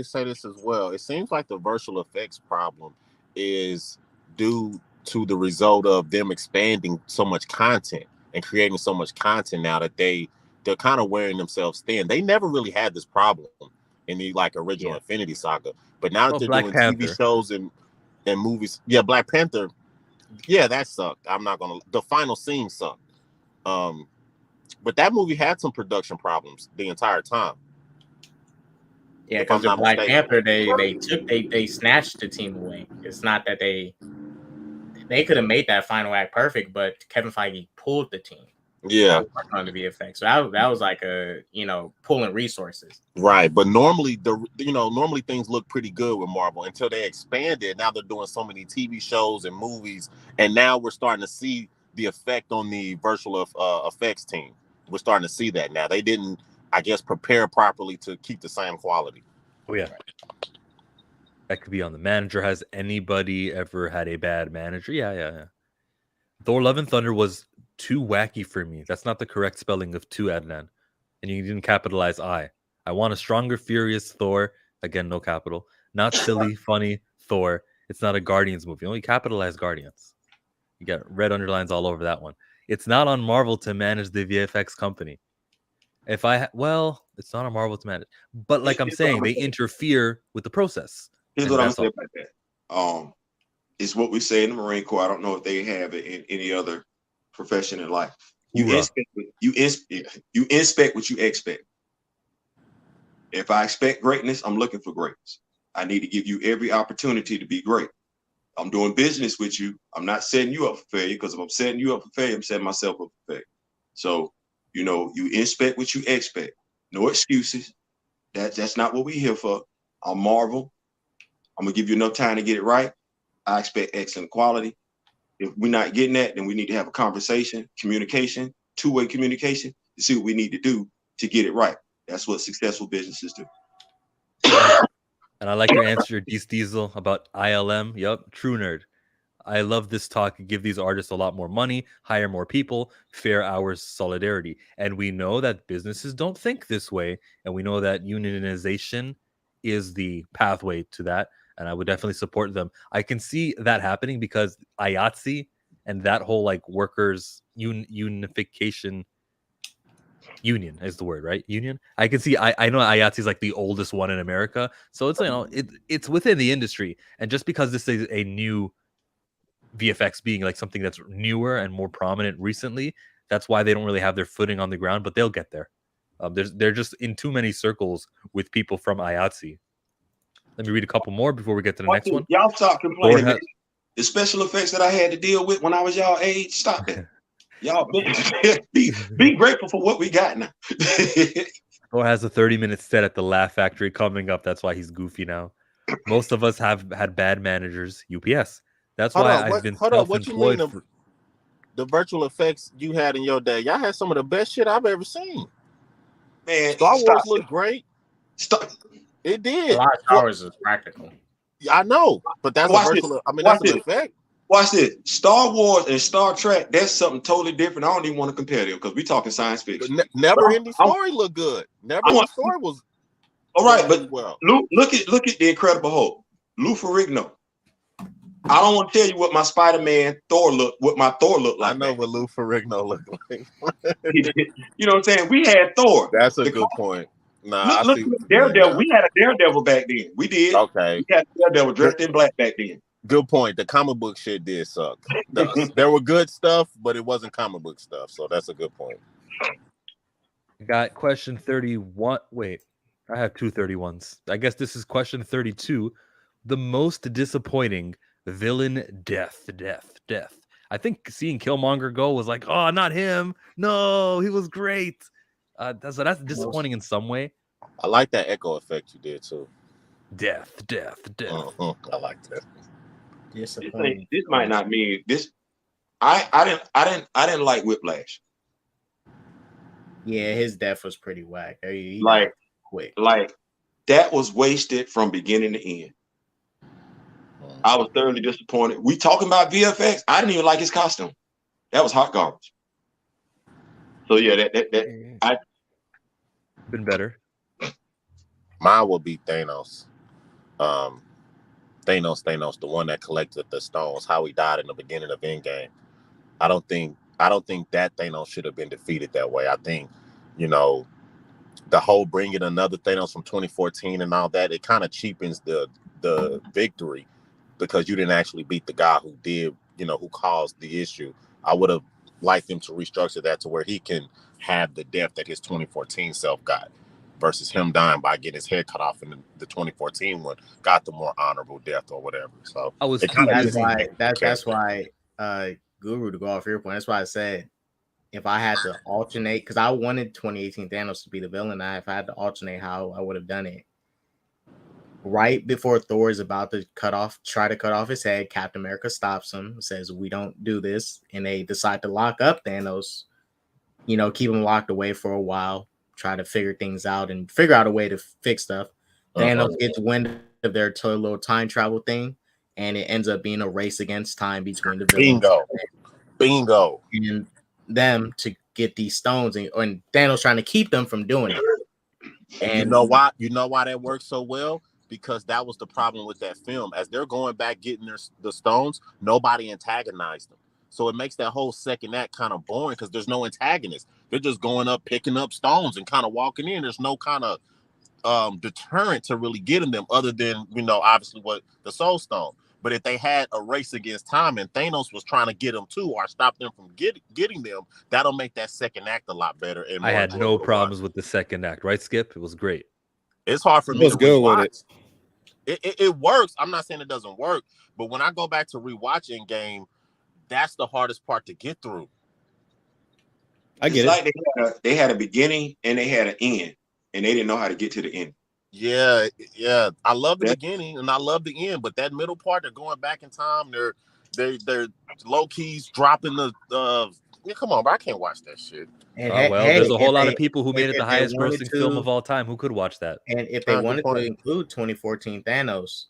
say this as well. It seems like the virtual effects problem is due to the result of them expanding so much content and creating so much content now that they're kind of wearing themselves thin. They never really had this problem in the original Infinity Saga, but now that they're doing TV shows and movies, Black Panther, that sucked. The final scene sucked. But that movie had some production problems the entire time. Yeah, because the Black Panther, they snatched the team away. It's not that they could have made that final act perfect, but Kevin Feige pulled the team. Yeah, on the VFX. So that was like pulling resources. Right, but normally normally things look pretty good with Marvel until they expanded. Now they're doing so many TV shows and movies, and now we're starting to see the effect on the virtual effects team. We're starting to see that now. They didn't, I guess, prepare properly to keep the same quality. Oh yeah, that could be on the manager. Has anybody ever had a bad manager? Yeah. Thor: Love and Thunder was too wacky for me. That's not the correct spelling of two, Adnan. And you didn't capitalize I. I want a stronger, furious Thor. Again, no capital. Not silly, funny Thor. It's not a Guardians movie. Only capitalized Guardians. You got red underlines all over that one. It's not on Marvel to manage the VFX company. It's not on Marvel to manage. But like I'm saying, they interfere with the process. Here's what I'm saying about that. It's what we say in the Marine Corps. I don't know if they have it in any other profession in life. You inspect what you expect. If I expect greatness, I'm looking for greatness. I need to give you every opportunity to be great. I'm doing business with you. I'm not setting you up for failure, because if I'm setting you up for failure, I'm setting myself up for failure. So, you inspect what you expect. No excuses. That's not what we're here for. I'm Marvel. I'm gonna give you enough time to get it right. I expect excellent quality. If we're not getting that, then we need to have a conversation, communication, two-way communication to see what we need to do to get it right. That's what successful businesses do. And I like your answer, Diesel, about ILM. Yup, true nerd. I love this talk. Give these artists a lot more money, hire more people, fair hours, solidarity. And we know that businesses don't think this way. And we know that unionization is the pathway to that. And I would definitely support them. I can see that happening because IATSE and that whole workers unification union is the word, right? Union. I can see. I know IATSE is the oldest one in America, so it's it's within the industry. And just because this is a new VFX being something that's newer and more prominent recently, that's why they don't really have their footing on the ground. But they'll get there. They're just in too many circles with people from IATSE. Let me read a couple more before we get to the next one. Y'all stop complaining. The special effects that I had to deal with when I was y'all age, stop it. Y'all be grateful for what we got now. Thor has a 30-minute set at the Laugh Factory coming up. That's why he's goofy now. Most of us have had bad managers. UPS. That's why I've been What you mean self-employed. The virtual effects you had in your day? Y'all had some of the best shit I've ever seen. Man, Star Wars looked great. It A did. lot of Star Wars is practical. I know, but that's Watch a this. virtual. I mean, Watch that's an this. effect. Watch this. Star Wars and Star Trek, that's something totally different. I don't even want to compare them because we're talking science fiction. Never ending story looked good. Never ending story was all right, but well. Look at the Incredible Hulk. Lou Ferrigno. I don't want to tell you what my Spider-Man Thor looked like. I know what Lou Ferrigno looked like. You know what I'm saying? We had Thor. That's a good point. Nah, look Daredevil. We had a Daredevil back then. We did. Okay. We had Daredevil dressed in black back then. Good point. The comic book shit did suck. There were good stuff, but it wasn't comic book stuff. So that's a good point. Got question 31. Wait, I have 231s. I guess this is question 32. The most disappointing villain death. I think seeing Killmonger go was like, oh, not him. No, he was great. That's disappointing in some way. I like that echo effect you did too. Death. I like that. This might not mean this. I didn't like Whiplash. Yeah, his death was pretty whack. He quick. Like that was wasted from beginning to end. I was thoroughly disappointed. We talking about VFX. I didn't even like his costume. That was hot garbage. So yeah, I been better. Mine will be Thanos. Thanos, the one that collected the stones, how he died in the beginning of Endgame. I don't think that Thanos should have been defeated that way. I think, the whole bringing another Thanos from 2014 and all that, it kind of cheapens the victory because you didn't actually beat the guy who did, who caused the issue. I would have liked him to restructure that to where he can have the death that his 2014 self got. Versus him dying by getting his head cut off in the 2014 one, got the more honorable death or whatever. So that's why Guru, to go off your point, that's why I said if I had to alternate, because I wanted 2018 Thanos to be the villain. If I had to alternate how I would have done it, right before Thor is about to try to cut off his head, Captain America stops him, says we don't do this, and they decide to lock up Thanos. Keep him locked away for a while. Try to figure things out and figure out a way to fix stuff. Thanos gets wind of their little time travel thing, and it ends up being a race against time between the villains. Bingo. And them to get these stones, and Thanos trying to keep them from doing it. And you know why that works so well? Because that was the problem with that film. As they're going back getting the stones, nobody antagonized them. So it makes that whole second act kind of boring because there's no antagonist. They're just going up, picking up stones and kind of walking in. There's no kind of deterrent to really getting them other than, obviously what the Soul Stone. But if they had a race against time and Thanos was trying to get them too or stop them from getting them, that'll make that second act a lot better. And I had no problems with the second act, right, Skip? It was great. It's hard for me to rewatch. It works. I'm not saying it doesn't work, but when I go back to rewatching Game, that's the hardest part to get through. I get it. Like they had a beginning and they had an end, and they didn't know how to get to the end. Yeah. I love the beginning and I love the end, but that middle part, they're going back in time. They're low keys dropping the. Come on, bro, I can't watch that shit. There's a whole lot of people who made it the highest grossing film of all time who could watch that. And if they wanted to include 2014 Thanos,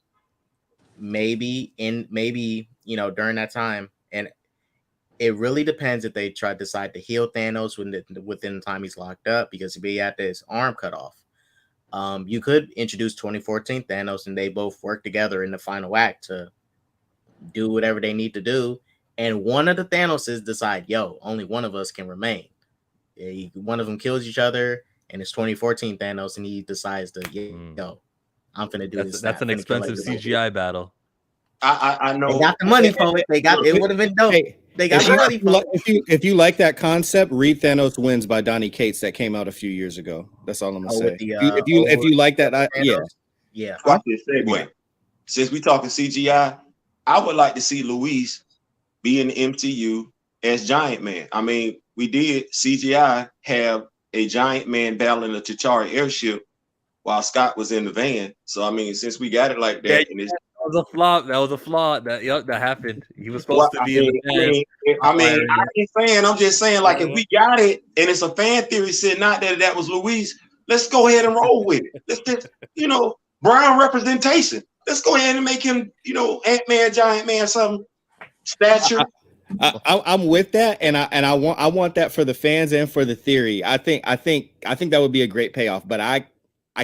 maybe during that time. And it really depends if they decide to heal Thanos within the time he's locked up, because if he had his arm cut off, you could introduce 2014 Thanos and they both work together in the final act to do whatever they need to do. And one of the Thanoses decide, only one of us can remain. One of them kills each other, and it's 2014 Thanos, and he decides to, I'm gonna do this. That's an expensive CGI battle. I know they got the money for it. It would have been dope. They got the money for it. If you like that concept, read Thanos Wins by Donnie Cates that came out a few years ago. That's all I'm gonna say. If you like that, yeah. Watch this segue. Since we talking CGI, I would like to see Luis be in the MCU as Giant Man. I mean, we did CGI have a giant man battling a T'Challa airship while Scott was in the van. So I mean, since we got it like that, and it's, that was a flop. That was a flaw. That happened. He was supposed to be in the van. I'm just saying, like, if we got it and it's a fan theory sitting out there that was Luis, let's go ahead and roll with it. Let's just, brown representation. Let's go ahead and make him, Ant-Man, giant man, something stature. I'm with that, and I want that for the fans and for the theory. I think that would be a great payoff. But I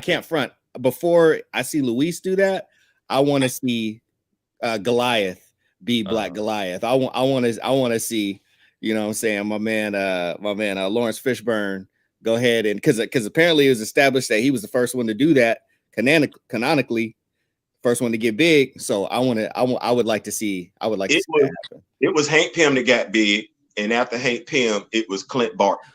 can't front. Before I see Luis do that, I want to see Goliath be Black Goliath. I want to see, what I'm saying, my man Lawrence Fishburne go ahead and because apparently it was established that he was the first one to do that canonically, first one to get big. So I would like to see that happen. It was Hank Pym that got big, and after Hank Pym, it was Clint Barton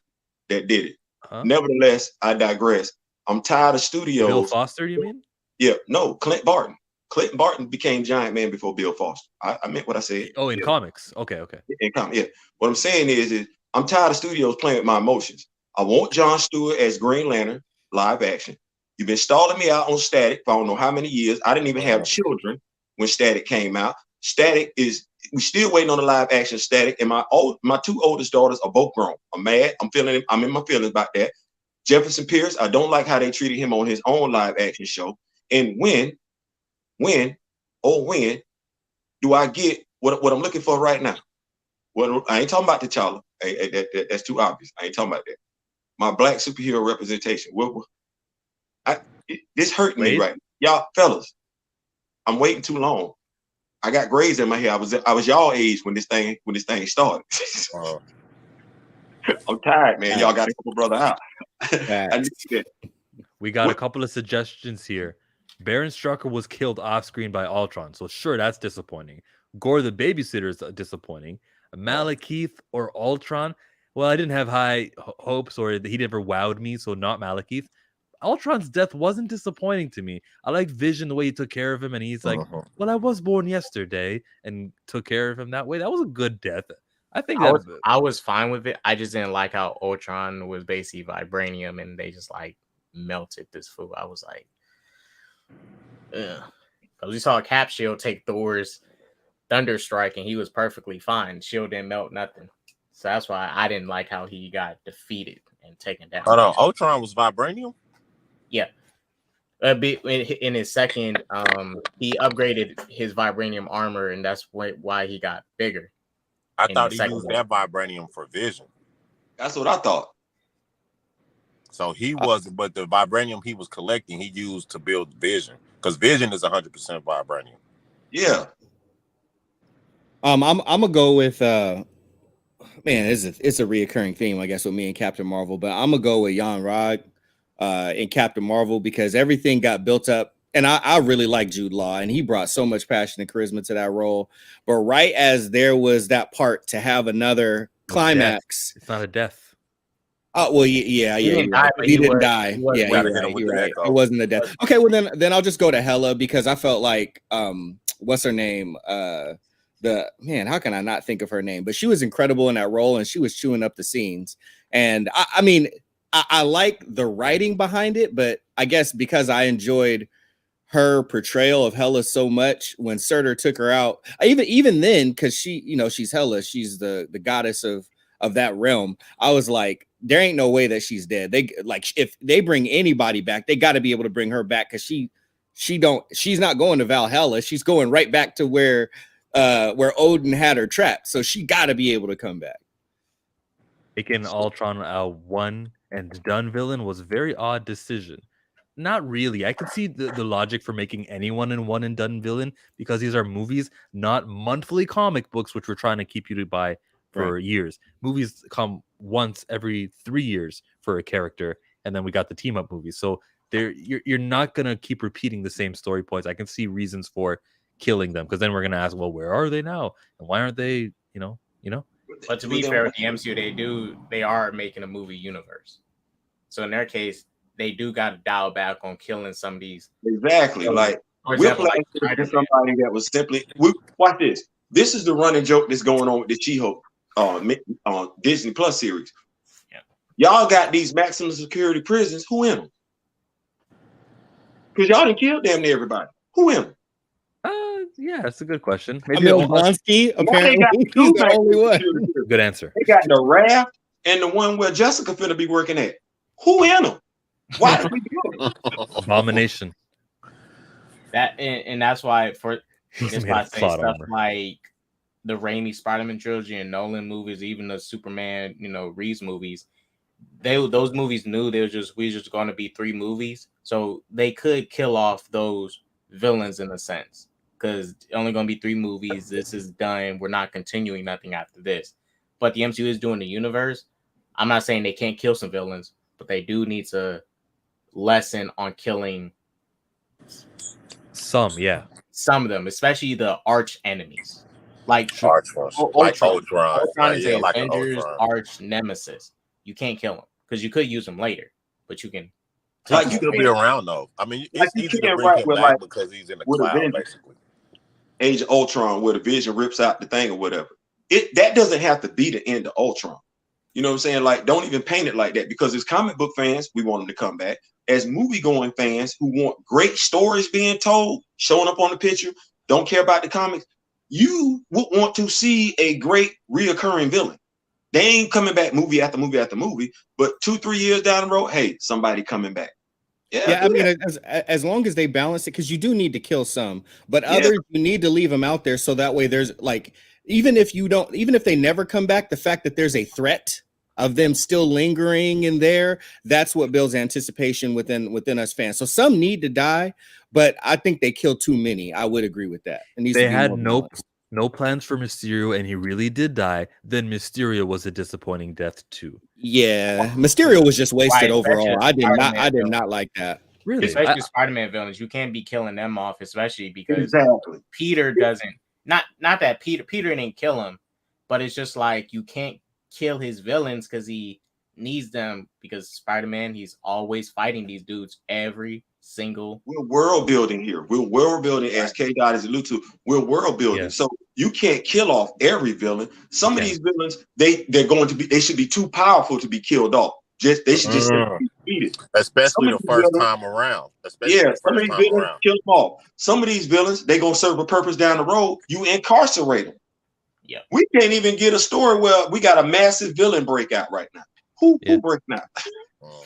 that did it. Nevertheless, I digress. I'm tired of studios. Bill Foster, you mean? Yeah, no, Clint Barton. Clint Barton became Giant Man before Bill Foster. I meant what I said. Oh, in comics. Okay. In comics, yeah. What I'm saying is I'm tired of studios playing with my emotions. I want Jon Stewart as Green Lantern, live action. You've been stalling me out on Static for I don't know how many years. I didn't even have children when Static came out. We're still waiting on the live action Static, and my two oldest daughters are both grown. I'm mad. I'm in my feelings about that. Jefferson Pierce, I don't like how they treated him on his own live action show. And when do I get what I'm looking for right now? Well, I ain't talking about T'Challa. That's too obvious. I ain't talking about that. My Black superhero representation. This hurting me right now. Y'all fellas, I'm waiting too long. I got grays in my hair. I was y'all age when this thing started. I'm tired, man. Y'all got to help a brother out. I need that. We got a couple of suggestions here. Baron Strucker was killed off screen by Ultron, so sure, that's disappointing. Gore the Babysitter is disappointing. Malekith or Ultron. Well, I didn't have high hopes, or he never wowed me, so not Malekith. Ultron's death wasn't disappointing to me. I like Vision, the way he took care of him, and he's like, well, I was born yesterday, and took care of him that way. That was a good death. I think I was fine with it. I just didn't like how Ultron was basically vibranium, and they just like melted this fool. I was like, ugh. Because we saw Cap Shield take Thor's Thunder Strike, and he was perfectly fine. Shield didn't melt nothing. So that's why I didn't like how he got defeated and taken down. Hold on, Ultron was vibranium? Yeah. In his second, he upgraded his vibranium armor, and that's why he got bigger. I thought he used that vibranium for Vision. That's what I thought. So he wasn't, but the vibranium he was collecting, he used to build Vision, because Vision is 100% vibranium. Yeah. I'm gonna go with it's a reoccurring theme, I guess, with me and Captain Marvel, but I'm gonna go with Jan Rod in Captain Marvel because everything got built up. And I really like Jude Law, and he brought so much passion and charisma to that role. But right as there was that part to have another climax, it's not a death. Oh well, yeah. He didn't die. Yeah, you're right. It wasn't a death. Okay, well then I'll just go to Hela because I felt like what's her name? How can I not think of her name? But she was incredible in that role, and she was chewing up the scenes. And I like the writing behind it, but I guess because I enjoyed her portrayal of Hela so much when Surtur took her out, even then, because she's Hela, she's the goddess of that realm. I was like, there ain't no way that she's dead. If they bring anybody back, they got to be able to bring her back because she's not going to Valhalla. She's going right back to where Odin had her trapped. So she got to be able to come back. Making Ultron a one and done villain was a very odd decision. Not really. I could see the logic for making anyone a one and done villain because these are movies, not monthly comic books, which we're trying to keep you to buy for years. Movies come once every 3 years for a character, and then we got the team up movies. So you're not gonna keep repeating the same story points. I can see reasons for killing them because then we're gonna ask, well, where are they now, and why aren't they? You know. But to be fair, with the MCU, they are making a movie universe. So in their case, they do got to dial back on killing some of these. Exactly. Like we're playing somebody that was simply. Watch this. This is the running joke that's going on with the She-Hulk Disney Plus series. Yeah. Y'all got these maximum security prisons. Who in them? Because y'all done killed damn near everybody. Who in them? Yeah, that's a good question. Maybe Blonsky, apparently he's the only one. Good answer. They got the Raft and the one where Jessica finna be working at. Who in them? Why did we do it? Abomination. That and that's why for He's that's made why I of say plot stuff armor. like the Raimi Spider-Man trilogy and Nolan movies, even the Superman, Reeves movies. Those movies knew we just going to be 3 movies, so they could kill off those villains in a sense because only going to be 3 movies. This is done. We're not continuing nothing after this. But the MCU is doing the universe. I'm not saying they can't kill some villains, but they do need to lessen on killing some of them, especially the arch enemies. Like Ultron. Ultron is a like Avengers Ultron. arch nemesis. You can't kill him because you could use him later, but you can. Like you could be around though. I mean, it's easy to bring him back because he's in the cloud, basically. Age of Ultron, where the Vision rips out the thing or whatever. That doesn't have to be the end of Ultron. You know what I'm saying? Like, don't even paint it like that because as comic book fans, we want them to come back. As movie-going fans who want great stories being told, showing up on the picture, don't care about the comics, you would want to see a great reoccurring villain. They ain't coming back movie after movie after movie, but 2-3 years down the road, hey, somebody coming back. Yeah, I mean, as long as they balance it, because you do need to kill some, but others you need to leave them out there so that way there's like, even if they never come back, the fact that there's a threat of them still lingering in there, that's what builds anticipation within us fans. So some need to die, but I think they killed too many. I would agree with that. They had no plans for Mysterio, and he really did die. Then Mysterio was a disappointing death too. Yeah, Mysterio was just wasted overall. I did not like that. Really, especially Spider-Man villains, you can't be killing them off, especially because Peter doesn't. Not that Peter didn't kill him, but it's just like you can't kill his villains because he needs them. Because Spider-Man, he's always fighting these dudes every single. We're world building here. We're world building, as K Dot is alluded to. We're world building, so you can't kill off every villain. Some of these villains, they should be too powerful to be killed off. They should just be defeated. Especially the first time around. Some of these villains kill them off. Some of these villains, they gonna serve a purpose down the road. You incarcerate them. Yeah, we can't even get a story where we got a massive villain breakout right now. Who breaking out?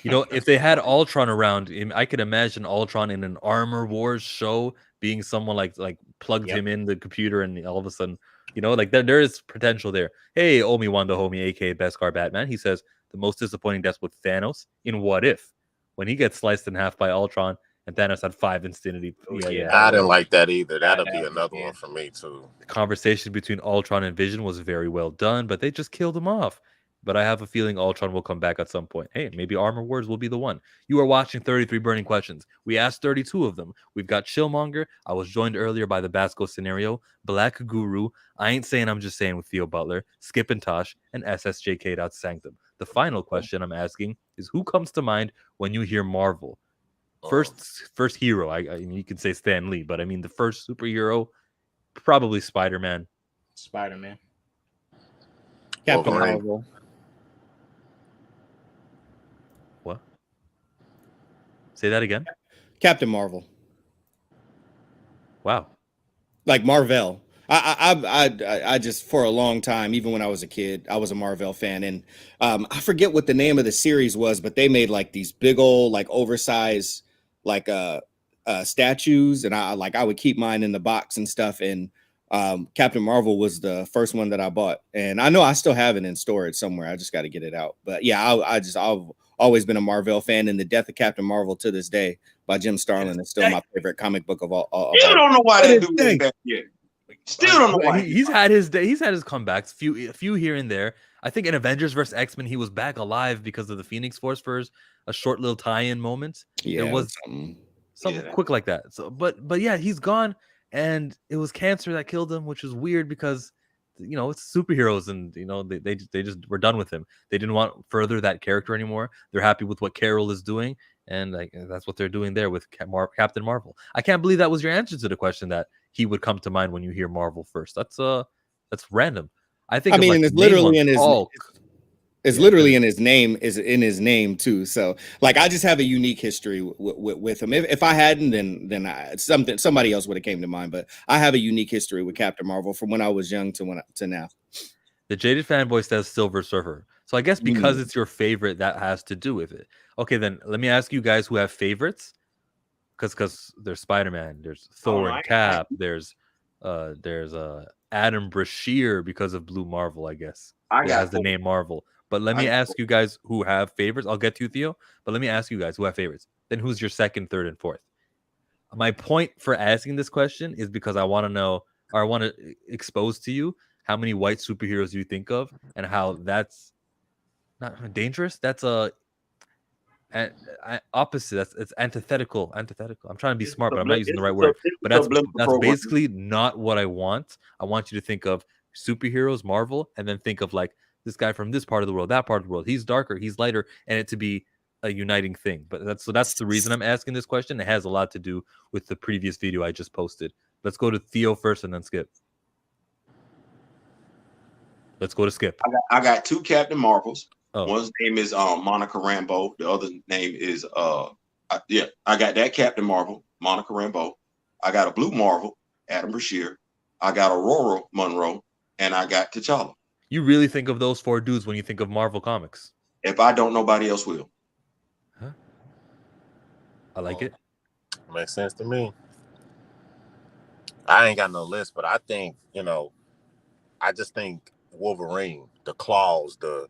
If they had Ultron around, I could imagine Ultron in an Armor Wars show being someone like plugged him in the computer, and all of a sudden, there is potential there. Hey, Omi-Wan the homie, aka Beskar Batman, he says the most disappointing death with Thanos in What If, when he gets sliced in half by Ultron and Thanos had 5 infinity. I didn't like that either. That'll be another one for me too. The conversation between Ultron and Vision was very well done, but they just killed him off. But I have a feeling Ultron will come back at some point. Hey, maybe Armor Wars will be the one. You are watching 33 Burning Questions. We asked 32 of them. We've got Chillmonger. I was joined earlier by the Basco Scenario, Black Guru, I Ain't Saying I'm Just Saying with Theo Butler, Skip and Tosh, and SSJK.Sanctum. The final question I'm asking is, who comes to mind when you hear Marvel? First hero. I mean, you could say Stan Lee, but I mean the first superhero, probably Spider-Man. Captain Marvel. What? Say that again. Captain Marvel. Wow. Like Marvel. I just, for a long time, even when I was a kid, I was a Marvel fan, and I forget what the name of the series was, but they made like these big old, like oversized, like statues, and I would keep mine in the box and stuff. And Captain Marvel was the first one that I bought, and I know I still have it in storage somewhere. I just got to get it out. But yeah, I've always been a Marvel fan, and the death of Captain Marvel to this day by Jim Starlin is still my favorite comic book of all. Still don't know why that dude ain't back yet. Still don't know why. He's had his day. He's had his comebacks, a few here and there. I think in Avengers vs. X-Men, he was back alive because of the Phoenix Force for a short little tie-in moment. Yeah, there was something quick like that. So, but yeah, he's gone, and it was cancer that killed him, which is weird because it's superheroes, and they just were done with him. They didn't want further that character anymore. They're happy with what Carol is doing, and that's what they're doing there with Captain Marvel. I can't believe that was your answer to the question, that he would come to mind when you hear Marvel first. That's random. I mean, it's literally in his. It's literally in his name, is in his name too. So like I just have a unique history with him. If I hadn't, then somebody else would have came to mind. But I have a unique history with Captain Marvel from when I was young to now. The Jaded Fanboy says Silver Surfer. So I guess because it's your favorite, that has to do with it. Okay, then let me ask you guys who have favorites. Because there's Spider-Man, there's Thor and Cap, there's Adam Brashear because of Blue Marvel, I guess. He has the name Marvel. But let me ask you guys who have favorites. I'll get to you, Theo. But let me ask you guys who have favorites. Then who's your second, third, and fourth? My point for asking this question is because I want to know, or I want to expose to you how many white superheroes you think of and how that's not dangerous. That's opposite. It's antithetical. I'm trying to be smart, but I'm not using the right word. But that's basically not what I want. I want you to think of superheroes, Marvel, and then think of like this guy from this part of the world, that part of the world. He's darker, he's lighter, and it to be a uniting thing. But that's the reason I'm asking this question. It has a lot to do with the previous video I just posted. Let's go to Theo first, and then Skip. Let's go to Skip. I got two Captain Marvels. One's name is Monica Rambeau. The other name is I got that Captain Marvel, Monica Rambeau. I got a Blue Marvel, Adam Brashear. I got Aurora Monroe, and I got T'Challa. You really think of those four dudes when you think of Marvel Comics? If I don't, nobody else will. Huh? I like it. Makes sense to me. I ain't got no list, but I think, I just think Wolverine, the claws, the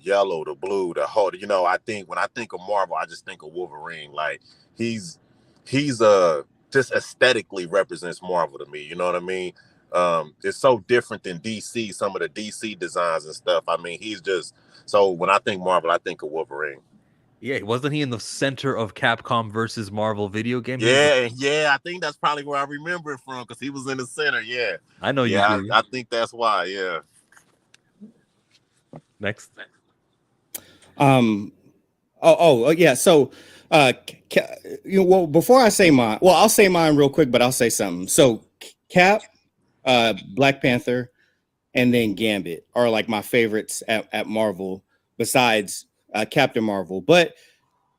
yellow, the blue, the whole, I think when I think of Marvel, I just think of Wolverine. Like he's just aesthetically represents Marvel to me. You know what I mean? It's so different than DC, some of the DC designs and stuff. I mean, so when I think Marvel, I think of Wolverine. Yeah, wasn't he in the center of Capcom versus Marvel video game? Yeah, I think that's probably where I remember it from, because he was in the center. Yeah, I know you do. I think that's why. Yeah. Next. Yeah. So, well, before I say mine, I'll say mine real quick, but I'll say something. So, Cap, Black Panther, and then Gambit are like my favorites at Marvel, besides Captain Marvel. But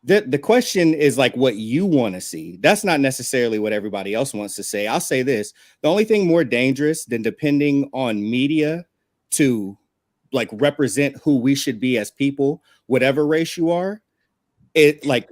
the question is like what you want to see. That's not necessarily what everybody else wants to say. I'll say this: the only thing more dangerous than depending on media to like represent who we should be as people, whatever race you are, it like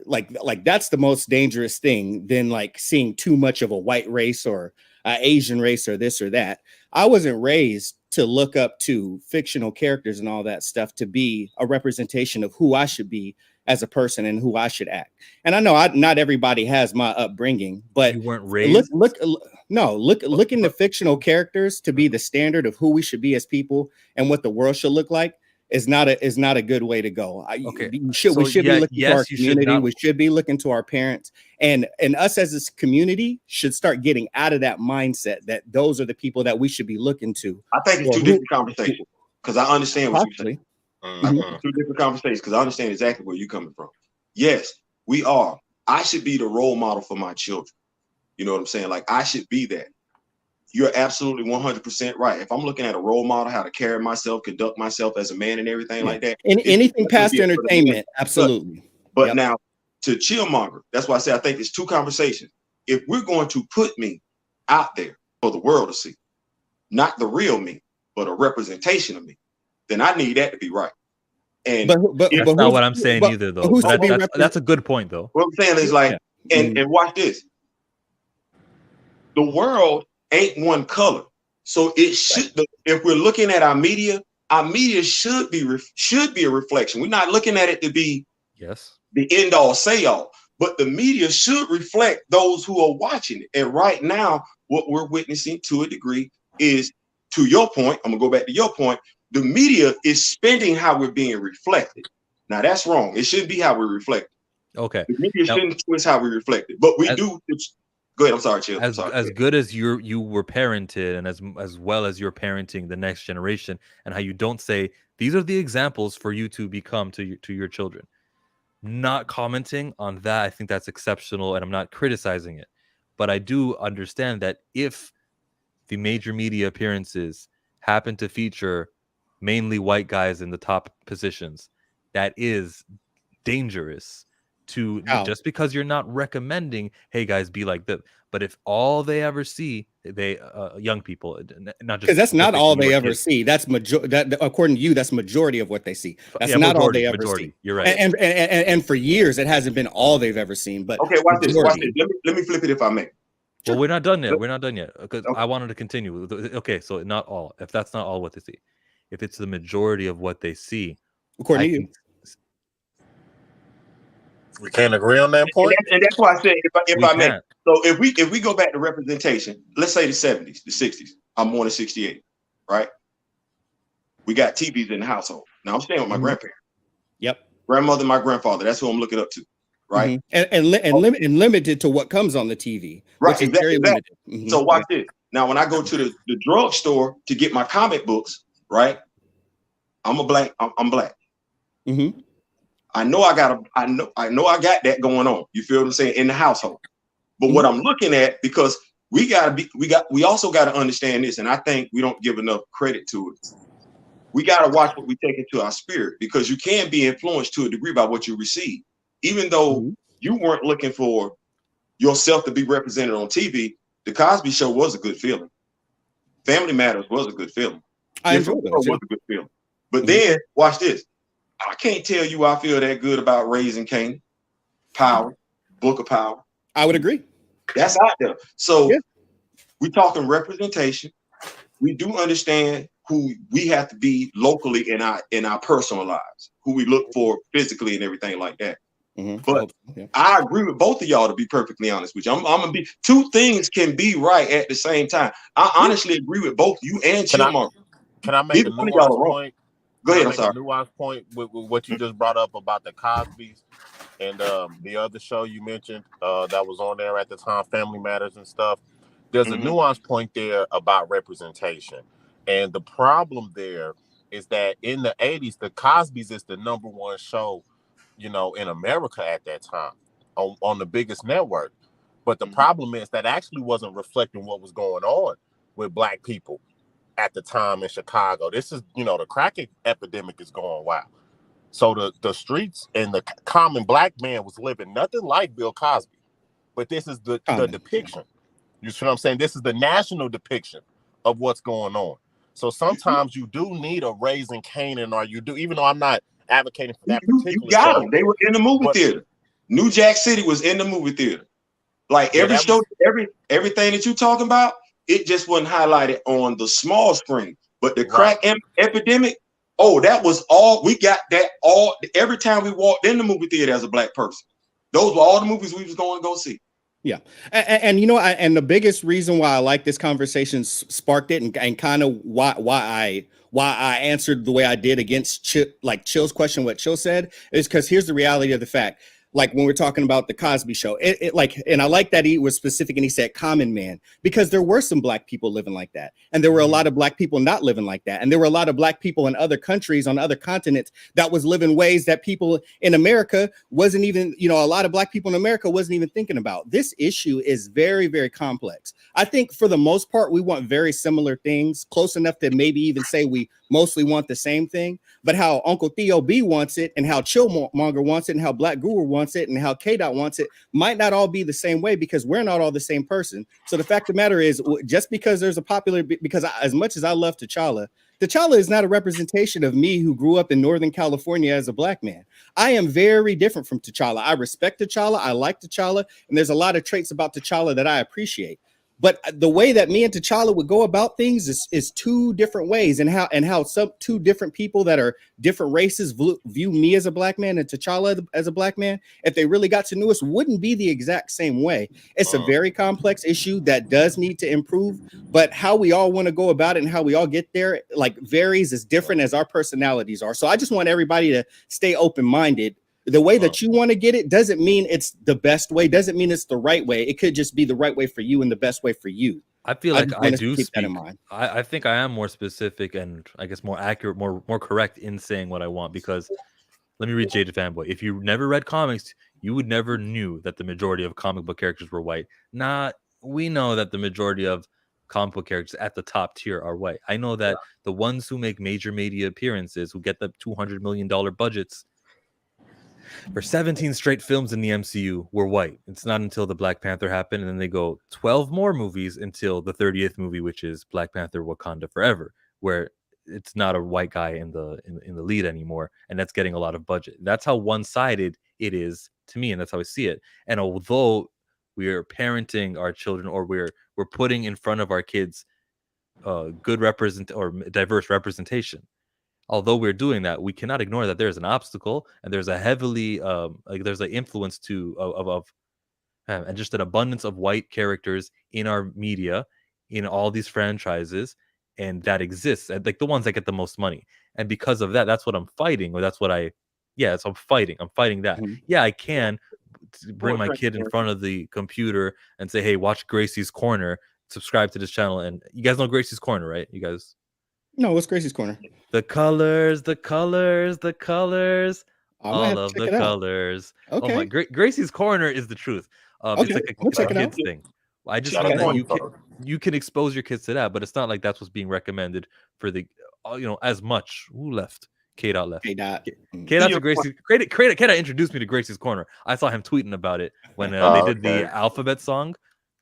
that's the most dangerous thing than like seeing too much of a white race or Asian race or this or that. I wasn't raised to look up to fictional characters and all that stuff to be a representation of who I should be as a person and who I should act. And I know not everybody has my upbringing, but you weren't raised. Look into fictional characters to be the standard of who we should be as people and what the world should look like is not a good way to go. Okay, we should be looking to our community. We should be looking to our parents, and us as this community should start getting out of that mindset that those are the people that we should be looking to. I think it's two different conversations, because I understand what you're saying. Two different conversations, because I understand exactly where you're coming from. Yes, we are. I should be the role model for my children. You know what I'm saying? Like I should be that. You're absolutely 100% right. If I'm looking at a role model, how to carry myself, conduct myself as a man and everything like that. And anything past entertainment, absolutely. But now to Chillmonger, that's why I say I think it's two conversations. If we're going to put me out there for the world to see, not the real me, but a representation of me, then I need that to be right. And that's not what I'm saying either, though. That's a good point, though. What I'm saying is like, and watch this. The world ain't one color, so it should. If we're looking at our media should be a reflection. We're not looking at it to be the end all say all, but the media should reflect those who are watching it. And right now, what we're witnessing to a degree is, to your point, I'm gonna go back to your point. The media is spending how we're being reflected. Now that's wrong. It shouldn't be how we're reflected. Okay. The media shouldn't twist how we reflect it, but we do. Go ahead. I'm sorry, Chill. As good as you were parented, and as well as you're parenting the next generation, and how you don't say these are the examples for you to become to your children. Not commenting on that, I think that's exceptional, and I'm not criticizing it. But I do understand that if the major media appearances happen to feature mainly white guys in the top positions. That is dangerous to just because you're not recommending, hey guys, be like that. But if all they ever see, they young people, not just because that's not all they ever kids. see. That's that according to you, that's majority of what they see. That's Yeah, not majority, all they ever majority. see. You're right. And for years, it hasn't been all they've ever seen. But okay, watch this. majority. Let me flip it if I may. Well, we're not done yet. We're not done yet because I wanted to continue. Okay, so not all. If that's not all what they see, if it's the majority of what they see, According to you. We can't agree on that point. And that's why I said if I may. So if we go back to representation, let's say the 70s, the 60s. I'm born in 68, right? We got TVs in the household. Now I'm staying with my grandparents. Yep. Grandmother, my grandfather. That's who I'm looking up to, right? And limited to what comes on the TV. Right. Which is very limited. So watch this. Now, when I go to the drugstore to get my comic books, right? I'm black. I know I got that going on. You feel what I'm saying? In the household. But what I'm looking at, because we also got to understand this, and I think we don't give enough credit to it. We got to watch what we take into our spirit, because you can be influenced to a degree by what you receive. Even though you weren't looking for yourself to be represented on TV, The Cosby Show was a good feeling. Family Matters was a good feeling. I enjoyed it. Was a good feeling. But then watch this. I can't tell you I feel that good about Raising Kanan, Power, Book of Power. I would agree. That's out there. So we're talking representation. We do understand who we have to be locally in our personal lives, who we look for physically and everything like that. But I agree with both of y'all, to be perfectly honest with you. I'm gonna be, two things can be right at the same time. I honestly agree with both you and Chillmonger. Can I make a nuance point? Go ahead. I'm sorry. A nuance point with what you just brought up about the Cosbys and the other show you mentioned that was on there at the time, Family Matters and stuff. There's a nuance point there about representation, and the problem there is that in the 80s, the Cosbys is the #1 show, in America at that time on the biggest network. But the problem is that actually wasn't reflecting what was going on with Black people at the time in Chicago. This is, the crack epidemic is going wild. So the streets and the common Black man was living nothing like Bill Cosby. But this is the depiction. You see what I'm saying? This is the national depiction of what's going on. So sometimes you do need a Raising Kanan, or you do, even though I'm not advocating for that particular You got show. them. They were in the movie theater. New Jack City was in the movie theater. Like every show, everything that you talking about, it just wasn't highlighted on the small screen. But the crack epidemic, that was all, we got that all every time we walked in the movie theater as a Black person. Those were all the movies we was going to go see. Yeah. And and the biggest reason why I like this conversation sparked it, and kind of why I answered the way I did against Chill's question, what Chill said, is because here's the reality of the fact. Like when we're talking about the Cosby Show, and I like that he was specific and he said common man, because there were some Black people living like that. And there were a lot of Black people not living like that. And there were a lot of Black people in other countries, on other continents, that was living ways that people in America wasn't even, a lot of Black people in America wasn't even thinking about. This issue is very, very complex. I think for the most part, we want very similar things, close enough to maybe even say we mostly want the same thing. But how Uncle Theo B wants it, and how Chillmonger wants it, and how Black Guru wants it, and how K-Dot wants it might not all be the same way, because we're not all the same person. So the fact of the matter is, just because there's a popular, because as much as I love T'Challa is not a representation of me who grew up in Northern California as a Black man. I am very different from T'Challa. I respect T'Challa. I like T'Challa. And there's a lot of traits about T'Challa that I appreciate. But the way that me and T'Challa would go about things is two different ways, and how some two different people that are different races view me as a Black man and T'Challa as a Black man, if they really got to know us, wouldn't be the exact same way. It's a very complex issue that does need to improve, but how we all want to go about it and how we all get there varies, as different as our personalities are. So I just want everybody to stay open-minded. The way that you want to get it doesn't mean it's the best way, doesn't mean it's the right way. It could just be the right way for you and the best way for you. I feel like I do keep that in mind. I think I am more specific and I guess more accurate, more correct in saying what I want, because let me read Jaded Fanboy. If you never read comics, you would never knew that the majority of comic book characters were white. We know that the majority of comic book characters at the top tier are white. I know that the ones who make major media appearances, who get the $200 million budgets for 17 straight films in the MCU, were white. It's not until the Black Panther happened, and then they go 12 more movies until the 30th movie, which is Black Panther: Wakanda Forever, where it's not a white guy in the lead anymore, and that's getting a lot of budget. That's how one-sided it is to me, and that's how I see it. And although we are parenting our children, or we're putting in front of our kids good diverse representation, although we're doing that, we cannot ignore that there's an obstacle, and there's a heavily there's an influence and just an abundance of white characters in our media, in all these franchises, and that exists, and like the ones that get the most money. And because of that, that's what I'm fighting, or that's what I'm fighting that. Yeah, I can bring my kid in front of the computer and say, hey, watch Gracie's Corner, subscribe to this channel. And you guys know Gracie's Corner, right? You guys? No, what's Gracie's Corner? The colors, all of the colors. Okay. Oh my, Gracie's Corner is the truth. It's like a kids thing. I just mean that you can expose your kids to that, but it's not like that's what's being recommended for the as much. Who left? K-Dot left. K-Dot to Gracie. K-Dot introduced me to Gracie's Corner. I saw him tweeting about it when they did the alphabet song.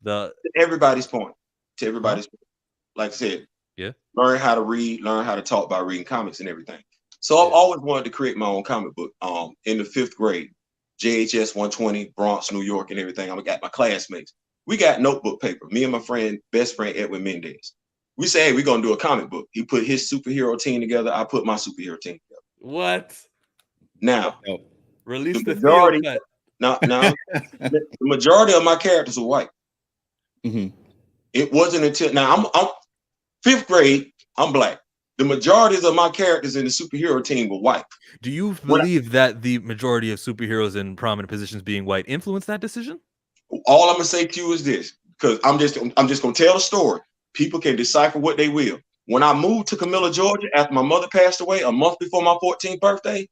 To everybody's point. Like I said, learn how to read, learn how to talk by reading comics and everything. So I've always wanted to create my own comic book. In the 5th grade, JHS 120, Bronx, New York, and everything. I got my classmates. We got notebook paper. Me and my best friend Edwin Mendez. We say, hey, we're gonna do a comic book. He put his superhero team together. I put my superhero team together. What? Now, release the majority. Now, the majority of my characters are white. It wasn't until now I'm 5th grade. I'm black. The majorities of my characters in the superhero team were white. Do you believe that the majority of superheroes in prominent positions being white influenced that decision? All I'm gonna say to you is this, because I'm just gonna tell the story. People can decipher what they will. When I moved to Camilla, Georgia, after my mother passed away a month before my 14th birthday,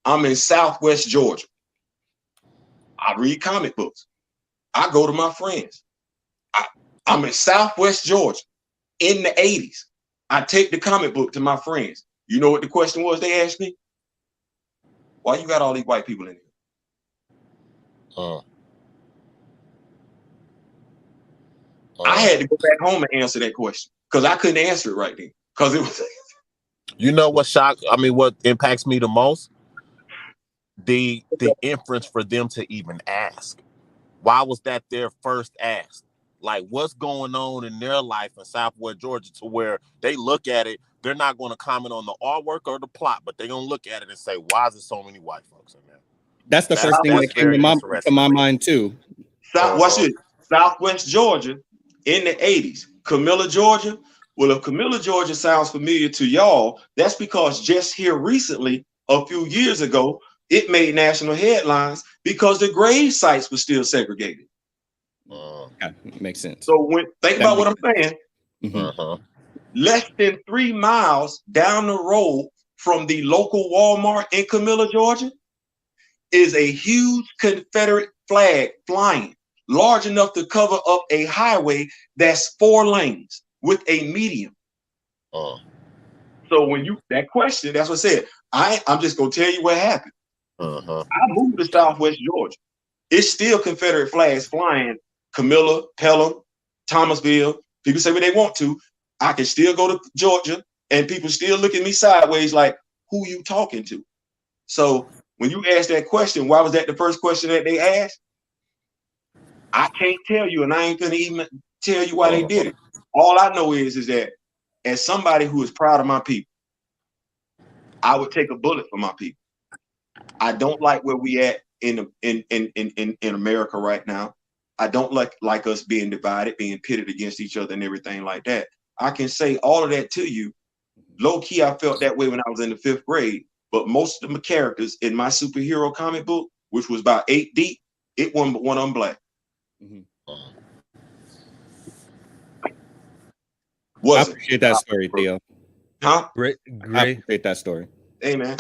I'm in Southwest Georgia. I read comic books. I go to my friends. I'm in Southwest Georgia in the 80s. I take the comic book to my friends. You know what the question was they asked me? Why you got all these white people in here? I had to go back home and answer that question because I couldn't answer it right then. Because it was you know what what impacts me the most? The inference for them to even ask. Why was that their first ask? Like, what's going on in their life in Southwest Georgia to where they look at it, they're not going to comment on the artwork or the plot, but they're going to look at it and say, why is there so many white folks in there? That's the first thing that came to my mind too. Southwest Georgia in the 80s. Camilla, Georgia. Well, if Camilla, Georgia sounds familiar to y'all, that's because just here recently, a few years ago, it made national headlines because the grave sites were still segregated. Makes sense. So think about what I'm saying. Less than 3 miles down the road from the local Walmart in Camilla, Georgia, is a huge Confederate flag flying, large enough to cover up a highway that's 4 lanes with a median. So when that question, that's what I said. I'm just gonna tell you what happened. I moved to Southwest Georgia. It's still Confederate flags flying. Camilla, Pelham, Thomasville. People say what they want to. I can still go to Georgia, and people still look at me sideways like, "Who you talking to?" So when you ask that question, why was that the first question that they asked? I can't tell you, and I ain't gonna even tell you why they did it. All I know is that as somebody who is proud of my people, I would take a bullet for my people. I don't like where we at in America right now. I don't like us being divided, being pitted against each other and everything like that. I can say all of that to you. Low key, I felt that way when I was in the 5th grade, but most of the characters in my superhero comic book, which was about 8 deep, it wasn't but one of them black. I appreciate that story, Theo. Huh? Great. I appreciate that story. Hey, man.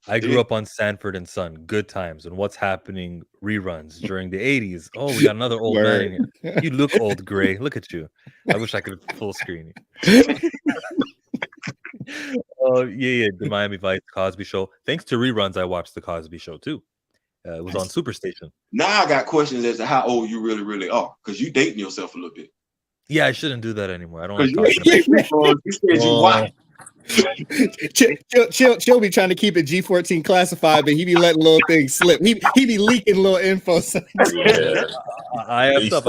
I grew up on Sanford and Son, Good Times, and What's Happening reruns during the 80s. Oh, we got another old man in here. You look old, Gray. Look at you. I wish I could full screen you. Oh, yeah, the Miami Vice Cosby Show. Thanks to reruns, I watched the Cosby Show too. It was on Superstation. Now I got questions as to how old you really are, because you dating yourself a little bit. Yeah, I shouldn't do that anymore. I don't like talking about you said you white. Chill be trying to keep it G14 classified, but he be letting little things slip. He be leaking little info. I have stuff.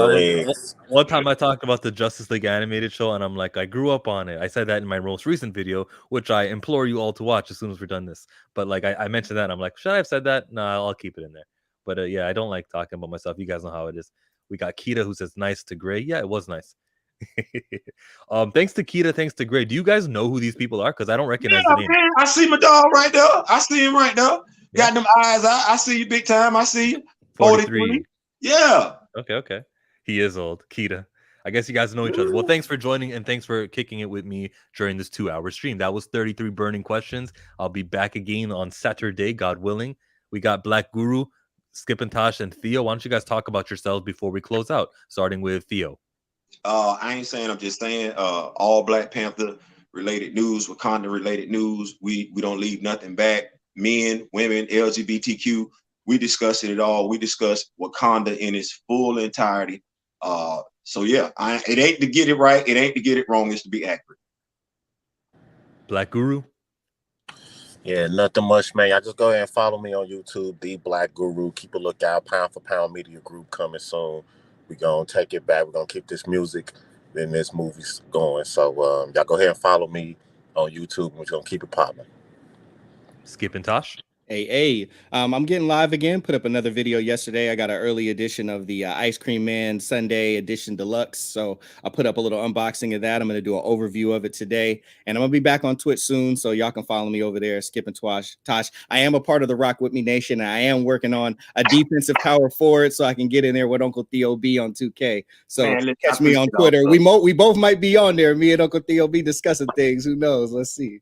One time I talked about the Justice League animated show, and I'm like, I grew up on it. I said that in my most recent video, which I implore you all to watch as soon as we're done this. But like I mentioned that, and I'm like, should I have said that? No, I'll keep it in there. But yeah, I don't like talking about myself. You guys know how it is. We got Kita who says nice to Gray. Yeah, it was nice. Thanks to Kita, thanks to Gray. Do you guys know who these people are? Because I don't recognize the name. Man, I see my dog right there. I see him right there. Got them eyes. I see you big time. I see you. 43. Yeah. Okay. He is old. Kita. I guess you guys know each other. Well, thanks for joining and thanks for kicking it with me during this 2-hour stream. That was 33 burning questions. I'll be back again on Saturday, God willing. We got Black Guru, Skip and Tosh, and Theo. Why don't you guys talk about yourselves before we close out? Starting with Theo. I ain't saying, I'm just saying all Black Panther related news, Wakanda related news. We don't leave nothing back. Men, women, LGBTQ, we discuss it all. We discuss Wakanda in its full entirety. So yeah, it ain't to get it right, it ain't to get it wrong, it's to be accurate. Black Guru. Yeah, nothing much, man. Y'all just go ahead and follow me on YouTube, The Black Guru. Keep a lookout. Pound for Pound Media Group coming soon. We're going to take it back. We're going to keep this music and this movie's going. So y'all go ahead and follow me on YouTube. We're going to keep it popping. Skip and Tosh. Hey, I'm getting live again. Put up another video yesterday. I got an early edition of the Ice Cream Man Sunday Edition Deluxe. So I put up a little unboxing of that. I'm going to do an overview of it today. And I'm going to be back on Twitch soon. So y'all can follow me over there, Skip and Tosh. I am a part of the Rock With Me Nation. And I am working on a defensive power forward so I can get in there with Uncle Theo B on 2K. So man, catch me on Twitter. We both might be on there. Me and Uncle Theo B discussing things. Who knows? Let's see.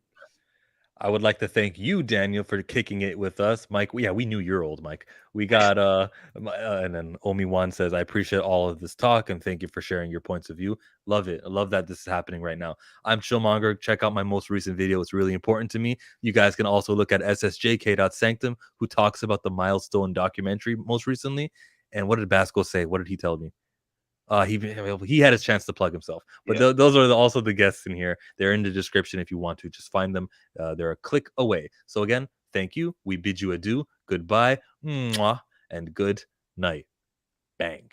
I would like to thank you, Daniel, for kicking it with us. Mike, yeah, we knew you're old, Mike. We got, and then Omi-Wan says, I appreciate all of this talk and thank you for sharing your points of view. Love it. I love that this is happening right now. I'm Chillmonger. Check out my most recent video. It's really important to me. You guys can also look at ssjk.sanctum, who talks about the Milestone documentary most recently. And what did Basco say? What did he tell me? He had his chance to plug himself, but yeah. Those are also the guests in here. They're in the description if you want to just find them. They're a click away. So again, thank you. We bid you adieu, goodbye, mwah, and good night. Bang.